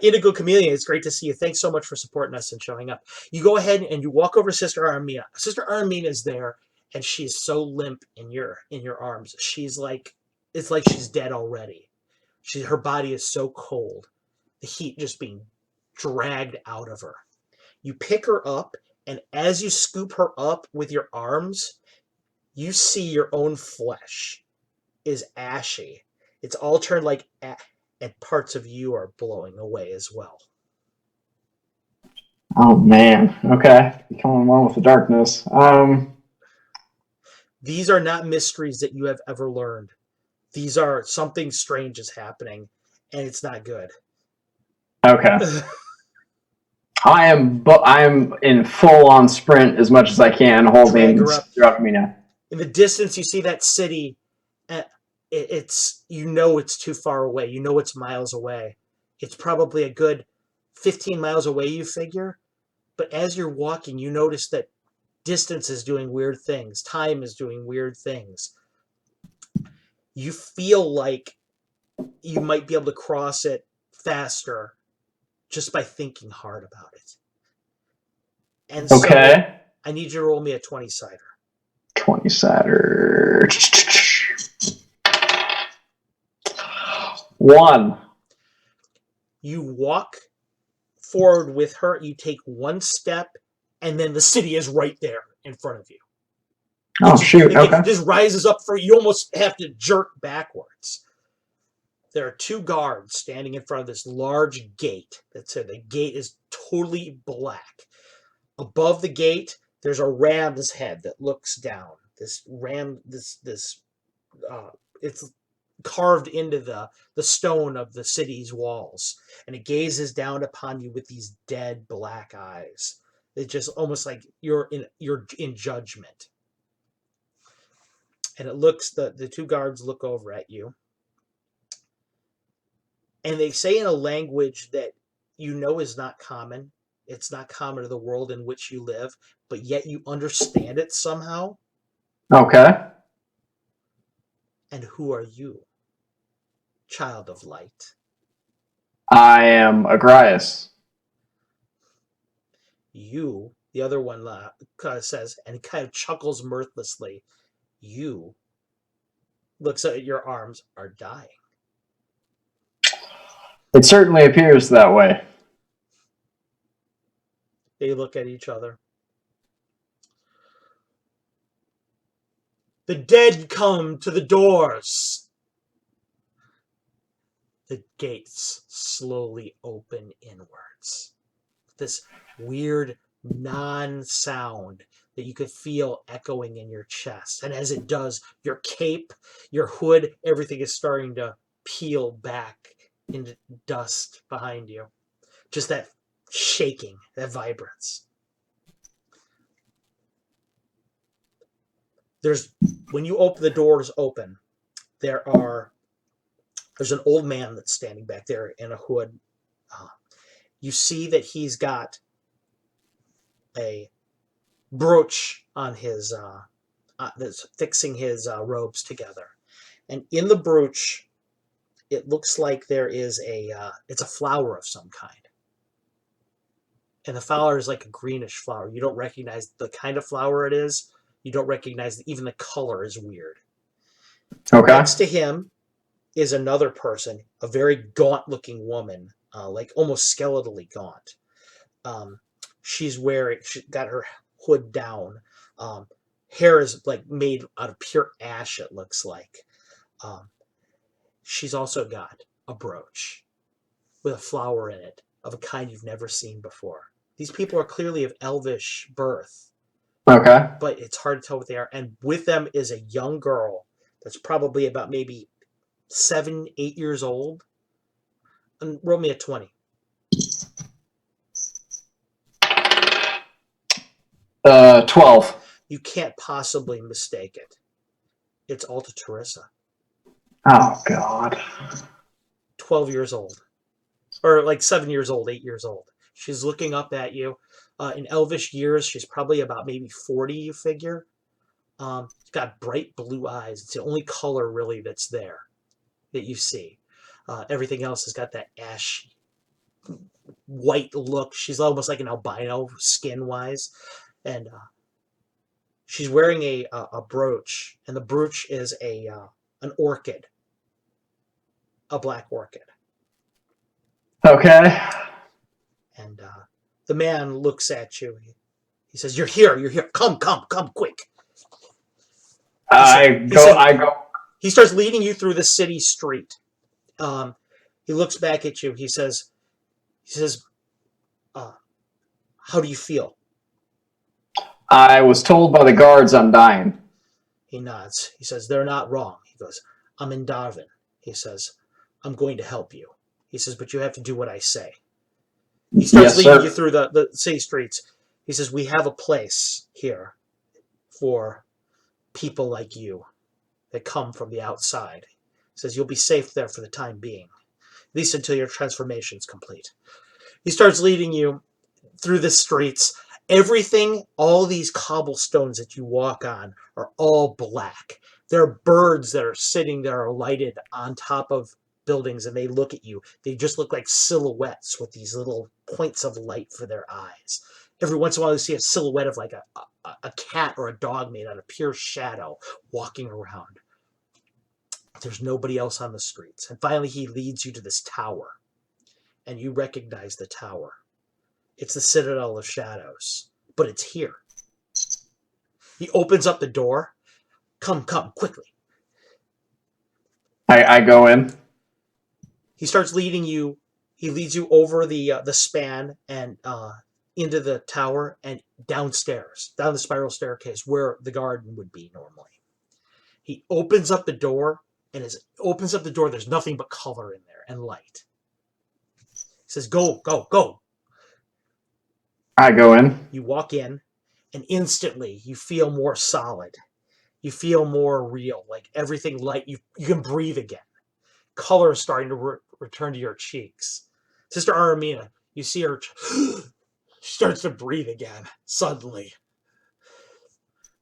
Indigo Chameleon, it's great to see you. Thanks so much for supporting us and showing up. You go ahead and you walk over to Sister Aramina. Sister Aramina is there, and she's so limp in your arms. She's like, it's like she's dead already. Her body is so cold, the heat just being dragged out of her. You pick her up, and as you scoop her up with your arms, you see your own flesh is ashy. It's all turned like and parts of you are blowing away as well. Oh man. Okay. Becoming one with the darkness. These are not mysteries that you have ever learned. These are something strange is happening, and it's not good. Okay. I am in full on sprint as much as I can, holding Aramina. In the distance, you see that city. It's it's too far away. You know it's miles away. It's probably a good 15 miles away, you figure. But as you're walking, you notice that distance is doing weird things. Time is doing weird things. You feel like you might be able to cross it faster just by thinking hard about it. And okay. So I need you to roll me a 20-sider. 20-sider. 1. You walk forward with her, you take one step, and then the city is right there in front of you. Shoot, okay. It just rises up for you. Almost have to jerk backwards. There are 2 guards standing in front of this large gate. The gate is totally black. Above the gate, there's a ram's head that looks down. This ram, it's carved into the stone of the city's walls, and it gazes down upon you with these dead black eyes. It's just almost like you're in judgment. And it looks, the 2 guards look over at you, and they say in a language that you know is not common. It's not common to the world in which you live, but yet you understand it somehow. Okay. And who are you, child of light? I am Agrias. You, the other one says, and he kind of chuckles mirthlessly. You, looks at your arms, are dying. It certainly appears that way. They look at each other. The dead come to the doors. The gates slowly open inwards. This weird non-sound that you could feel echoing in your chest. And as it does, your cape, your hood, everything is starting to peel back into dust behind you. Just that shaking, that vibrance. When you open the doors open, there's an old man that's standing back there in a hood. You see that he's got a brooch on his that's fixing his robes together, and in the brooch, it looks like there is it's a flower of some kind, and the flower is like a greenish flower. You don't recognize the kind of flower it is. You don't recognize even the color is weird. Okay. Next to him is another person, a very gaunt-looking woman, like almost skeletally gaunt. She's got her hood down. Hair is like made out of pure ash, it looks like. She's also got a brooch with a flower in it of a kind you've never seen before. These people are clearly of elvish birth. Okay. But it's hard to tell what they are. And with them is a young girl that's probably about maybe 7, 8 years old. And roll me a 20. 12. You can't possibly mistake it. It's Alta Teresa. Oh, God. 12 years old. Or like 7 years old, 8 years old. She's looking up at you. In elvish years, she's probably about maybe 40, you figure. She's got bright blue eyes. It's the only color really that's there that you see. Everything else has got that ash white look. She's almost like an albino skin-wise. And she's wearing a brooch, and the brooch is an orchid, a black orchid. Okay. And the man looks at you. He says, "You're here. You're here. Come, quick." I go. He starts leading you through the city street. He looks back at you. He says, "How do you feel?" I was told by the guards I'm dying. He nods. He says, "They're not wrong." He goes, "I'm in Darwin." He says, "I'm going to help you." He says, "But you have to do what I say." He starts leading you through the city streets. He says, "We have a place here for people like you that come from the outside." He says, "You'll be safe there for the time being, at least until your transformation's complete." He starts leading you through the streets. Everything, all these cobblestones that you walk on are all black. There are birds that are sitting there are lighted on top of buildings, and they look at you. They just look like silhouettes with these little points of light for their eyes. Every once in a while you see a silhouette of like a cat or a dog made out of pure shadow walking around. There's nobody else on the streets. And finally he leads you to this tower, and you recognize the tower. It's the Citadel of Shadows, but it's here. He opens up the door. Come, quickly. I go in. He starts leading you. He leads you over the span and into the tower and downstairs, down the spiral staircase where the garden would be normally. He opens up the door, and as it opens up the door, there's nothing but color in there and light. He says, "Go." I go in. You walk in, and instantly you feel more solid. You feel more real, like everything light. You can breathe again. Color is starting to return to your cheeks. Sister Aramina, you see her. She starts to breathe again, suddenly.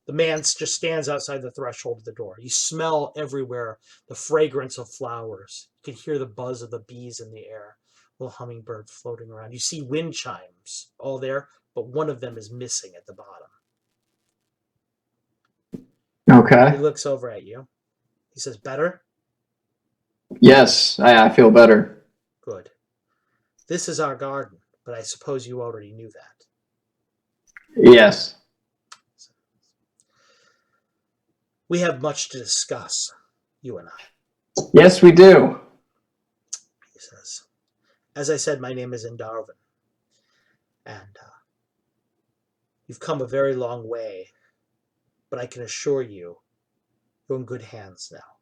The man just stands outside the threshold of the door. You smell everywhere the fragrance of flowers. You can hear the buzz of the bees in the air. Little hummingbird floating around. You see wind chimes all there, but one of them is missing at the bottom. Okay. He looks over at you. He says, "Better?" Yes, I feel better. Good. This is our garden, but I suppose you already knew that. Yes. We have much to discuss, you and I. Yes, we do. He says, "As I said, my name is Darwin, and you've come a very long way, but I can assure you, you're in good hands now.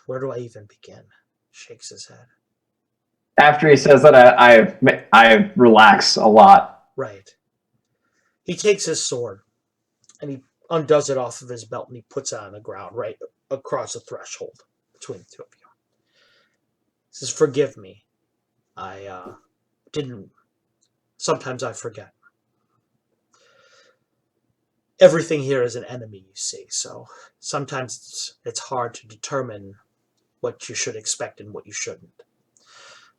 Where do I even begin?" Shakes his head. After he says that, I relax a lot. Right. He takes his sword, and he undoes it off of his belt and he puts it on the ground right across the threshold between the two of you. He says, "Forgive me. I didn't. Sometimes I forget. Everything here is an enemy, you see, so sometimes it's hard to determine what you should expect and what you shouldn't.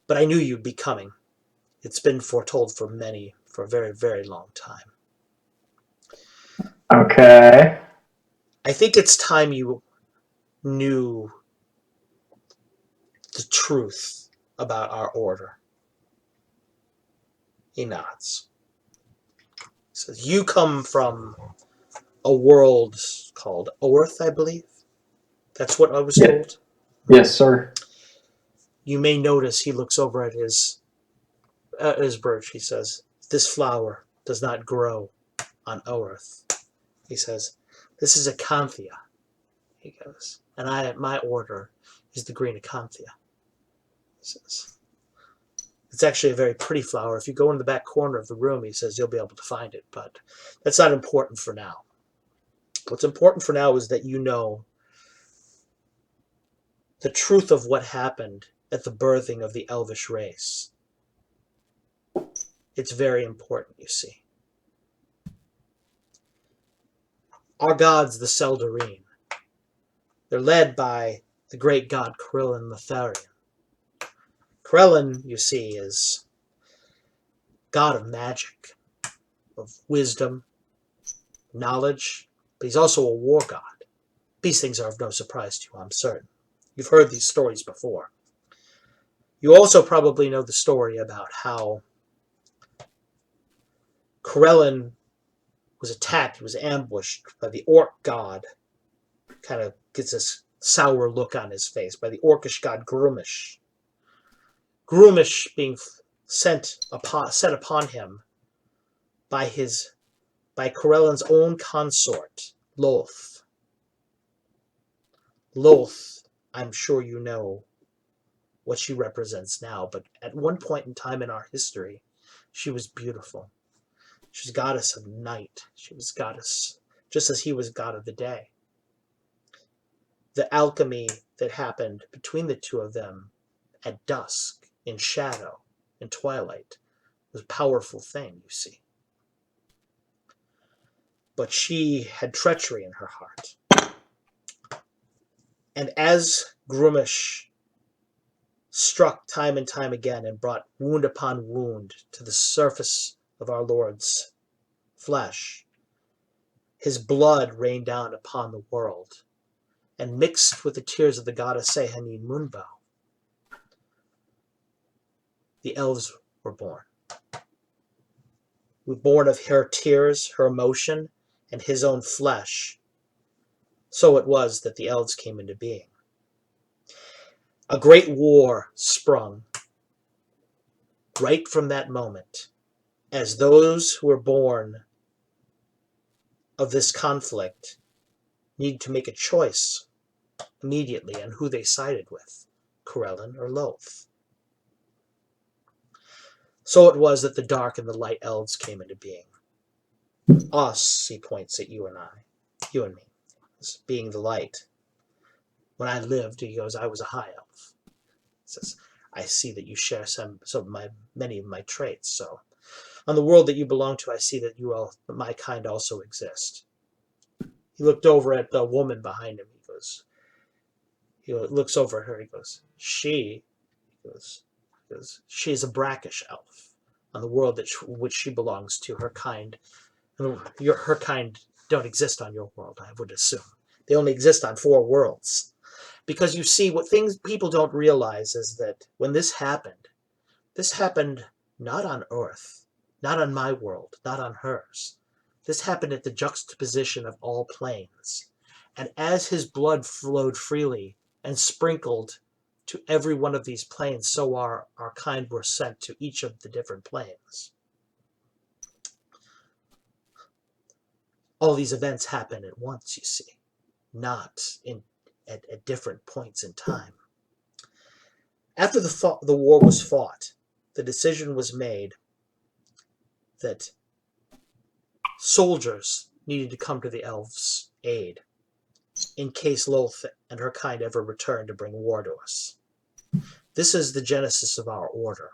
But I knew you'd be coming. It's been foretold for a very, very long time. Okay. I think it's time you knew the truth about our order." He nods. He says, "You come from a world called Orth, I believe. That's what I was told." Yes, sir. You may notice he looks over at his birch. He says, "This flower does not grow on Orth." He says, "This is acanthia." He goes, "And my order is the green acanthia." He says, "It's actually a very pretty flower. If you go in the back corner of the room," he says, "you'll be able to find it. But that's not important for now. What's important for now is that you know the truth of what happened at the birthing of the elvish race. It's very important, you see. Our gods, the Seldarine, they're led by the great god Krillin Lotharian. Krillin, you see, is god of magic, of wisdom, knowledge, but he's also a war god. These things are of no surprise to you, I'm certain. You've heard these stories before. You also probably know the story about how Krillin was attacked, he was ambushed by the orc god. Kind of gets this sour look on his face, by the orcish god Grumish. Grumish being set upon him by Corellin's own consort, Loth. Loth, I'm sure you know what she represents now, but at one point in time in our history, she was beautiful. She was goddess of night. She was goddess, just as he was god of the day. The alchemy that happened between the two of them at dusk, in shadow, in twilight, was a powerful thing, you see. But she had treachery in her heart. And as Grumish struck time and time again and brought wound upon wound to the surface of our Lord's flesh, his blood rained down upon the world and mixed with the tears of the goddess Sehanin Moonbow. The elves were born. Born of her tears, her emotion, and his own flesh. So it was that the elves came into being. A great war sprung right from that moment, as those who were born of this conflict needed to make a choice immediately on who they sided with, Corellin or Loth. So it was that the dark and the light elves came into being. Us, he points at you and me, as being the light. When I lived, he goes, I was a high elf. He says, I see that you share many of my traits. So, on the world that you belong to, I see that my kind also exist. He looked over at the woman behind him. He looks over at her. He goes, she is a brackish elf on the world which she belongs to. Her kind, her kind don't exist on your world, I would assume. They only exist on 4 worlds. Because you see, what things people don't realize is that when this happened not on Earth, not on my world, not on hers. This happened at the juxtaposition of all planes. And as his blood flowed freely and sprinkled to every one of these planes, so our kind were sent to each of the different planes. All these events happen at once, you see, not at different points in time. After the war was fought, the decision was made that soldiers needed to come to the elves' aid in case Lolth and her kind ever returned to bring war to us. This is the genesis of our order.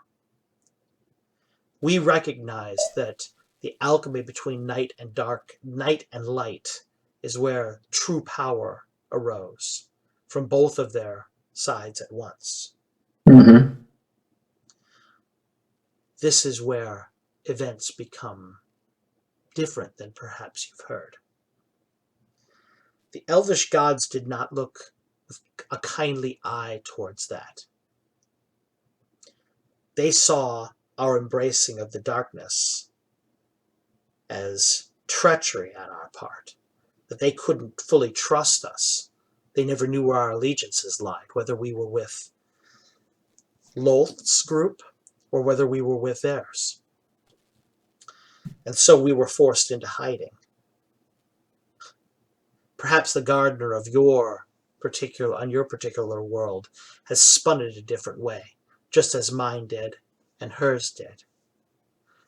We recognize that the alchemy between night and light, is where true power arose from both of their sides at once. Mm-hmm. This is where events become different than perhaps you've heard. The elvish gods did not look with a kindly eye towards that. They saw our embracing of the darkness as treachery on our part, that they couldn't fully trust us. They never knew where our allegiances lied, whether we were with Lolth's group or whether we were with theirs. And so we were forced into hiding. Perhaps the gardener of your particular world has spun it a different way, just as mine did and hers did.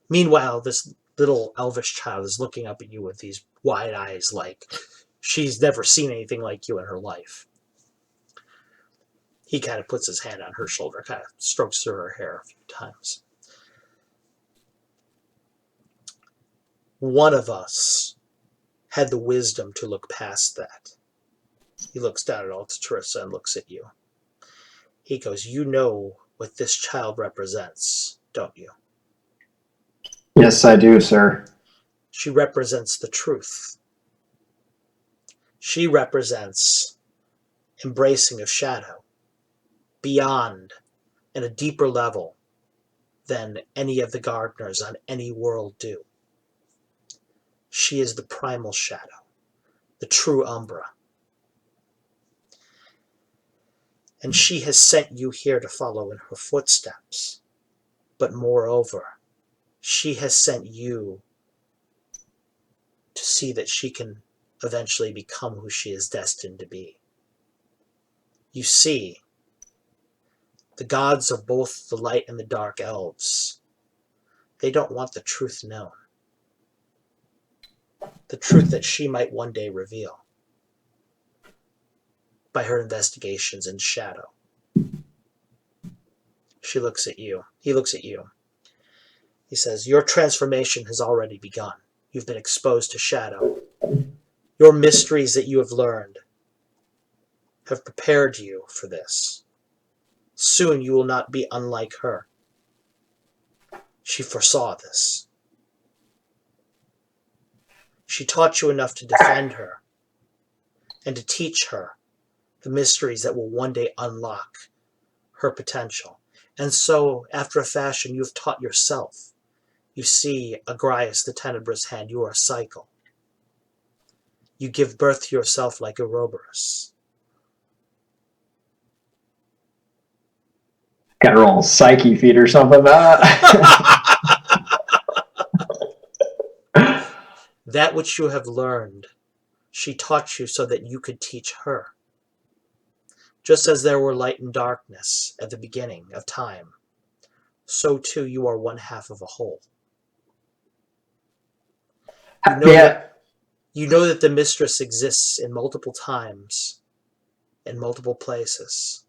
Meanwhile, this little elvish child is looking up at you with these wide eyes like she's never seen anything like you in her life. He kind of puts his hand on her shoulder, kind of strokes through her hair a few times. One of us had the wisdom to look past that. He looks down at Altatrissa and looks at you. He goes, you know what this child represents, don't you? Yes, I do, sir. She represents the truth. She represents embracing of shadow beyond and a deeper level than any of the gardeners on any world do. She is the primal shadow, the true Umbra. And she has sent you here to follow in her footsteps. But moreover, she has sent you to see that she can eventually become who she is destined to be. You see, the gods of both the light and the dark elves, they don't want the truth known. The truth that she might one day reveal by her investigations in shadow. She looks at you. He looks at you. He says, your transformation has already begun. You've been exposed to shadow. Your mysteries that you have learned have prepared you for this. Soon you will not be unlike her. She foresaw this. She taught you enough to defend her and to teach her the mysteries that will one day unlock her potential. And so, after a fashion, you have taught yourself. You see Agrias the Tenebrous Hand, you are a cycle. You give birth to yourself like Ouroboros. Got to roll psyche feat or something about that. That which you have learned, she taught you so that you could teach her. Just as there were light and darkness at the beginning of time, so too you are one half of a whole. You know that the mistress exists in multiple times, in multiple places.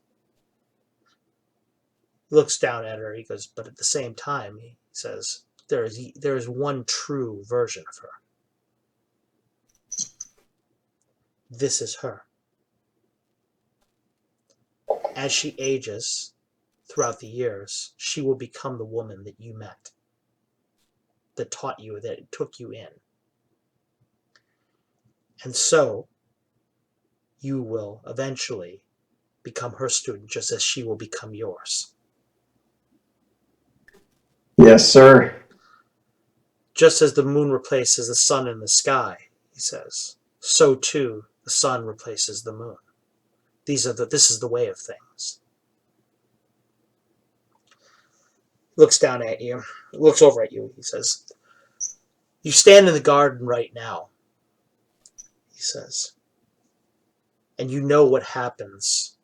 He looks down at her, he goes, but at the same time, he says, there is one true version of her. This is her. As she ages throughout the years, she will become the woman that you met, that taught you, that took you in. And so, you will eventually become her student, just as she will become yours. Yes, sir. Just as the moon replaces the sun in the sky, he says, so too the sun replaces the moon. This is the way of things. Looks down at you, looks over at you, he says, you stand in the garden right now, he says, and you know what happens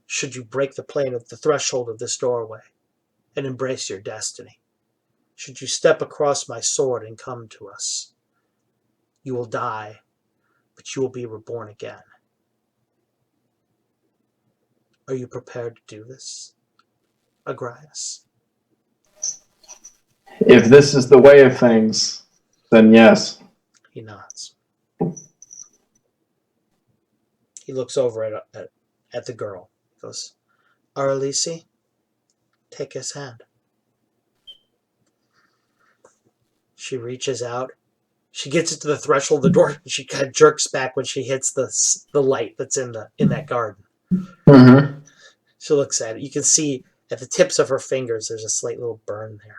should you break the threshold of this doorway and embrace your destiny. Should you step across my sword and come to us, You will die, but you will be reborn again. Are you prepared to do this, Agrias? If this is the way of things, then yes. He nods. He looks over at the girl. He goes, Aralisi, take his hand. She reaches out. She gets it to the threshold of the door. And she kind of jerks back when she hits the light that's in that garden. Mm-hmm. She looks at it. You can see at the tips of her fingers there's a slight little burn there.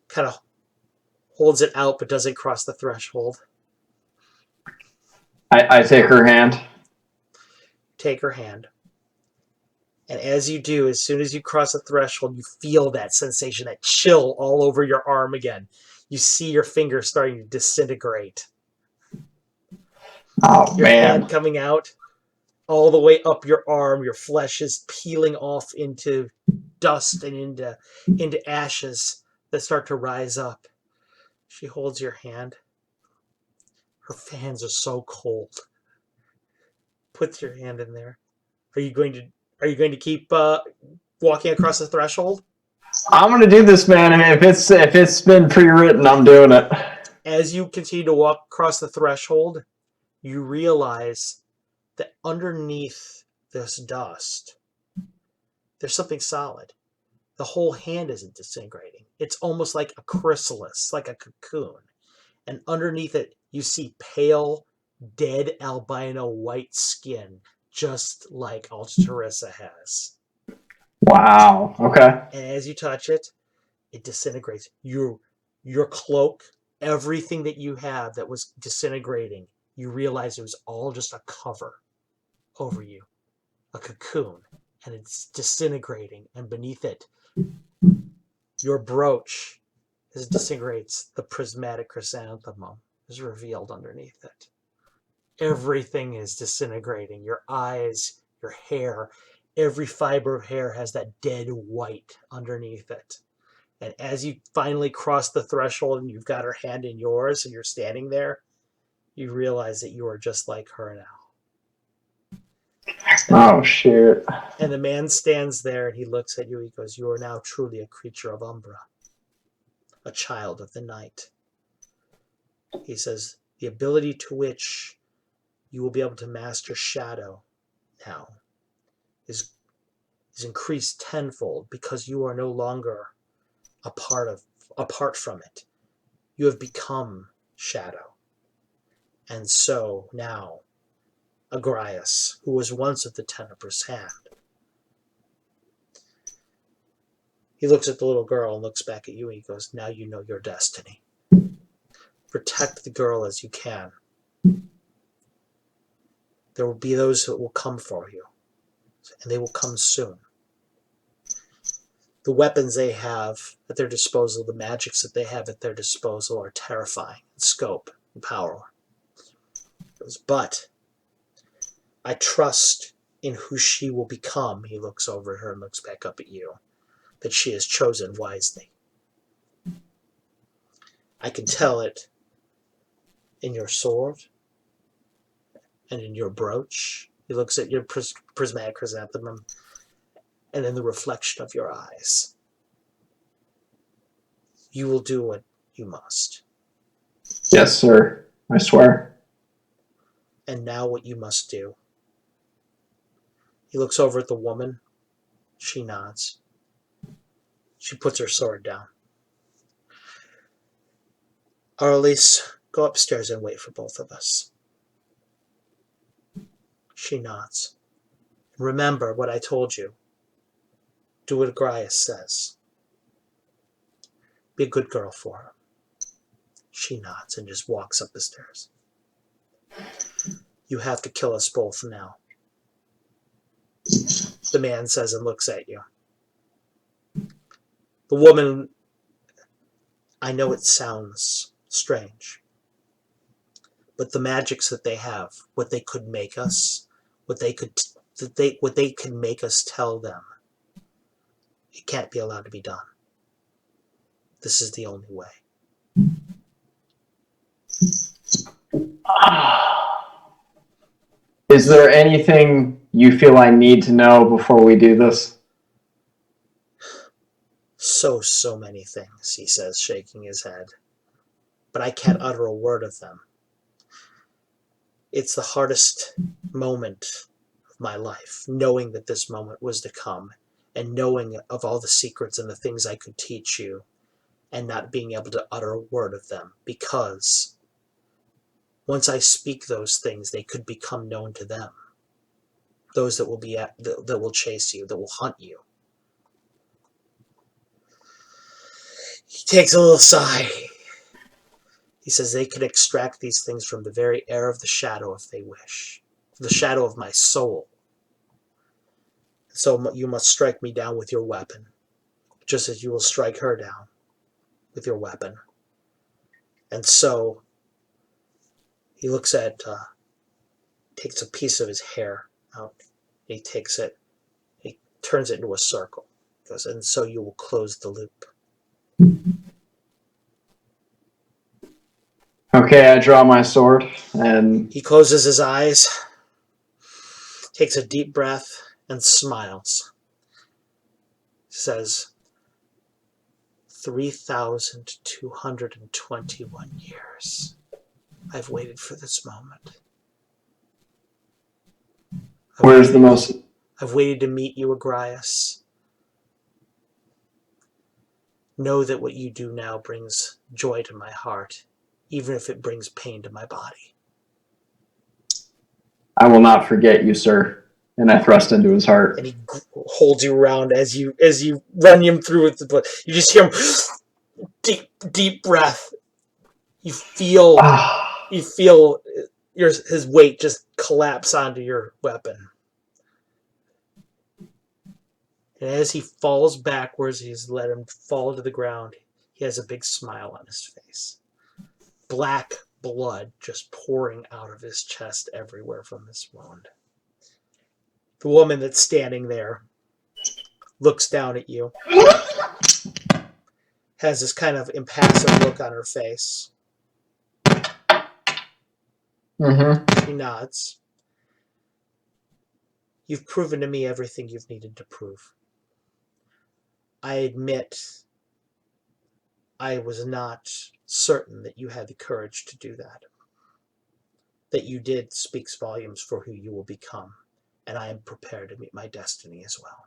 Kind of holds it out but doesn't cross the threshold. I take her hand. Take her hand. And as you do, as soon as you cross the threshold, you feel that sensation, that chill all over your arm again. You see your fingers starting to disintegrate. Oh, your man. hand coming out all the way up your arm. Your flesh is peeling off into dust and into ashes that start to rise up. She holds your hand. Her hands are so cold. Puts your hand in there. Are you going to keep walking across the threshold? I'm gonna do this, man. I mean, if it's been pre-written, I'm doing it. As you continue to walk across the threshold, you realize that underneath this dust, there's something solid. The whole hand isn't disintegrating. It's almost like a chrysalis, like a cocoon. And underneath it, you see pale, dead albino white skin, just like Altarissa has. Wow. Okay. And as you touch it, it disintegrates. Your cloak, everything that you have that was disintegrating, you realize it was all just a cover over you, a cocoon, and it's disintegrating. And beneath it, your brooch disintegrates. The prismatic chrysanthemum is revealed underneath it. Everything is disintegrating. Your eyes, your hair, every fiber of hair has that dead white underneath it. And as you finally cross the threshold and you've got her hand in yours and you're standing there, you realize that you are just like her now. Oh, shoot. And the man stands there and he looks at you. He goes, you are now truly a creature of Umbra, a child of the night. He says, the ability to which you will be able to master shadow now is increased tenfold because you are no longer apart from it. You have become shadow. And so now, Agrias, who was once at the Tenebrous hand, he looks at the little girl and looks back at you and he goes, now you know your destiny. Protect the girl as you can. There will be those that will come for you, and they will come soon. The weapons they have at their disposal, the magics that they have at their disposal are terrifying in scope and power. But I trust in who she will become. He looks over at her and looks back up at you, that she has chosen wisely. I can tell it in your sword and in your brooch. He looks at your prismatic chrysanthemum and in the reflection of your eyes. You will do what you must. Yes, sir. I swear. And now what you must do. He looks over at the woman. She nods. She puts her sword down. Aralise, go upstairs and wait for both of us. She nods. Remember what I told you. Do what Agrias says. Be a good girl for her. She nods and just walks up the stairs. You have to kill us both now. The man says and looks at you. The woman, I know it sounds strange, but the magics that they have, what they could make us, what they could make us tell them, it can't be allowed to be done. This is the only way. Is there anything you feel I need to know before we do this? So many things, he says, shaking his head. But I can't utter a word of them. It's the hardest moment of my life, knowing that this moment was to come, and knowing of all the secrets and the things I could teach you, and not being able to utter a word of them, because once I speak those things, they could become known to them. Those that will chase you, that will hunt you. He takes a little sigh. He says they can extract these things from the very air of the shadow if they wish. The shadow of my soul. So you must strike me down with your weapon, just as you will strike her down with your weapon. And so he looks at, takes a piece of his hair out. He takes it, he turns it into a circle. He goes, and so you will close the loop. Okay, I draw my sword, and he closes his eyes, takes a deep breath, and smiles. Says, 3,221 years. I've waited for this moment. I've waited to meet you, Agrias. Know that what you do now brings joy to my heart, even if it brings pain to my body. I will not forget you, sir. And I thrust into his heart. And he holds you around as you run him through with the blood. You just hear him deep breath. You feel his weight just collapse onto your weapon. And as he falls backwards, he's let him fall to the ground. He has a big smile on his face. Black blood just pouring out of his chest everywhere from this wound. The woman that's standing there looks down at you. Has this kind of impassive look on her face. Mm-hmm. She nods. You've proven to me everything you've needed to prove. I admit I was not certain that you had the courage to do that. That you did speaks volumes for who you will become, and I am prepared to meet my destiny as well.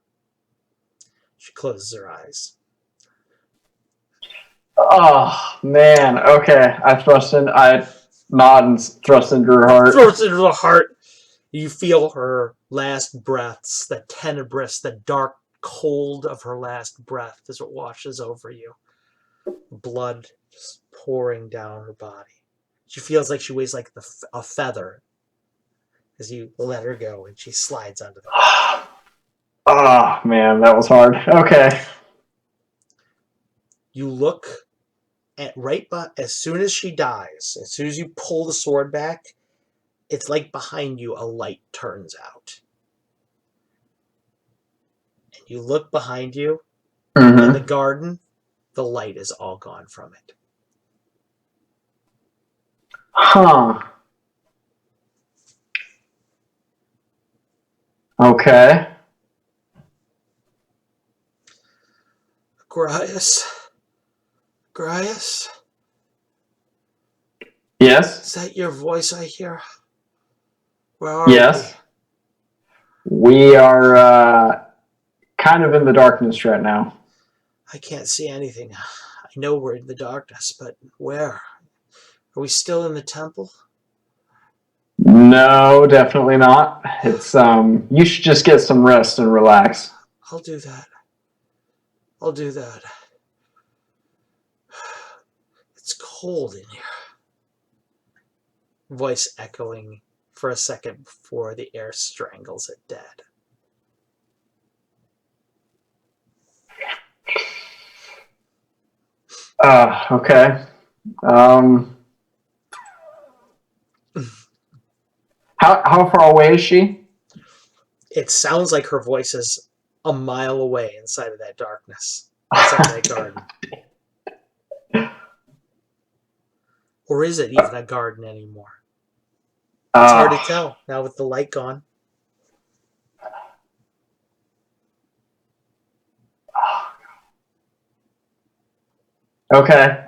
She closes her eyes. Oh, man. Okay. I nod and thrust into her heart. Thrust into the heart. You feel her last breaths, the tenebrous, the dark cold of her last breath as it washes over you. Blood just pouring down her body. She feels like she weighs like a feather as you let her go, and she slides onto the ground. Oh, man, that was hard. Okay. You look at as soon as she dies, as soon as you pull the sword back, it's like behind you a light turns out. And you look behind you, in the garden, the light is all gone from it. Huh. Okay. Agrias? Yes? Is that your voice I hear? Where are Yes. We are kind of in the darkness right now. I can't see anything. I know we're in the darkness, but where? Are we still in the temple? No, definitely not. It's you should just get some rest and relax. I'll do that. It's cold in here. Voice echoing for a second before the air strangles it dead. Okay. How far away is she? It sounds like her voice is a mile away inside of that darkness, inside that garden. Or is it even a garden anymore? It's hard to tell now with the light gone. Okay.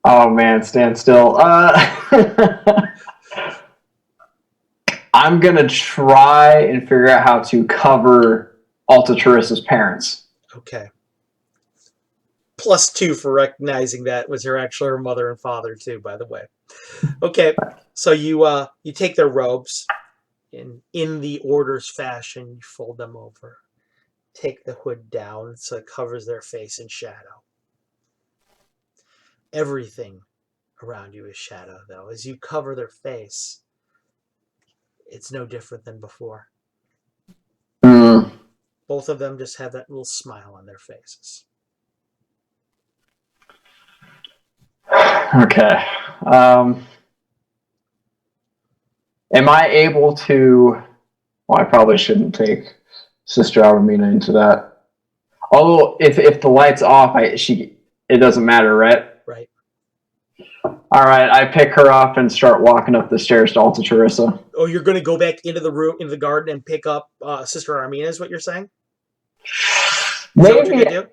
Oh man, stand still. I'm gonna try and figure out how to cover Alta Teresa's parents. Okay. +2 for recognizing that was her mother and father too, by the way. Okay, so you take their robes, and in the order's fashion, you fold them over. Take the hood down so it covers their face in shadow. Everything around you is shadow, though. As you cover their face, it's no different than before. Mm. Both of them just have that little smile on their faces. Okay. Am I able to? Well, I probably shouldn't take Sister Alvamina into that. Although, if the light's off, it doesn't matter, right? Right. All right, I pick her up and start walking up the stairs to Alta Teresa. Oh, you're going to go back into the room, into the garden, and pick up Sister Armina, is what you're saying? Is that what you're going to do?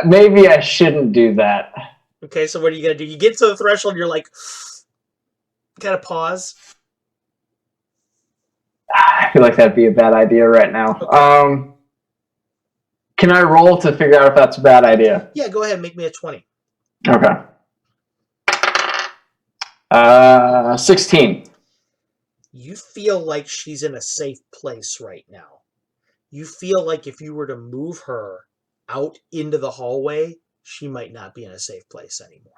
Maybe I shouldn't do that. Okay, so what are you going to do? You get to the threshold, and you're like, kind of pause. I feel like that'd be a bad idea right now. Okay. Can I roll to figure out if that's a bad idea? Yeah, go ahead and make me a 20. Okay. 16. You feel like she's in a safe place right now. You feel like if you were to move her out into the hallway, she might not be in a safe place anymore.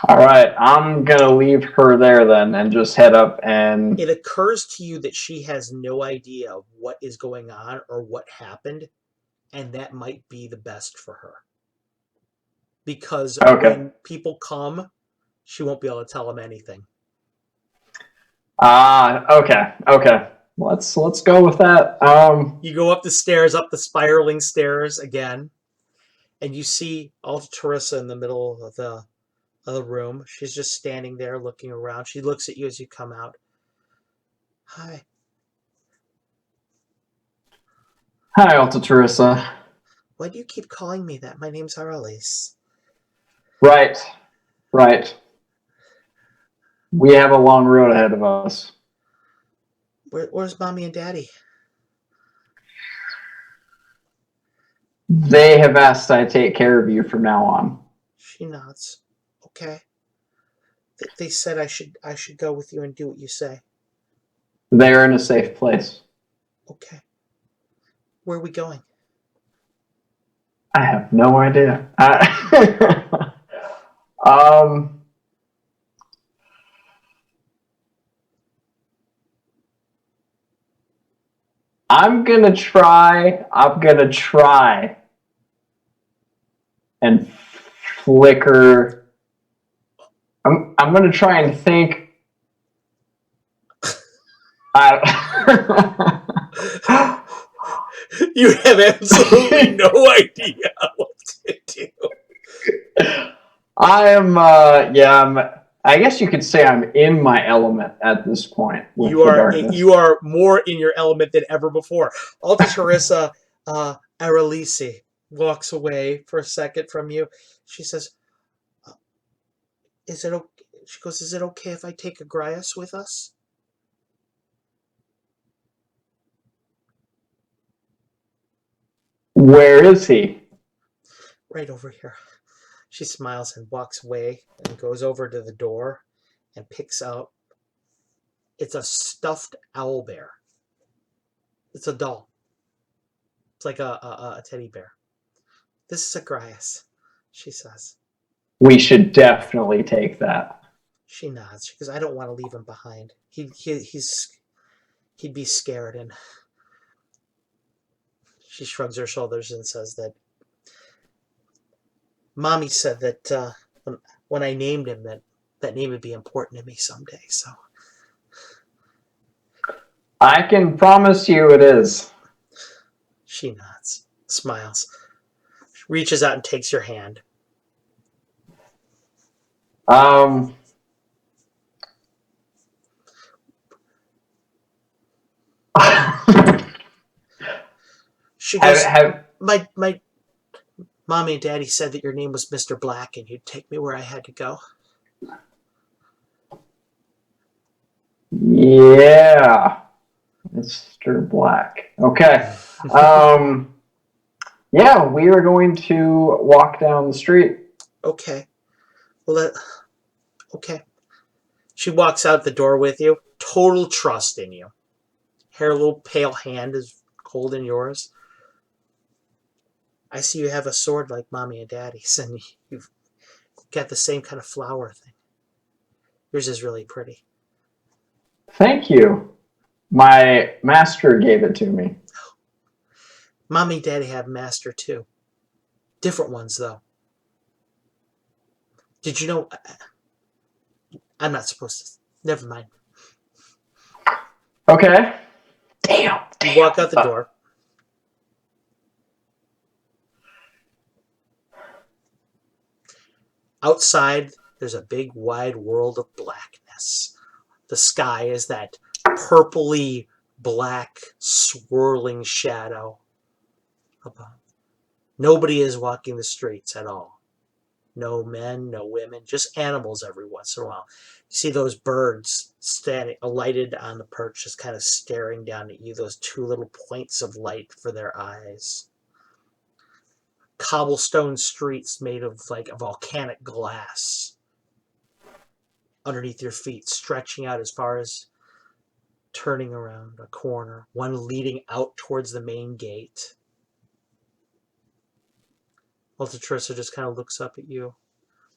All right, I'm going to leave her there then and just head up and... It occurs to you that she has no idea of what is going on or what happened, and that might be the best for her. Because when people come, she won't be able to tell them anything. Okay. Let's go with that. You go up the stairs, up the spiraling stairs again, and you see Alta Teresa in the middle of the room. She's just standing there looking around. She looks at you as you come out. Hi. Hi, Alta Teresa. Why do you keep calling me that? My name's Aralis. Right. We have a long road ahead of us. Where's Mommy and Daddy? They have asked I take care of you from now on. She nods. Okay. They said I should go with you and do what you say. They're in a safe place. Okay. Where are we going? I have no idea. I'm gonna try and flicker. I'm gonna try and think. You have absolutely no idea what to do. I guess you could say I'm in my element at this point. You are more in your element than ever before. Alta Teresa Aralisi walks away for a second from you. She says, "Is it okay?" She goes, "Is it okay if I take Agrias with us?" Where is he? Right over here. She smiles and walks away and goes over to the door and picks out. It's a stuffed owl bear. It's a doll. It's like a teddy bear. This is Agrias, she says. We should definitely take that. She nods. She goes, "I don't want to leave him behind. He'd be scared." And she shrugs her shoulders and says that Mommy said that when I named him, that name would be important to me someday. So I can promise you it is. she nods, smiles. Reaches out and takes your hand. She goes, my mommy and daddy said that your name was Mr. Black and you'd take me where I had to go. Yeah. Mr. Black. Okay. Yeah, we are going to walk down the street. Okay. Well, okay. She walks out the door with you. Total trust in you. Her little pale hand is holding yours. I see you have a sword like mommy and daddy's, and you've got the same kind of flower thing. Yours is really pretty. Thank you. My master gave it to me. Mommy and daddy have master too. Different ones, though. Did you know? I'm not supposed to. Never mind. Okay. Damn. You walk out the door. Outside, there's a big wide world of blackness. The sky is that purpley black swirling shadow above. Nobody is walking the streets at all. No men, no women, just animals every once in a while. You see those birds standing, alighted on the perch, just kind of staring down at you, those two little points of light for their eyes. Cobblestone streets made of like a volcanic glass underneath your feet, stretching out as far as turning around a corner, one leading out towards the main gate. Altatrissa just kind of looks up at you,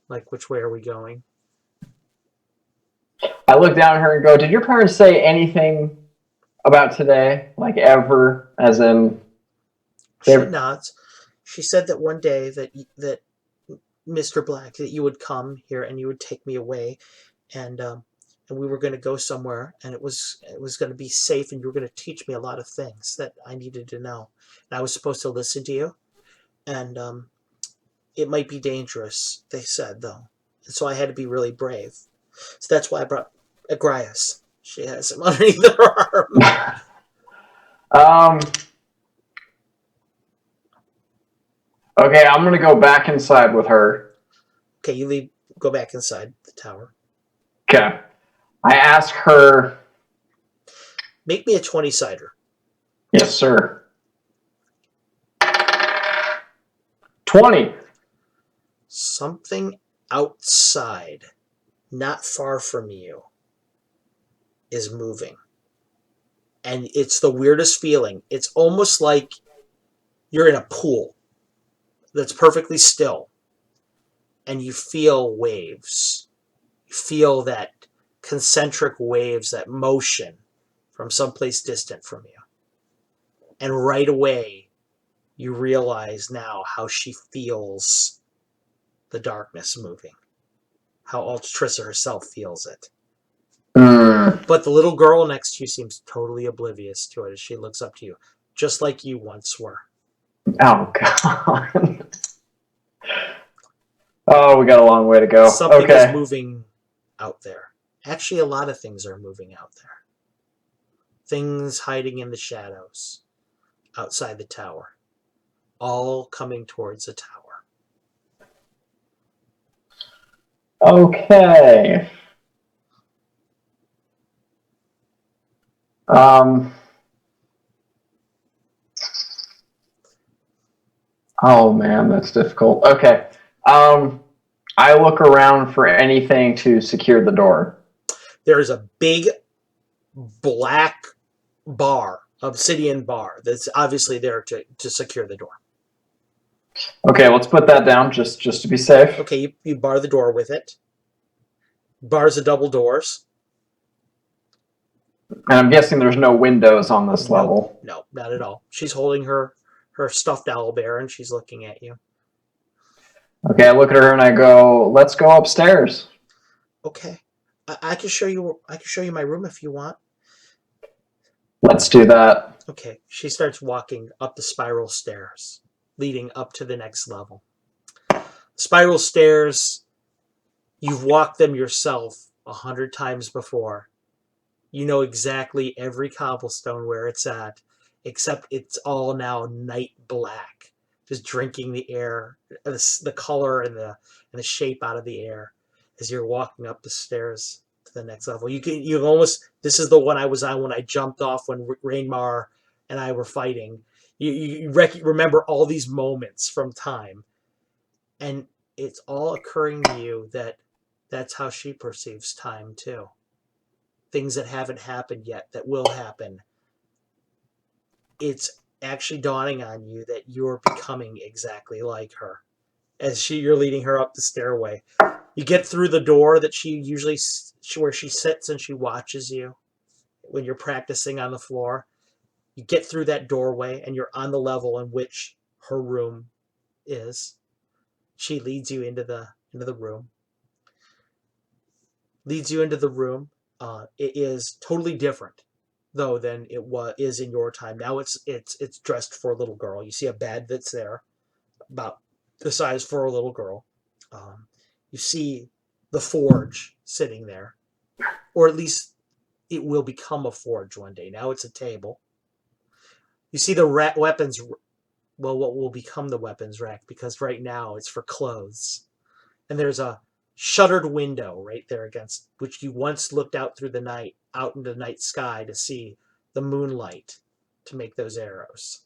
like, which way are we going? I look down at her and go, did your parents say anything about today? Like, ever? As in... She nods. She said that one day that Mr. Black, that you would come here and you would take me away, and we were going to go somewhere, and it was going to be safe, and you were going to teach me a lot of things that I needed to know. And I was supposed to listen to you, and it might be dangerous, they said, though. And so I had to be really brave. So that's why I brought Agrias. She has him underneath her arm. Okay, I'm going to go back inside with her. Okay, you go back inside the tower. Okay. I ask her... Make me a 20-sider. Yes, sir. 20. Something outside, not far from you, is moving. And it's the weirdest feeling. It's almost like you're in a pool that's perfectly still. And you feel waves. You feel that concentric waves, that motion from someplace distant from you. And right away, you realize now how she feels the darkness moving. How Altatrissa herself feels it. But the little girl next to you seems totally oblivious to it as she looks up to you, just like you once were. Oh, God. Oh, we got a long way to go. Something is moving out there. Actually, a lot of things are moving out there. Things hiding in the shadows outside the tower. All coming towards the tower. Okay. Oh, man, that's difficult. Okay. I look around for anything to secure the door. There is a big black bar, obsidian bar, that's obviously there to secure the door. Okay, let's put that down just to be safe. Okay, you bar the door with it. Bars the double doors. And I'm guessing there's no windows on this level. No, not at all. She's holding her stuffed owlbear and she's looking at you. Okay, I look at her and I go, let's go upstairs. Okay. I can show you my room if you want. Let's do that. Okay. She starts walking up the spiral stairs. leading up to the next level. Spiral stairs, you've walked them yourself 100 times before. You know exactly every cobblestone where it's at, except it's all now night black, just drinking the air, the color and the shape out of the air as you're walking up the stairs to the next level. You almost, this is the one I was on when I jumped off when Rainmar and I were fighting. You remember all these moments from time, and it's all occurring to you that that's how she perceives time too. Things that haven't happened yet that will happen. It's actually dawning on you that you're becoming exactly like her as you're leading her up the stairway. You get through the door that she usually, where she sits and she watches you when you're practicing on the floor. You get through that doorway and you're on the level in which her room is. She leads you into the room. Leads you into the room. It is totally different, though, than it is in your time. Now it's dressed for a little girl. You see a bed that's there, about the size for a little girl. You see the forge sitting there, or at least it will become a forge one day. Now it's a table. You see the weapons. Well, what will become the weapons rack, because right now it's for clothes, and there's a shuttered window right there against which you once looked out through the night, out into the night sky to see the moonlight to make those arrows.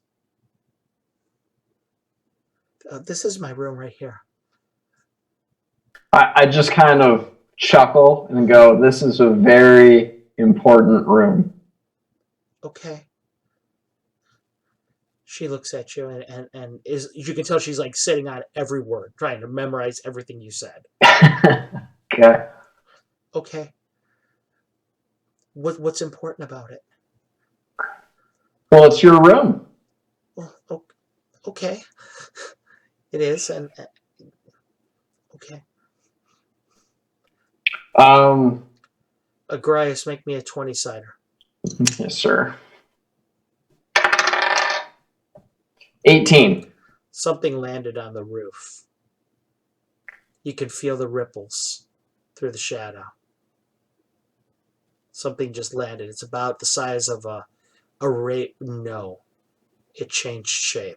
This is my room right here. I just kind of chuckle and go, this is a very important room. Okay. She looks at you and is, you can tell she's like sitting on every word, trying to memorize everything you said. Okay. Okay. What's important about it? Well, it's your room. Well, okay. It is, and okay. Agrias, make me a 20-sider. Yes, sir. 18. Something landed on the roof. You can feel the ripples through the shadow. Something just landed. It's about the size of a no. It changed shape.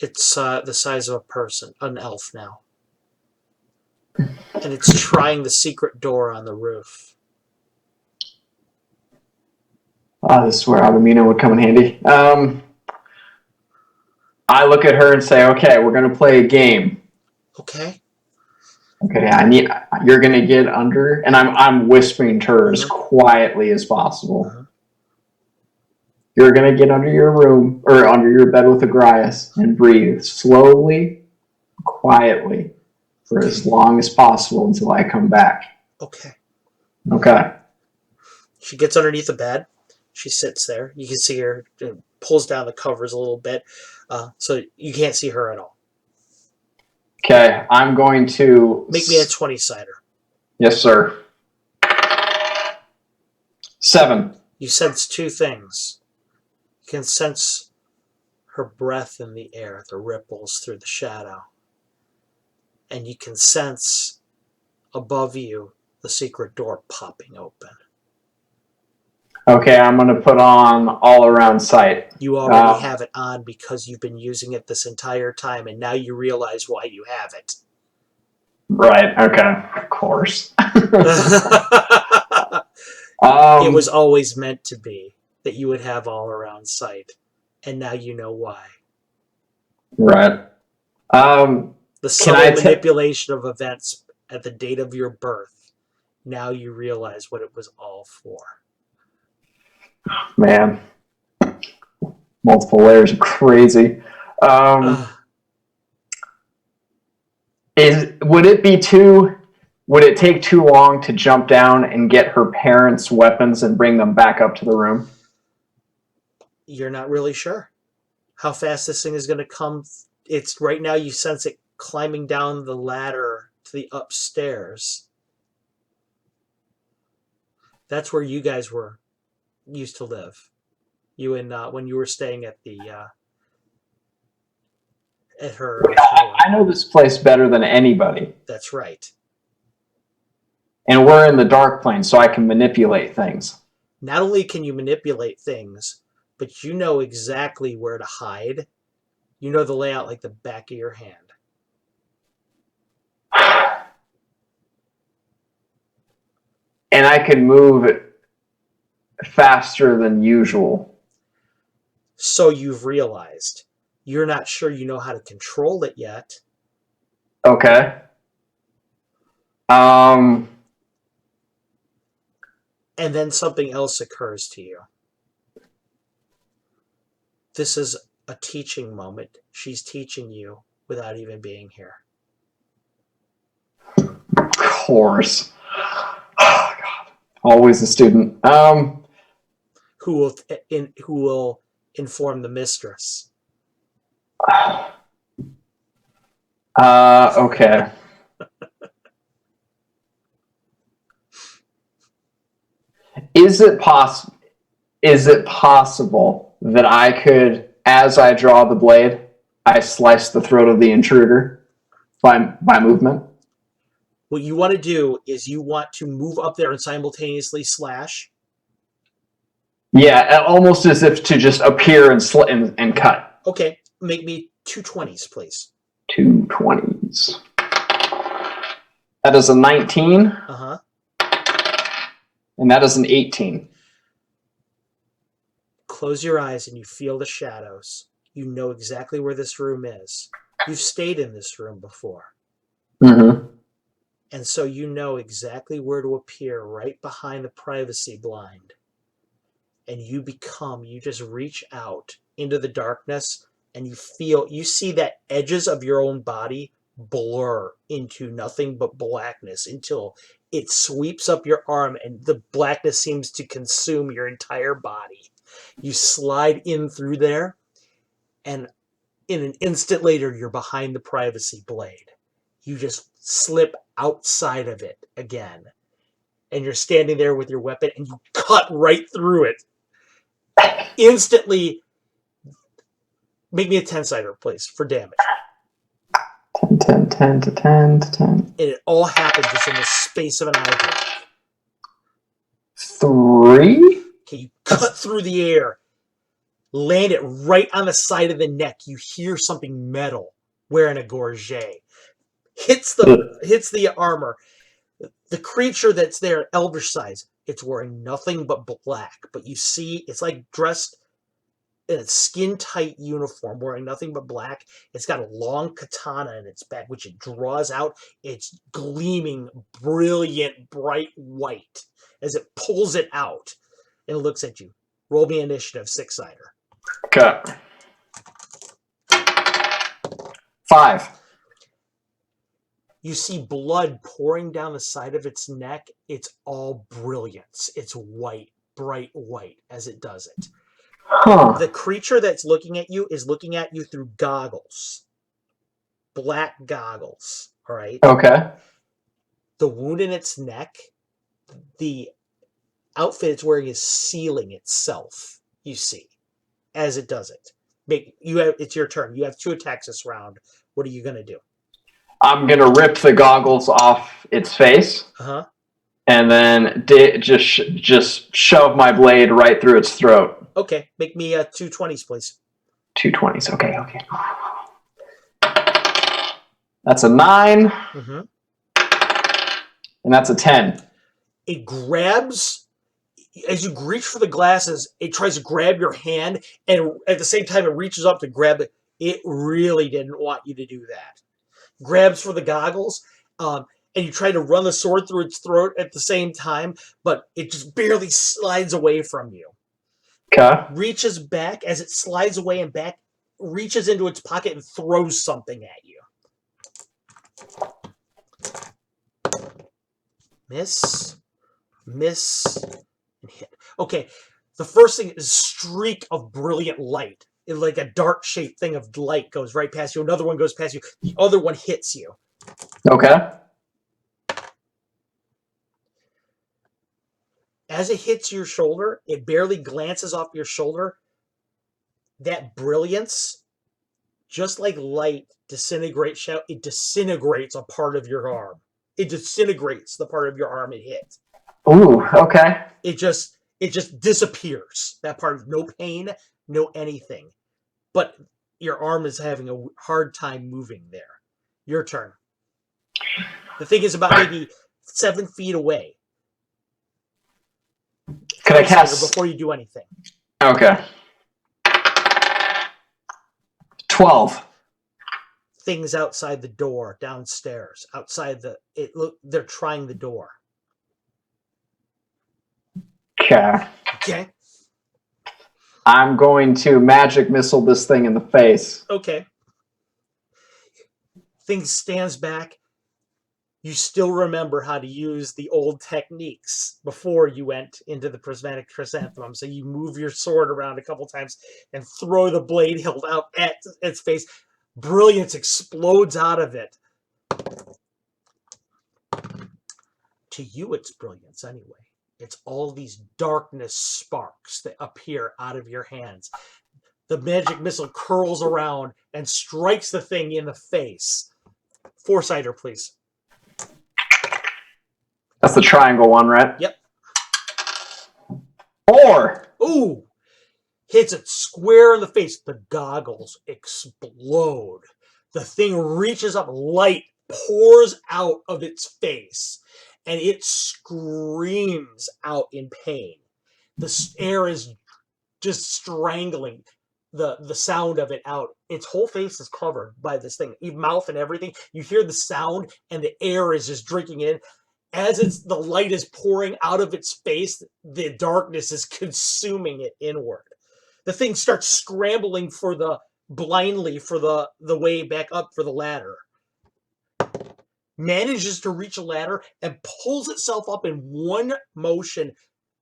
It's the size of a person, an elf now. And it's trying the secret door on the roof. Oh, this is where Alamina would come in handy. I look at her and say, okay, we're going to play a game. Okay. Okay, you're going to get under, and I'm whispering to her as quietly as possible. You're going to get under your room, or under your bed with Agrias, and breathe slowly, quietly, for as long as possible until I come back. Okay. Okay. She gets underneath the bed. She sits there. You can see her, pulls down the covers a little bit, so you can't see her at all. Okay, I'm going to... Make me a 20-sider. Yes, sir. 7. You sense two things. You can sense her breath in the air, the ripples through the shadow. And you can sense above you the secret door popping open. Okay, I'm going to put on all around sight. You already have it on because you've been using it this entire time, and now you realize why you have it. Right, okay, of course. It was always meant to be that you would have all around sight, and now you know why. Right. The subtle manipulation of events at the date of your birth, now you realize what it was all for. Man, multiple layers of crazy. Would it take too long to jump down and get her parents' weapons and bring them back up to the room? You're not really sure how fast this thing is going to come. It's right now you sense it climbing down the ladder to the upstairs. That's where you guys used to live. You and when you were staying at the at her tower. I know this place better than anybody. That's right. And we're in the dark plane, so I can manipulate things. Not only can you manipulate things, but you know exactly where to hide. You know the layout like the back of your hand. And I can move faster than usual. So you've realized. You're not sure you know how to control it yet. Okay. And then something else occurs to you. This is a teaching moment. She's teaching you without even being here. Of course. Oh, God. Always a student. Who will inform the mistress? Okay. Is it possible that I could, as I draw the blade, I slice the throat of the intruder by movement? What you want to do is you want to move up there and simultaneously slash. Yeah, almost as if to just appear and cut. Okay, make me 2 20s, please. 2 20s. That is a 19. Uh-huh. And that is an 18. Close your eyes and you feel the shadows. You know exactly where this room is. You've stayed in this room before. Mm-hmm. And so you know exactly where to appear right behind the privacy blind. And you just reach out into the darkness and you see that edges of your own body blur into nothing but blackness until it sweeps up your arm and the blackness seems to consume your entire body. You slide in through there, and in an instant later, you're behind the privacy blade. You just slip outside of it again, and you're standing there with your weapon, and you cut right through it. Instantly, make me a 10-sider, please, for damage. 10, 10, 10 to 10 to 10. And it all happened just in the space of an eyeball. 3? Okay, you cut through the air, land it right on the side of the neck. You hear something metal wearing a gorget. Hits the armor. The creature that's there, elvish size, it's wearing nothing but black. But you see, it's like dressed in a skin-tight uniform, wearing nothing but black. It's got a long katana in its back, which it draws out. It's gleaming, brilliant, bright white as it pulls it out and looks at you. Roll me initiative, 6-sider. Okay. 5. You see blood pouring down the side of its neck. It's all brilliance. It's white, bright white as it does it. Huh. The creature that's looking at you is looking at you through goggles. Black goggles. All right? Okay. The wound in its neck, the outfit it's wearing is sealing itself, you see, as it does it. It's your turn. You have 2 attacks this round. What are you going to do? I'm going to rip the goggles off its face. Uh-huh. And then just shove my blade right through its throat. Okay, make me 2 20s, please. 2 20s. Okay. That's a 9. Mm-hmm. And that's a 10. It grabs, as you reach for the glasses, it tries to grab your hand, and at the same time it reaches up to grab it. It really didn't want you to do that. Grabs for the goggles, and you try to run the sword through its throat at the same time, but it just barely slides away from you. Okay. Reaches back, as it slides away and back, reaches into its pocket and throws something at you. Miss, and hit. Okay, the first thing is a streak of brilliant light. It's like a dart-shaped thing of light goes right past you. Another one goes past you. The other one hits you. Okay. As it hits your shoulder, it barely glances off your shoulder. That brilliance just like light disintegrates, it disintegrates a part of your arm. It disintegrates the part of your arm it hit. Ooh, okay. It just disappears. That part of no pain, no anything. But your arm is having a hard time moving there. Your turn. The thing is about maybe 7 feet away. Can I cast before you do anything? Okay. 12. Things outside the door, downstairs, outside they're trying the door. Okay. I'm going to magic missile this thing in the face. Okay. Thing stands back. You still remember how to use the old techniques before you went into the prismatic chrysanthemum. So you move your sword around a couple times and throw the blade held out at its face. Brilliance explodes out of it. To you, it's brilliance anyway. It's all these darkness sparks that appear out of your hands. The magic missile curls around and strikes the thing in the face. Foresighter, please. That's the triangle one, right? Yep. 4. Ooh! Hits it square in the face. The goggles explode. The thing reaches up, light pours out of its face, and it screams out in pain. The air is just strangling the sound of it out. Its whole face is covered by this thing. Mouth and everything. You hear the sound, and the air is just drinking in. As the light is pouring out of its face, the darkness is consuming it inward. The thing starts scrambling blindly for the way back up for the ladder. Manages to reach a ladder and pulls itself up in one motion.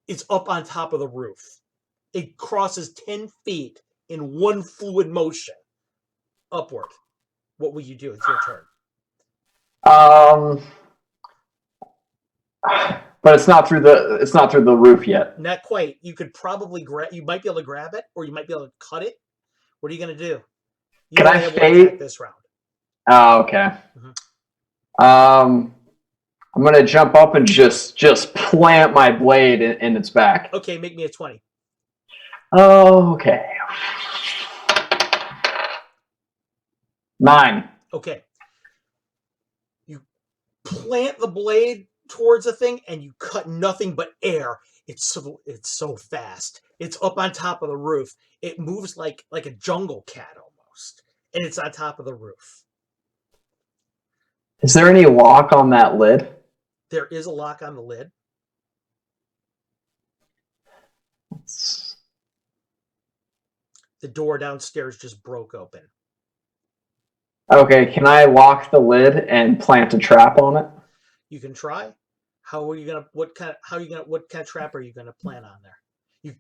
It's up on top of the roof. It crosses 10 feet in one fluid motion upward. What will you do? It's your turn. But it's not through the roof yet. Not quite. You could probably you might be able to grab it, or you might be able to cut it. What are you going to do? You Can I fade this round? Oh, okay. Mm-hmm. I'm going to jump up and just plant my blade in its back. Okay, make me a 20. Okay. 9. Okay. You plant the blade towards the thing, and you cut nothing but air. It's so fast. It's up on top of the roof. It moves like a jungle cat almost, and it's on top of the roof. Is there any lock on that lid? There is a lock on the lid. The door downstairs just broke open. Okay, can I lock the lid and plant a trap on it? You can try. What kind of trap are you gonna plant on there? You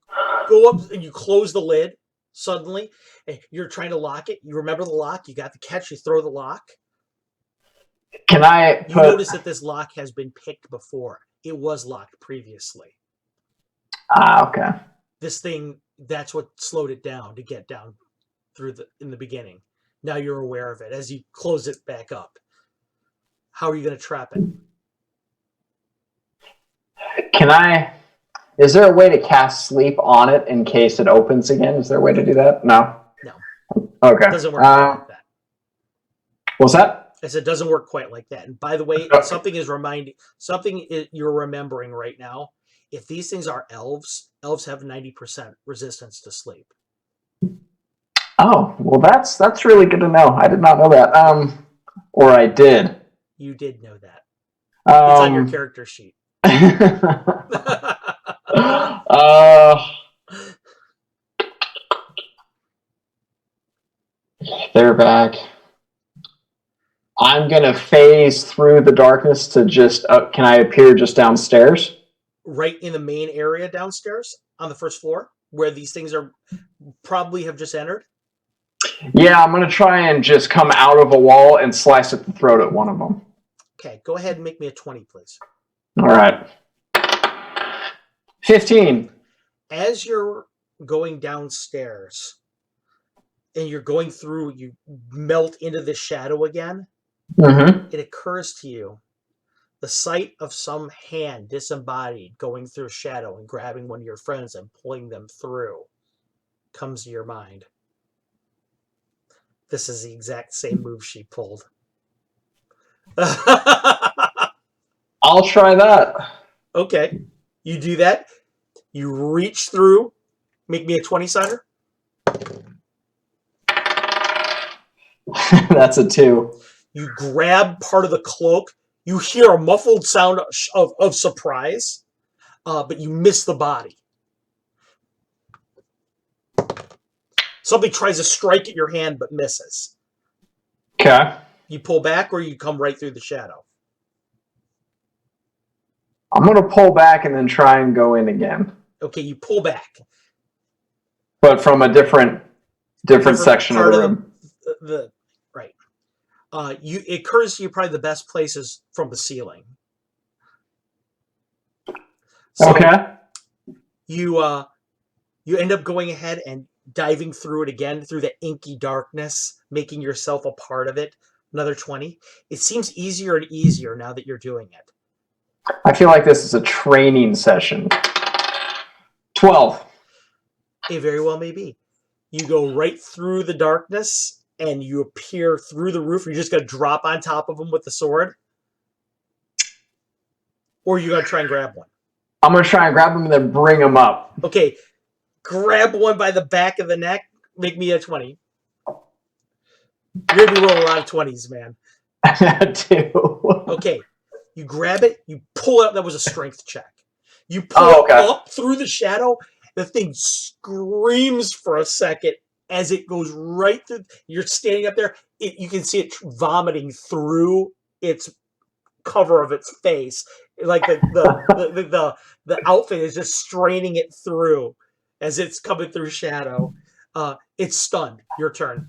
go up and you close the lid suddenly, and you're trying to lock it. You remember the lock, you got the catch, you throw the lock. You notice that this lock has been picked before. It was locked previously. Okay. This thing, that's what slowed it down to get down in the beginning. Now you're aware of it as you close it back up. How are you going to trap it? Is there a way to cast sleep on it in case it opens again? Is there a way to do that? No. Okay. It doesn't work like that. What's that? I said it doesn't work quite like that. And by the way, something you're remembering right now. If these things are elves have 90% resistance to sleep. Oh, well, that's really good to know. I did not know that. Or I did. You did know that. It's on your character sheet. They're back. I'm gonna phase through the darkness to can I appear just downstairs? Right in the main area downstairs on the first floor where these things are probably have just entered? Yeah, I'm gonna try and just come out of a wall and slice at the throat at one of them. Okay, go ahead and make me a 20, please. All right. 15. As you're going downstairs, and you're going through, you melt into the shadow again, Mm-hmm. it occurs to you the sight of some hand disembodied going through shadow and grabbing one of your friends and pulling them through comes to your mind. This is the exact same move she pulled. I'll try that. Okay. You do that. You reach through. Make me a 20-sider. That's a 2. You grab part of the cloak. You hear a muffled sound of surprise, but you miss the body. Something tries to strike at your hand but misses. Okay. You pull back or you come right through the shadow. I'm going to pull back and then try and go in again. Okay, you pull back. But from a different section of the room. The right. It occurs to you probably the best place is from the ceiling. So Okay. you end up going ahead and diving through it again through the inky darkness, making yourself a part of it. Another 20. It seems easier and easier now that you're doing it. I feel like this is a training session. 12. It very well may be. You go right through the darkness and you appear through the roof. You're just going to drop on top of them with the sword? Or you're going to try and grab one? I'm going to try and grab them and then bring them up. Okay. Grab one by the back of the neck. Make me a 20. You're going to be rolling a lot of 20s, man. 2. Okay. You grab it. You pull it up. That was a strength check. You pull it up through the shadow. The thing screams for a second as it goes right through. You're standing up there. You can see it vomiting through its cover of its face. Like the outfit is just straining it through as it's coming through shadow. It's stunned. Your turn.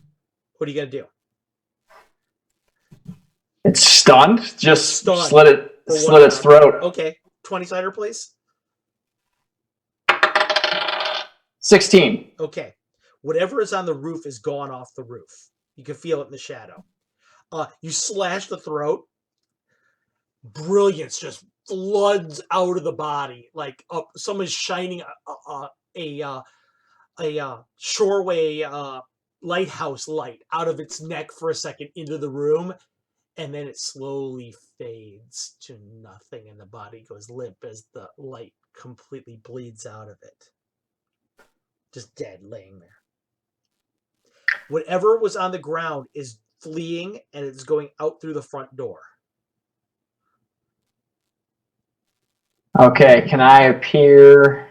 What are you going to do? It's stunned? Just stunned. Slit its throat. Okay. 20-sider, please. 16. Okay. Whatever is on the roof is gone off the roof. You can feel it in the shadow. You slash the throat. Brilliance just floods out of the body. Like someone's shining a shoreway lighthouse light out of its neck for a second into the room. And then it slowly fades to nothing. And the body goes limp as the light completely bleeds out of it. Just dead, laying there. Whatever was on the ground is fleeing and it's going out through the front door. Okay, can I appear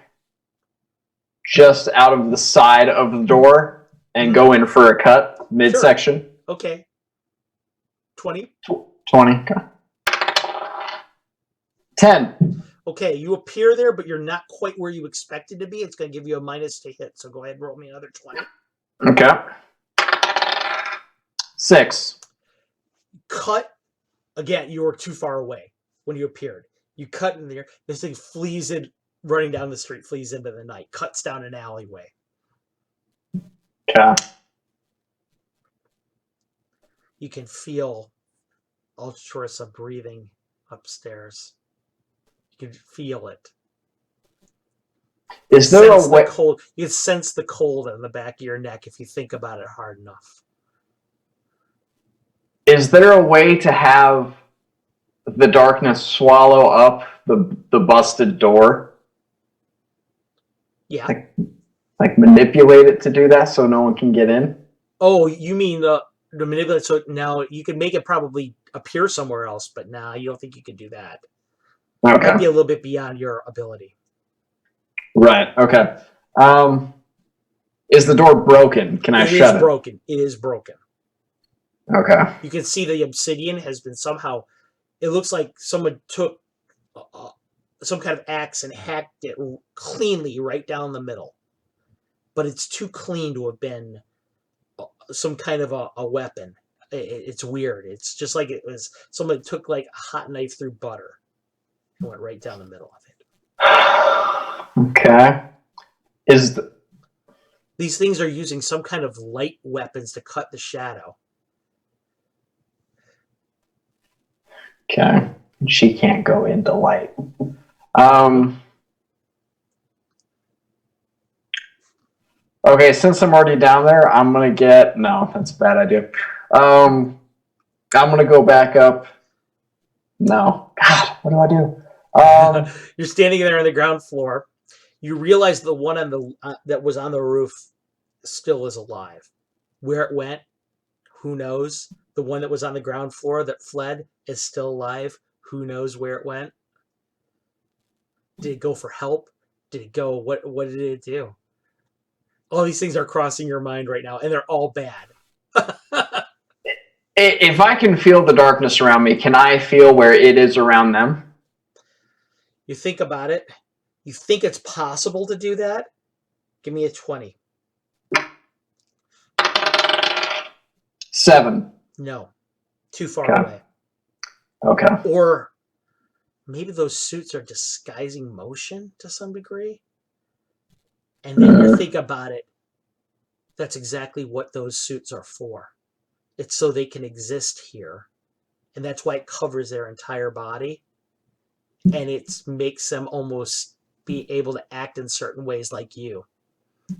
just out of the side of the door and go in for a cut midsection? Sure. Okay. 20? 20. Okay. 10. Okay, you appear there, but you're not quite where you expected to be. It's going to give you a minus to hit, so go ahead and roll me another 20. Okay. 6. Cut. Again, you were too far away when you appeared. You cut in there. This thing flees in, running down the street, flees into the night, cuts down an alleyway. Okay. You can feel Ultrasa breathing upstairs. You can feel it. Is there a way? Cold. You can sense the cold in the back of your neck if you think about it hard enough. Is there a way to have the darkness swallow up the busted door? Yeah. Like manipulate it to do that so no one can get in? Oh, you mean the manipulate? So now you can make it probably appear somewhere else, but now you don't think you can do that. Okay. It might be a little bit beyond your ability. Right. Okay. Is the door broken? Can I shut it? It is broken. It is broken. Okay. You can see the obsidian has been somehow. It looks like someone took some kind of axe and hacked it cleanly right down the middle. But it's too clean to have been some kind of a weapon. It's weird. It's just like it was someone took like a hot knife through butter and went right down the middle of it. Okay. These things are using some kind of light weapons to cut the shadow. Okay. She can't go into light. Okay, since I'm already down there, I'm going to get... No, that's a bad idea. I'm going to go back up. No. God, what do I do? You're standing there on the ground floor. You realize the one on the that was on the roof still is alive. Where it went, who knows? The one that was on the ground floor that fled is still alive. Who knows where it went? Did it go for help? Did it go? What did it do? All these things are crossing your mind right now, and they're all bad. If I can feel the darkness around me, can I feel where it is around them? You think about it. You think it's possible to do that? Give me a 20. 7. No. Too far Okay. away. Okay. Or maybe those suits are disguising motion to some degree. And then you think about it. That's exactly what those suits are for. It's so they can exist here. And that's why it covers their entire body. And it makes them almost be able to act in certain ways like you.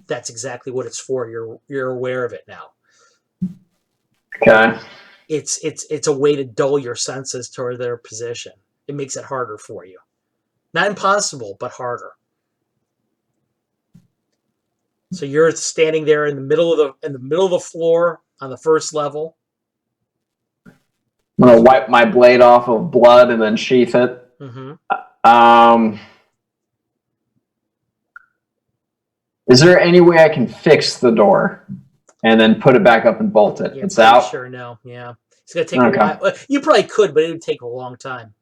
That's exactly what it's for. You're aware of it now. Okay. It's a way to dull your senses toward their position. It makes it harder for you. Not impossible, but harder. So you're standing there in the middle of the floor on the first level. I'm gonna wipe my blade off of blood and then sheath it. Mm-hmm. Is there any way I can fix the door and then put it back up and bolt it? Yeah, it's out. Sure, no, yeah, it's gonna take a while. You probably could, but it would take a long time.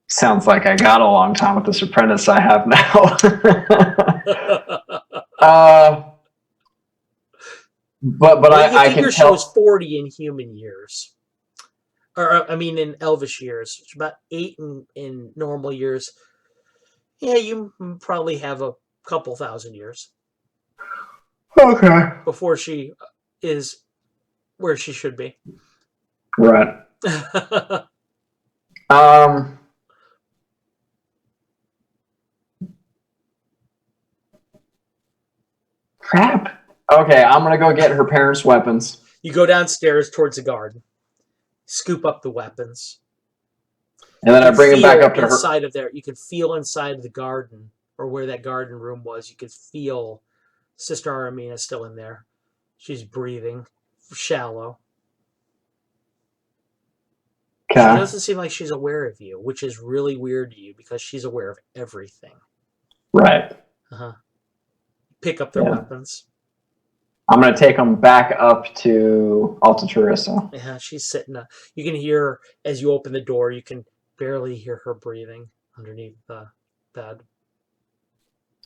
Sounds like I got a long time with this apprentice I have now. But well, I can your tell. show's 40 in human years, or I mean in elvish years. It's about 8 in normal years. Yeah, you probably have a couple thousand years. Okay. Before she is where she should be. Right. Crap. Okay, I'm gonna go get her parents' weapons. You go downstairs towards the garden, scoop up the weapons, and then I bring them back up to inside of there. You can feel inside of the garden, or where that garden room was. You could feel Sister Aramina still in there. She's breathing shallow. Okay. She doesn't seem like she's aware of you, which is really weird to you because she's aware of everything. Right. Uh-huh. Pick up their weapons. I'm going to take them back up to Alta Teresa. Yeah, she's sitting. You can hear, as you open the door, you can barely hear her breathing underneath the bed.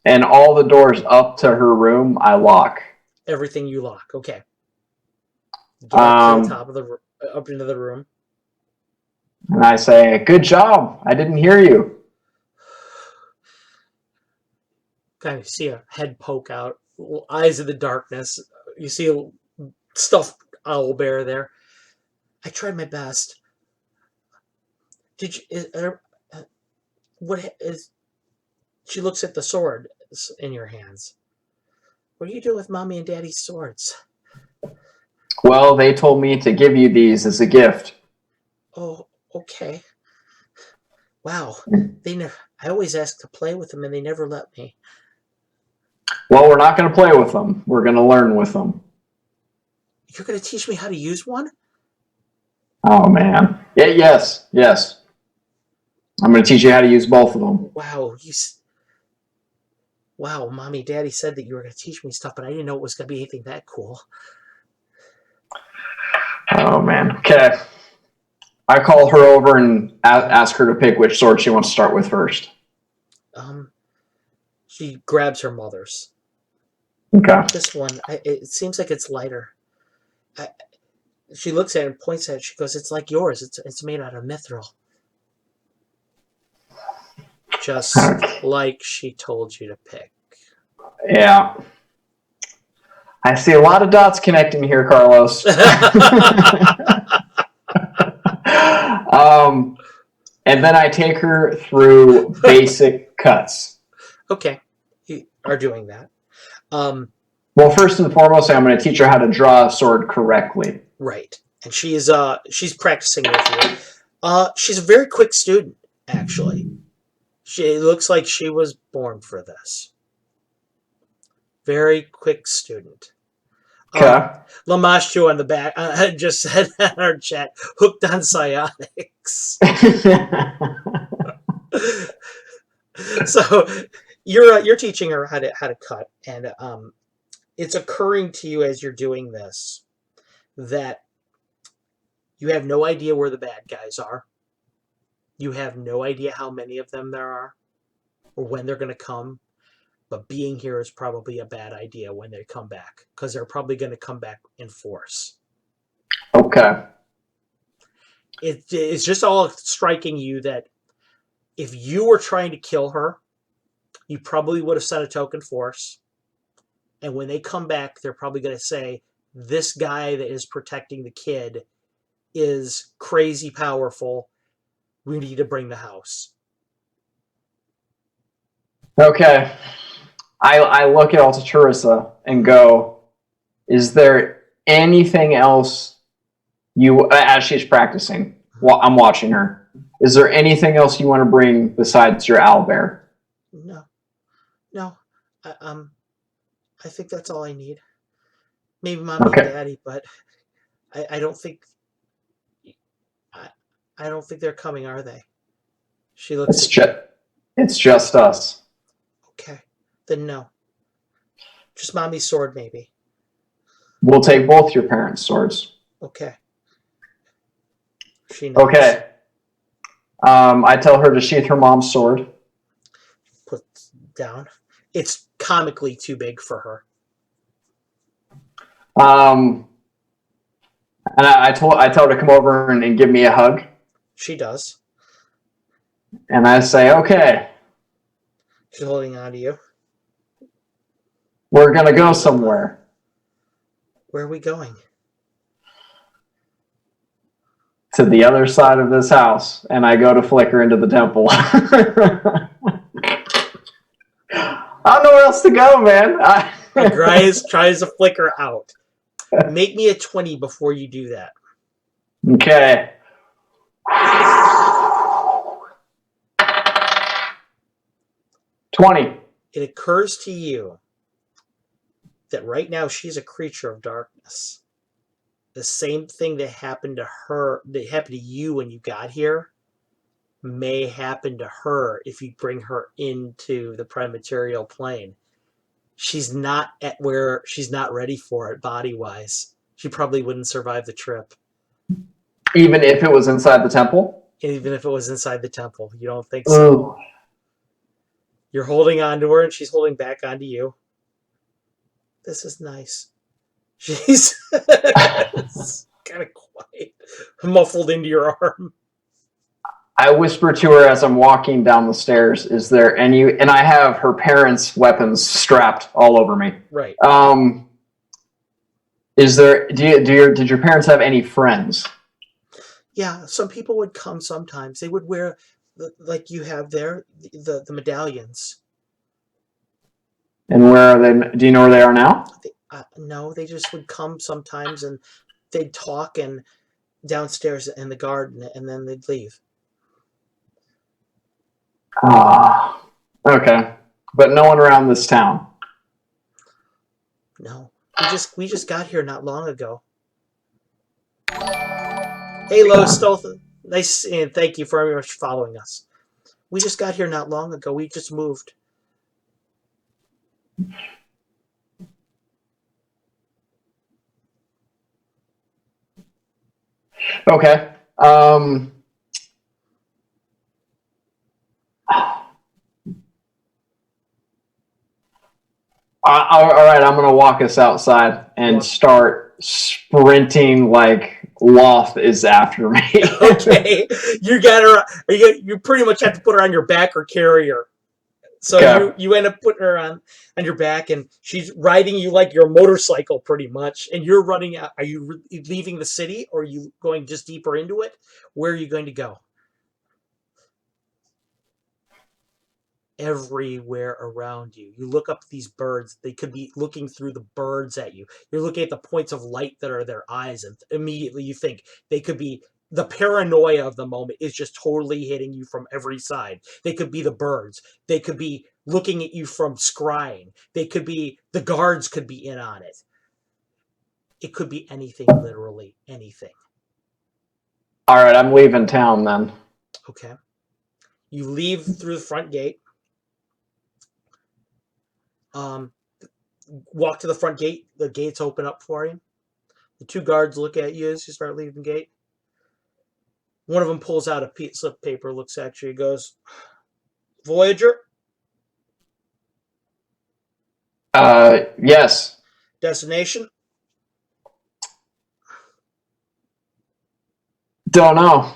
And all the doors up to her room, I lock. Everything you lock. Okay. Get up to the top of up into the room. And I say, "Good job. I didn't hear you." Kind of see a head poke out, eyes in the darkness. You see a stuffed owl bear there. I tried my best. Did you? What is? She looks at the sword in your hands. What do you do with Mommy and Daddy's swords? Well, they told me to give you these as a gift. Oh, okay. Wow. I always ask to play with them, and they never let me. Well, we're not going to play with them. We're going to learn with them. You're going to teach me how to use one? Oh, man. Yeah, yes. I'm going to teach you how to use both of them. Wow. Wow, Mommy, Daddy said that you were going to teach me stuff, but I didn't know it was going to be anything that cool. Oh, man. Okay. I call her over and ask her to pick which sword she wants to start with first. She grabs her mother's. Okay. This one, it seems like it's lighter. She looks at it and points at it. She goes, "It's like yours. It's made out of mithril." Just like she told you to pick. Yeah. I see a lot of dots connecting here, Carlos. And then I take her through basic cuts. Okay, you are doing that. Well, first and foremost, I'm going to teach her how to draw a sword correctly. Right, and she's practicing with you. She's a very quick student, actually. She looks like she was born for this. Very quick student. Okay. Lamashu on the back just said in our chat, hooked on psionics. So you're teaching her how to cut, and it's occurring to you as you're doing this that you have no idea where the bad guys are. You have no idea how many of them there are or when they're going to come. But being here is probably a bad idea when they come back, because they're probably going to come back in force. Okay. It's just all striking you that if you were trying to kill her, you probably would have sent a token force. And when they come back, they're probably going to say, this guy that is protecting the kid is crazy powerful. We need to bring the house. Okay. I look at Altaturisa and go, is there anything else as she's practicing, I'm watching her, is there anything else you want to bring besides your owlbear? No. I think that's all I need. Maybe mommy and daddy, but I don't think I don't think they're coming, are they? She looks. It's just us. Okay, then no. Just mommy's sword, maybe. We'll take both your parents' swords. Okay. She knows. Okay. I tell her to sheath her mom's sword. Put down. It's comically too big for her. And I tell her to come over and give me a hug. She does. And I say, okay. She's holding on to you. We're going to go somewhere. Where are we going? To the other side of this house. And I go to flicker into the temple. I don't know where else to go, man. Grice tries to flicker out. Make me a 20 before you do that. Okay. $20. It occurs to you that right now she's a creature of darkness. The same thing that happened to her, that happened to you when you got here, may happen to her if you bring her into the prime material plane. She's not at where she's not ready for it body-wise. She probably wouldn't survive the trip. Even if it was inside the temple? Even if it was inside the temple. You don't think so? Ooh. You're holding on to her and she's holding back onto you. This is nice. She's kind of quiet, muffled into your arm. I whisper to her as I'm walking down the stairs, is there any... And I have her parents' weapons strapped all over me. Right. Is there... Did your parents have any friends? Yeah, some people would come sometimes. They would wear, like you have there, the medallions. And where are they? Do you know where they are now? No, they just would come sometimes and they'd talk and downstairs in the garden and then they'd leave. Ah, okay. But no one around this town? No. We just got here not long ago. Hey, Low Stealth. Nice, and thank you very much for following us. We just got here not long ago. We just moved. Okay. All right, I'm going to walk us outside and start sprinting like Loth is after me. Okay. You got her. You pretty much have to put her on your back or carry her. So you end up putting her on your back, and she's riding you like your motorcycle, pretty much. And you're running out. Are you leaving the city, or are you going just deeper into it? Where are you going to go? Everywhere around you. You look up these birds. They could be looking through the birds at you. You're looking at the points of light that are their eyes, and immediately you think they could be. The paranoia of the moment is just totally hitting you from every side. They could be the birds. They could be looking at you from scrying. They could be, the guards could be in on it. It could be anything, literally anything. All right, I'm leaving town then. Okay. You leave through the front gate. Walk to the front gate. The gates open up for you. The two guards look at you as you start leaving the gate. One of them pulls out a piece of paper, looks at you, goes, Voyager? Yes. Destination? Don't know.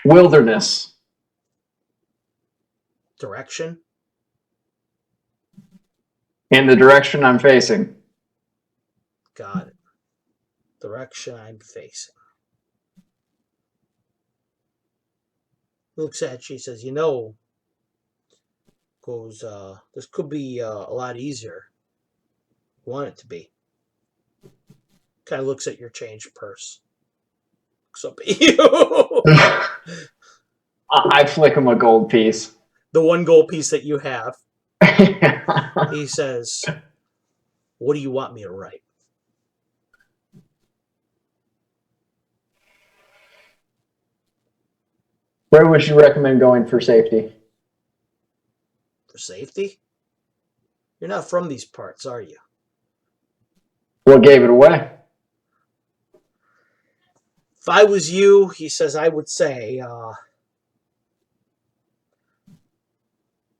Wilderness. Direction? In the direction I'm facing. Got it. Direction I'm facing. Looks at you, says, goes, this could be a lot easier. Want it to be. Kind of looks at your change purse. Looks up at you. I flick him a gold piece. The one gold piece that you have. He says, what do you want me to write? Where would you recommend going for safety? For safety? You're not from these parts, are you? What gave it away? If I was you, he says, I would say,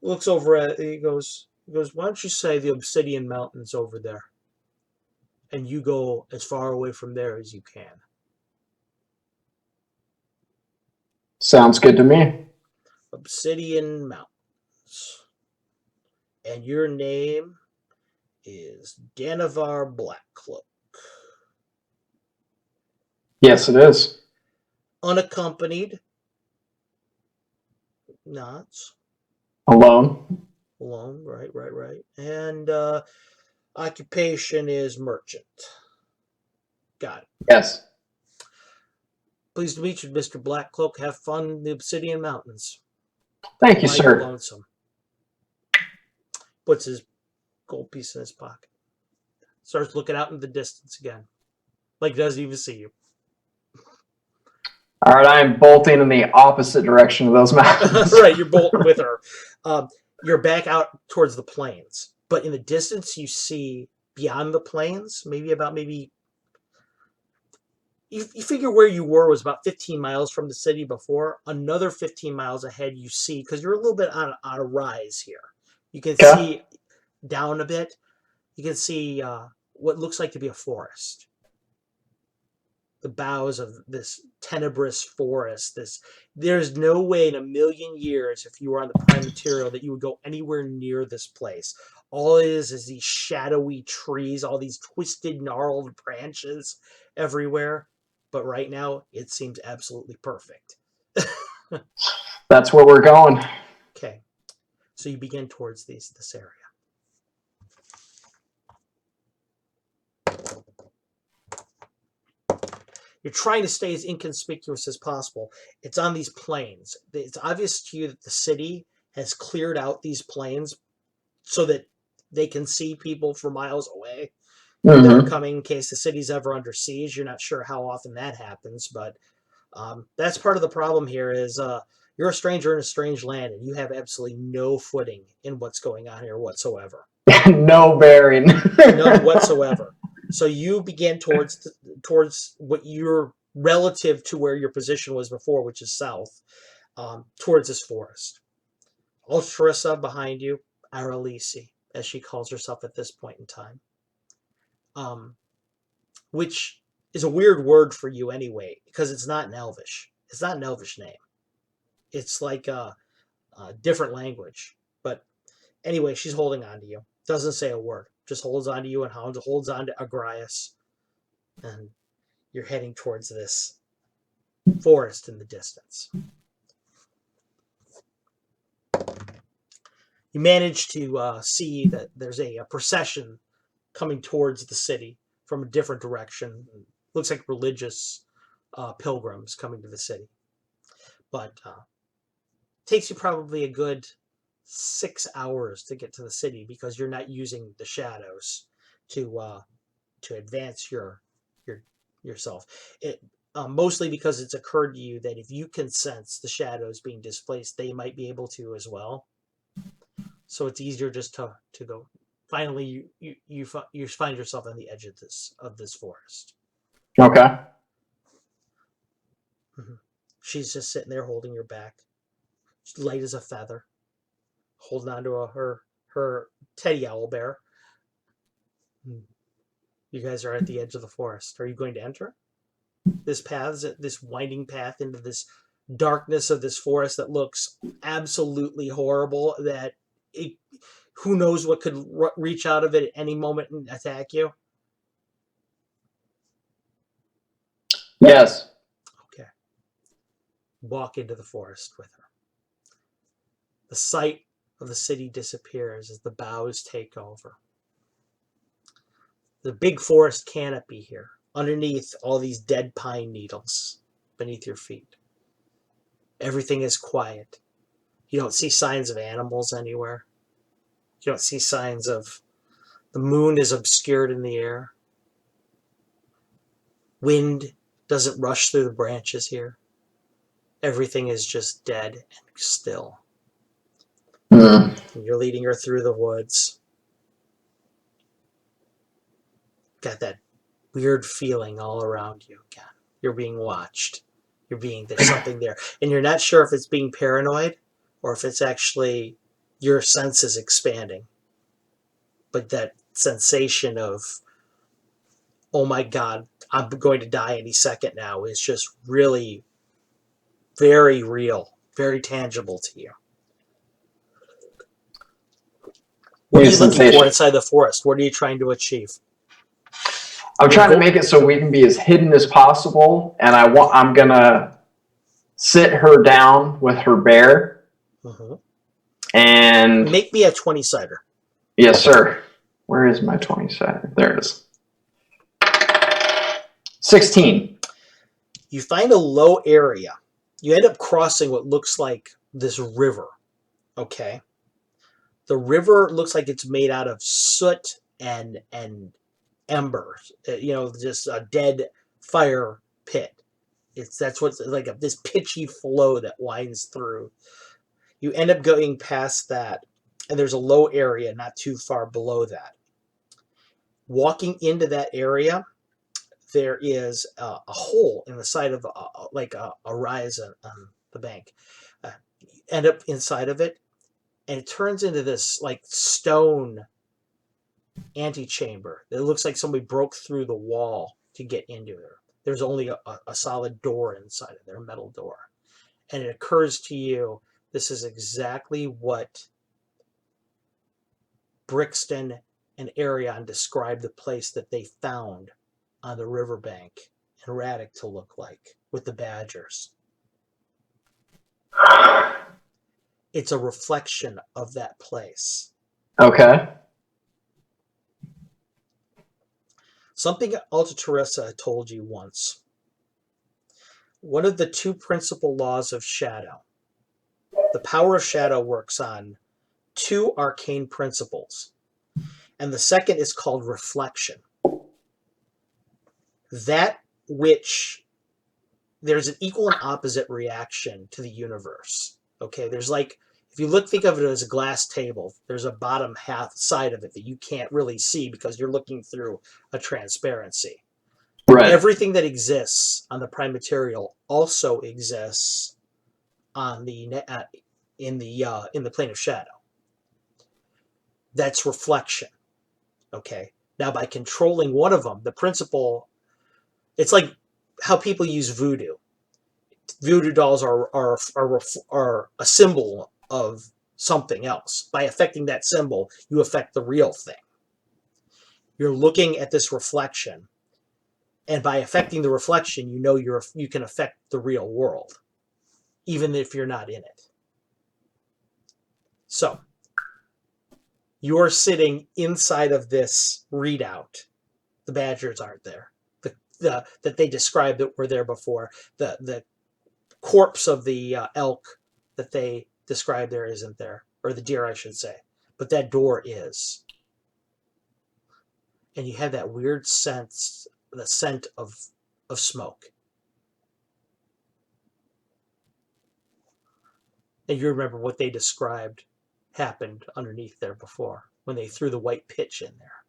looks over at, he goes, why don't you say the Obsidian Mountains over there? And you go as far away from there as you can. Sounds good to me. Obsidian Mountains. And your name is Danavar Blackcloak. Yes, it is. Unaccompanied. Not. Alone. Alone, right. And occupation is merchant. Got it. Yes. Pleased to meet you, Mr. Blackcloak. Have fun in the Obsidian Mountains. Thank you, Why sir. you lonesome? Puts his gold piece in his pocket. Starts looking out in the distance again. Like doesn't even see you. All right, I am bolting in the opposite direction of those mountains. Right, you're bolting with her. You're back out towards the plains. But in the distance, you see beyond the plains, you figure where you were was about 15 miles from the city before. Another 15 miles ahead, you see, because you're a little bit on a rise here. You can see down a bit. You can see what looks like to be a forest. The boughs of this tenebrous forest. There's no way in a million years, if you were on the prime material, that you would go anywhere near this place. All it is these shadowy trees, all these twisted, gnarled branches everywhere. But right now, it seems absolutely perfect. That's where we're going. Okay. So you begin towards this area. You're trying to stay as inconspicuous as possible. It's on these plains. It's obvious to you that the city has cleared out these plains so that they can see people for miles away that are coming in case the city's ever under siege. You're not sure how often that happens, but that's part of the problem here is you're a stranger in a strange land, and you have absolutely no footing in what's going on here whatsoever. No bearing. None whatsoever. So you begin towards what you're relative to where your position was before, which is south, towards this forest. Ultrissa behind you, Aralisi, as she calls herself at this point in time. Which is a weird word for you anyway, because it's not an Elvish. It's not an Elvish name. It's like different language. But anyway, she's holding on to you. Doesn't say a word. Just holds on to you and holds on to Agrias. And you're heading towards this forest in the distance. You manage to see that there's a procession coming towards the city from a different direction. Looks like religious pilgrims coming to the city. But takes you probably a good 6 hours to get to the city because you're not using the shadows to advance yourself. It mostly because it's occurred to you that if you can sense the shadows being displaced, they might be able to as well. So it's easier just to go. Finally, you find yourself on the edge of this forest. Okay. Mm-hmm. She's just sitting there holding your back. She's light as a feather, holding on to her teddy owl bear. You guys are at the edge of the forest. Are you going to enter this path, this winding path into this darkness of this forest that looks absolutely horrible? Who knows what could reach out of it at any moment and attack you? Yes. Okay. Walk into the forest with her. The sight of the city disappears as the boughs take over. The big forest canopy here, underneath all these dead pine needles beneath your feet. Everything is quiet. You don't see signs of animals anywhere. You don't see signs of the moon is obscured in the air. Wind doesn't rush through the branches here. Everything is just dead and still. And you're leading her through the woods. Got that weird feeling all around you again. You're being watched. There's something there. And you're not sure if it's being paranoid or if it's actually your senses expanding. But that sensation of, oh my God, I'm going to die any second now is just really very real, very tangible to you. What are you looking for inside the forest? What are you trying to achieve? I'm trying to make it so we can be as hidden as possible, and I'm gonna sit her down with her bear, and make me a 20-sider. Yes, sir. Where is my 20-sider? There it is. 16. You find a low area. You end up crossing what looks like this river. Okay. The river looks like it's made out of soot and embers. Just a dead fire pit. That's what's like this pitchy flow that winds through. You end up going past that, and there's a low area not too far below that. Walking into that area, there is a hole in the side of a rise on the bank. You end up inside of it, and it turns into this like stone antechamber. It looks like somebody broke through the wall to get into there. There's only a solid door inside of there, a metal door. And it occurs to you, this is exactly what Brixton and Arion described the place that they found on the riverbank in Raddick to look like, with the badgers. It's a reflection of that place. Okay. Something Alta Teresa told you once. One of the two principal laws of shadow. The power of shadow works on two arcane principles. And the second is called reflection. That which there's an equal and opposite reaction to the universe. Okay, there's like, if you think of it as a glass table, there's a bottom half side of it that you can't really see because you're looking through a transparency. Right. Everything that exists on the prime material also exists on the in the plane of shadow. That's reflection. Okay. Now, by controlling one of them, the principle, it's like how people use voodoo. Voodoo dolls are a symbol of something else. By affecting that symbol, you affect the real thing. You're looking at this reflection, and by affecting the reflection, you know you can affect the real world, even if you're not in it. So, you're sitting inside of this readout. The badgers aren't there. That they described that were there before. The corpse of the elk that they described there isn't there, or the deer, I should say. But that door is. And you have that weird sense, the scent of smoke. And you remember what they described happened underneath there before, when they threw the white pitch in there.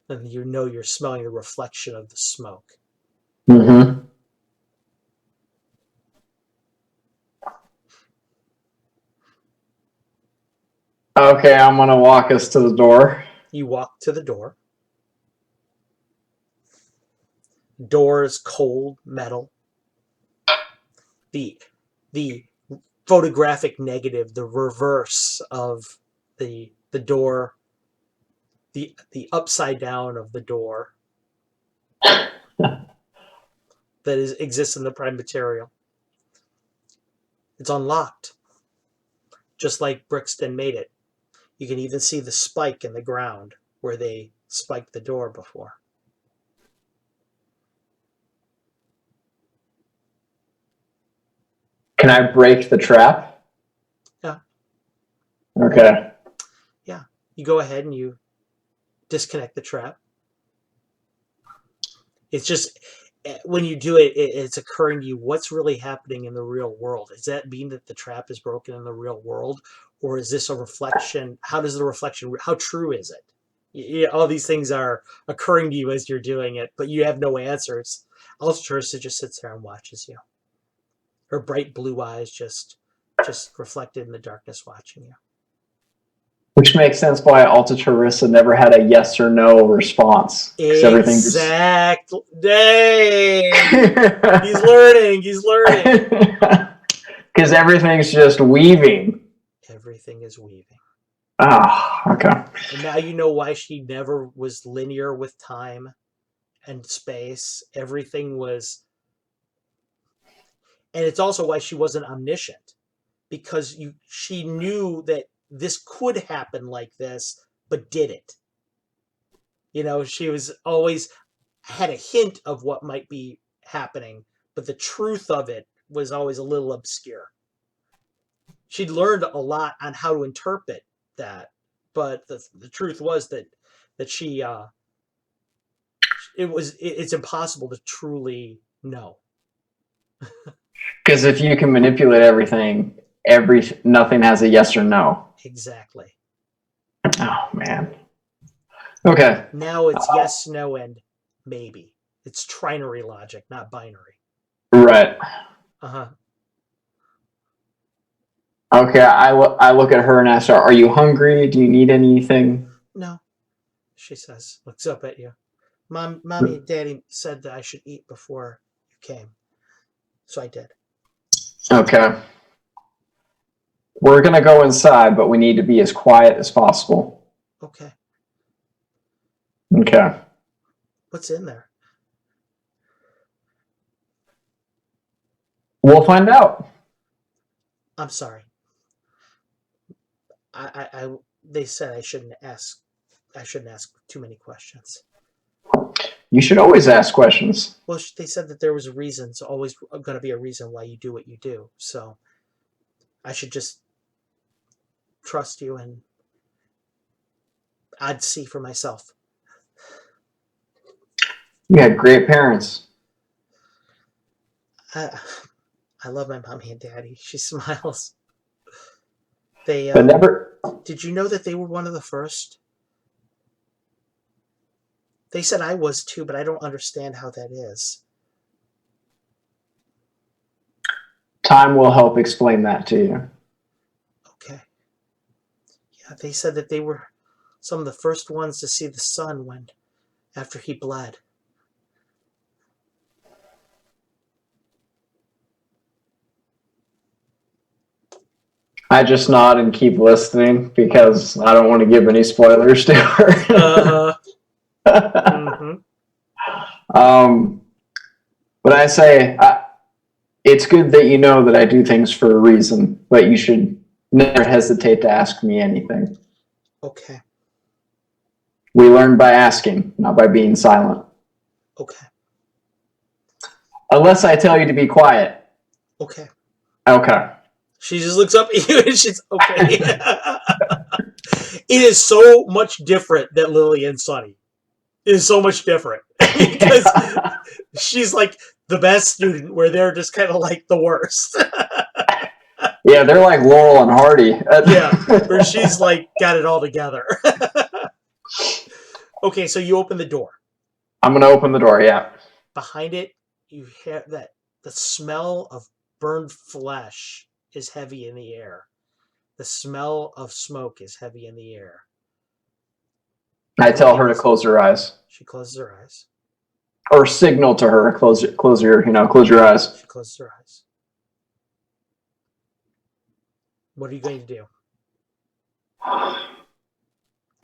And you know you're smelling the reflection of the smoke. Mm-hmm. Okay, I'm gonna walk us to the door. You walk to the door. Door is cold metal. The photographic negative, the reverse of the door, the upside down of the door that exists in the prime material. It's unlocked, just like Brixton made it. You can even see the spike in the ground where they spiked the door before. Can I break the trap? Yeah. Okay. Yeah. You go ahead and you disconnect the trap. It's just, when you do it, it's occurring to you, what's really happening in the real world? Does that mean that the trap is broken in the real world? Or is this a reflection? How does the reflection, how true is it? All these things are occurring to you as you're doing it, but you have no answers. Altarissa just sits there and watches you. Her bright blue eyes just reflected in the darkness watching you. Which makes sense why Alta Teresa never had a yes or no response. Exactly. Dang! He's learning. He's learning. Because everything's just weaving. Everything is weaving. Ah, okay. And now you know why she never was linear with time and space. Everything was... And it's also why she wasn't omniscient. Because she knew that this could happen like this, but did it. You know, she was always had a hint of what might be happening, but the truth of it was always a little obscure. She'd learned a lot on how to interpret that, but the truth was that she it's impossible to truly know. Because if you can manipulate everything, nothing has a yes or no. Exactly. Oh man. Okay. Now it's yes, no, and maybe. It's trinary logic, not binary. Right. Uh-huh. Okay, I look at her and ask her, are you hungry? Do you need anything? No, she says, looks up at you. Mommy and Daddy said that I should eat before you came. So I did. Okay. We're going to go inside, but we need to be as quiet as possible. Okay. Okay. What's in there? We'll find out. I'm sorry. They said I shouldn't ask too many questions. You should always ask questions. Well, they said that there was a reason. It's always going to be a reason why you do what you do. So I should just trust you, and I'd see for myself. You had great parents. I love my mommy and daddy. She smiles. They But never. Did you know that they were one of the first? They said I was too, but I don't understand how that is. Time will help explain that to you. Okay. Yeah, they said that they were some of the first ones to see the sun after he bled. I just nod and keep listening because I don't want to give any spoilers to her. Mm-hmm. But I say, it's good that you know that I do things for a reason, but you should never hesitate to ask me anything. Okay. We learn by asking, not by being silent. Okay. Unless I tell you to be quiet. Okay. Okay. She just looks up at you and she's okay. It is so much different than Lily and Sunny. It is so much different because she's like the best student, where they're just kind of like the worst. Yeah, they're like Laurel and Hardy. Yeah, where she's like got it all together. Okay, so you open the door. I'm gonna open the door. Yeah. Behind it, you hear that the smell of burned flesh is heavy in the air. The smell of smoke is heavy in the air. I tell her to close her eyes, She closes her eyes. or signal to her close your close your eyes. She closes her eyes. What are you going to do? I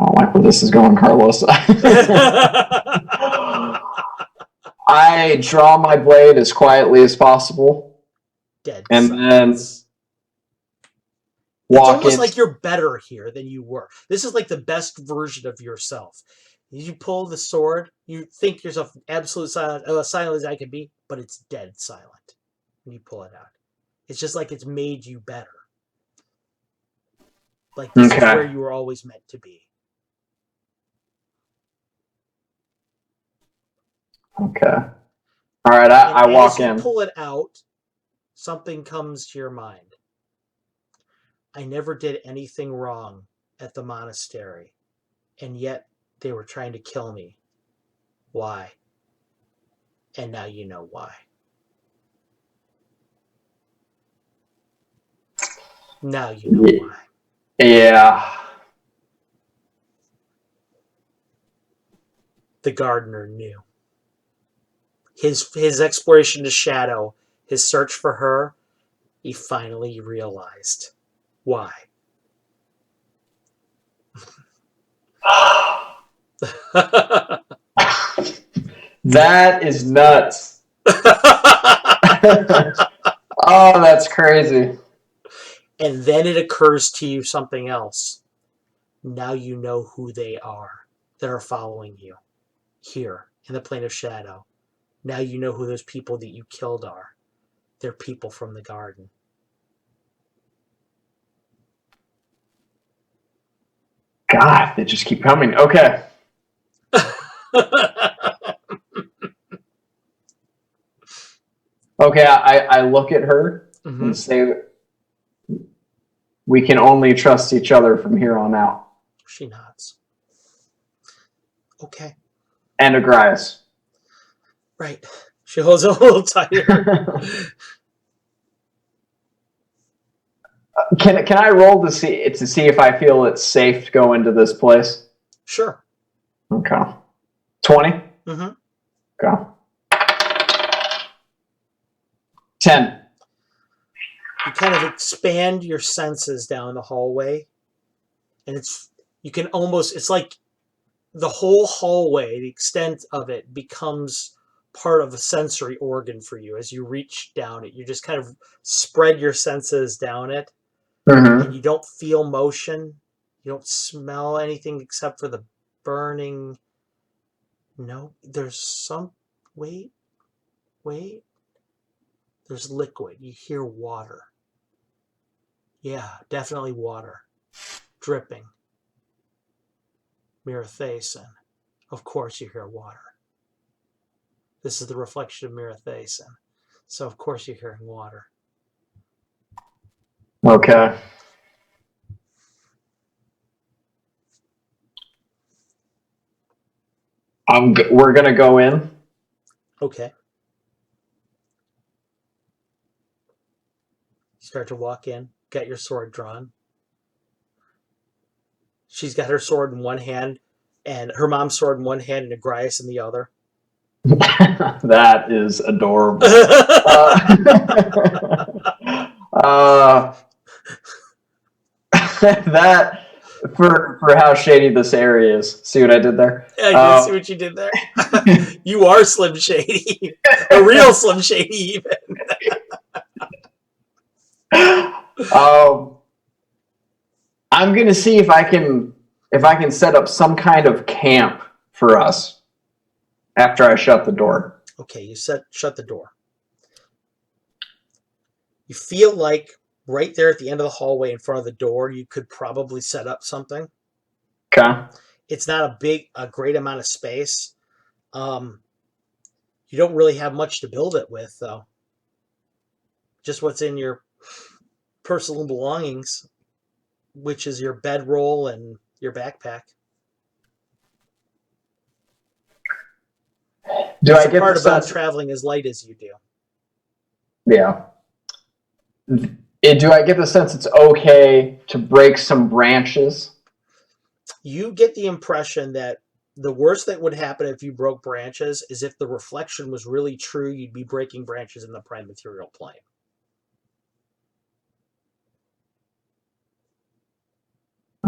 don't like where this is going, Carlos. I draw my blade as quietly as possible. Dead and silence. Then it's walk almost in. like you're better here than you were. This is like the best version of yourself. You pull the sword, you think yourself absolute silent, silent as I can be, but it's dead silent when you pull it out. It's just like it's made you better. Like this is where you were always meant to be. Okay. All right, I walk in. As you pull it out, something comes to your mind. I never did anything wrong at the monastery, and yet they were trying to kill me. Why? And now you know why. Now you know why. Yeah. The gardener knew. His exploration to Shadow, his search for her, he finally realized why. That is nuts. Oh, that's crazy. And then it occurs to you something else. Now you know who they are that are following you here in the plane of shadow. Now you know who those people that you killed are. They're people from the garden. God, they just keep coming. Okay. Okay, I look at her and say, we can only trust each other from here on out. She nods. Okay. And agrees. Right. She holds it a little tighter. Can I roll to see if I feel it's safe to go into this place? Sure. Okay. 20? Mm-hmm. Okay. 10. You kind of expand your senses down the hallway, and it's like the whole hallway, the extent of it, becomes part of a sensory organ for you. As you reach down it, you just kind of spread your senses down it, and you don't feel motion. You don't smell anything except for the burning. No, there's some. Wait. There's liquid. You hear water. Yeah, definitely water. Dripping. Mirathason. Of course you hear water. This is the reflection of Mirathason. So of course you're hearing water. Okay. We're gonna go in. Okay. You start to walk in. Got your sword drawn. She's got her sword in one hand, and her mom's sword in one hand, and Agrias in the other. That is adorable. that for how shady this area is. See what I did there? I did see what you did there. You are Slim Shady, a real Slim Shady, even. I'm gonna see if I can set up some kind of camp for us after I shut the door. Okay, you shut the door. You feel like right there at the end of the hallway in front of the door, you could probably set up something. Okay. It's not a great amount of space. You don't really have much to build it with, though. Just what's in your personal belongings, which is your bedroll and your backpack. Do That's I get part the about sense? traveling as light as you do. Yeah. Do I get the sense it's okay to break some branches? You get the impression that the worst that would happen if you broke branches is if the reflection was really true, you'd be breaking branches in the prime material plane.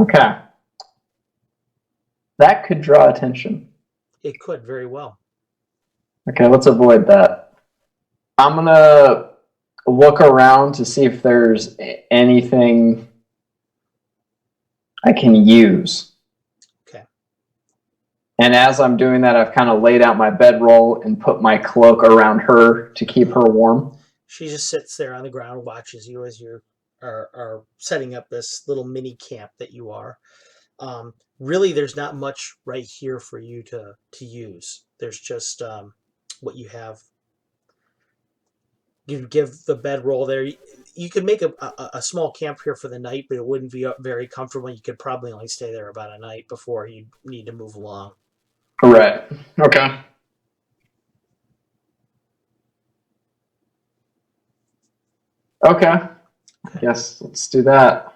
Okay. That could draw attention. It could very well. Okay, let's avoid that. I'm gonna look around to see if there's anything I can use. Okay. And as I'm doing that, I've kind of laid out my bedroll and put my cloak around her to keep her warm. She just sits there on the ground and watches you as you are setting up this little mini camp that you are. Really, there's not much right here for you to use. There's just what you have. You give the bedroll there. You could make a small camp here for the night, but it wouldn't be very comfortable. You could probably only stay there about a night before you need to move along. Right. Okay. Okay. Yes, let's do that.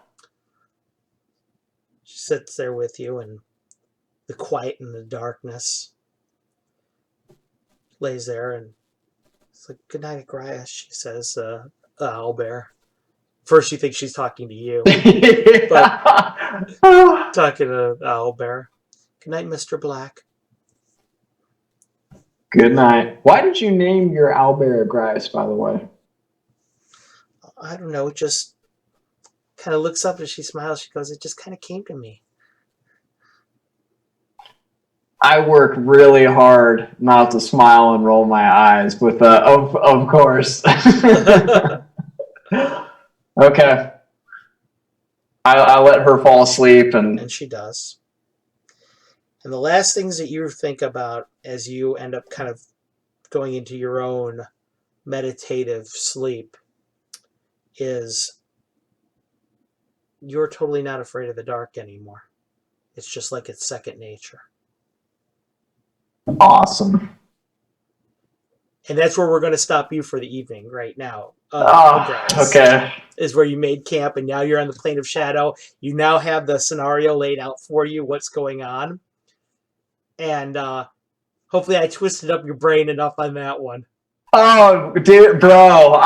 She sits there with you, and the quiet and the darkness lays there, and it's like, "Good night, Agrias," she says, Owlbear. First, you think she's talking to you, but talking to Owlbear. "Good night, Mr. Black." Good night. Why did you name your owlbear Grice, by the way? I don't know, it just kind of looks up and she smiles. She goes, "It just kind of came to me." I work really hard not to smile and roll my eyes, but of course. Okay. I let her fall asleep, And she does. And the last things that you think about as you end up kind of going into your own meditative sleep is you're totally not afraid of the dark anymore. It's just like it's second nature. awesome. And that's where we're going to stop you for the evening right now. Okay. Is where you made camp, and now you're on the plane of shadow. You now have the scenario laid out for you, what's going on. And hopefully I twisted up your brain enough on that one. Oh, dude, bro.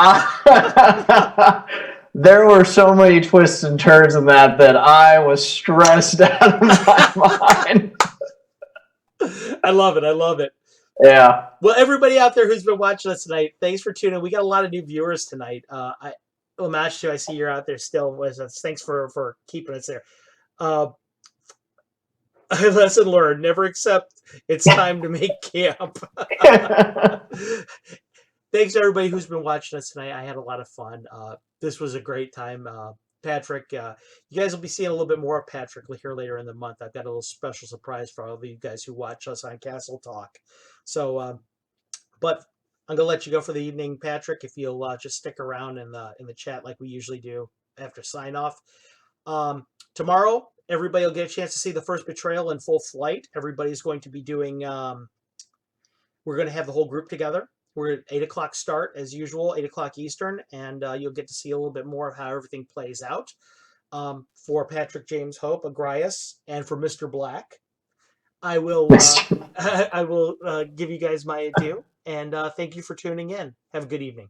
There were so many twists and turns in that I was stressed out of my mind. I love it. I love it. Yeah. Well, everybody out there who's been watching us tonight, thanks for tuning in. We got a lot of new viewers tonight. Lamashu, I see you're out there still with us. Thanks for keeping us there. Lesson learned: never accept it's time to make camp. Thanks to everybody who's been watching us tonight. I had a lot of fun. This was a great time. Patrick, you guys will be seeing a little bit more of Patrick here later in the month. I've got a little special surprise for all of you guys who watch us on Castle Talk. So, but I'm gonna let you go for the evening, Patrick. If you'll just stick around in the chat like we usually do after sign off. Tomorrow, everybody will get a chance to see the first Betrayal in full flight. Everybody's going to be doing. We're going to have the whole group together. We're at 8 o'clock start as usual, 8 o'clock Eastern, and you'll get to see a little bit more of how everything plays out. For Patrick James Hope, Agrias, and for Mr. Black, I will I will give you guys my adieu, and thank you for tuning in. Have a good evening.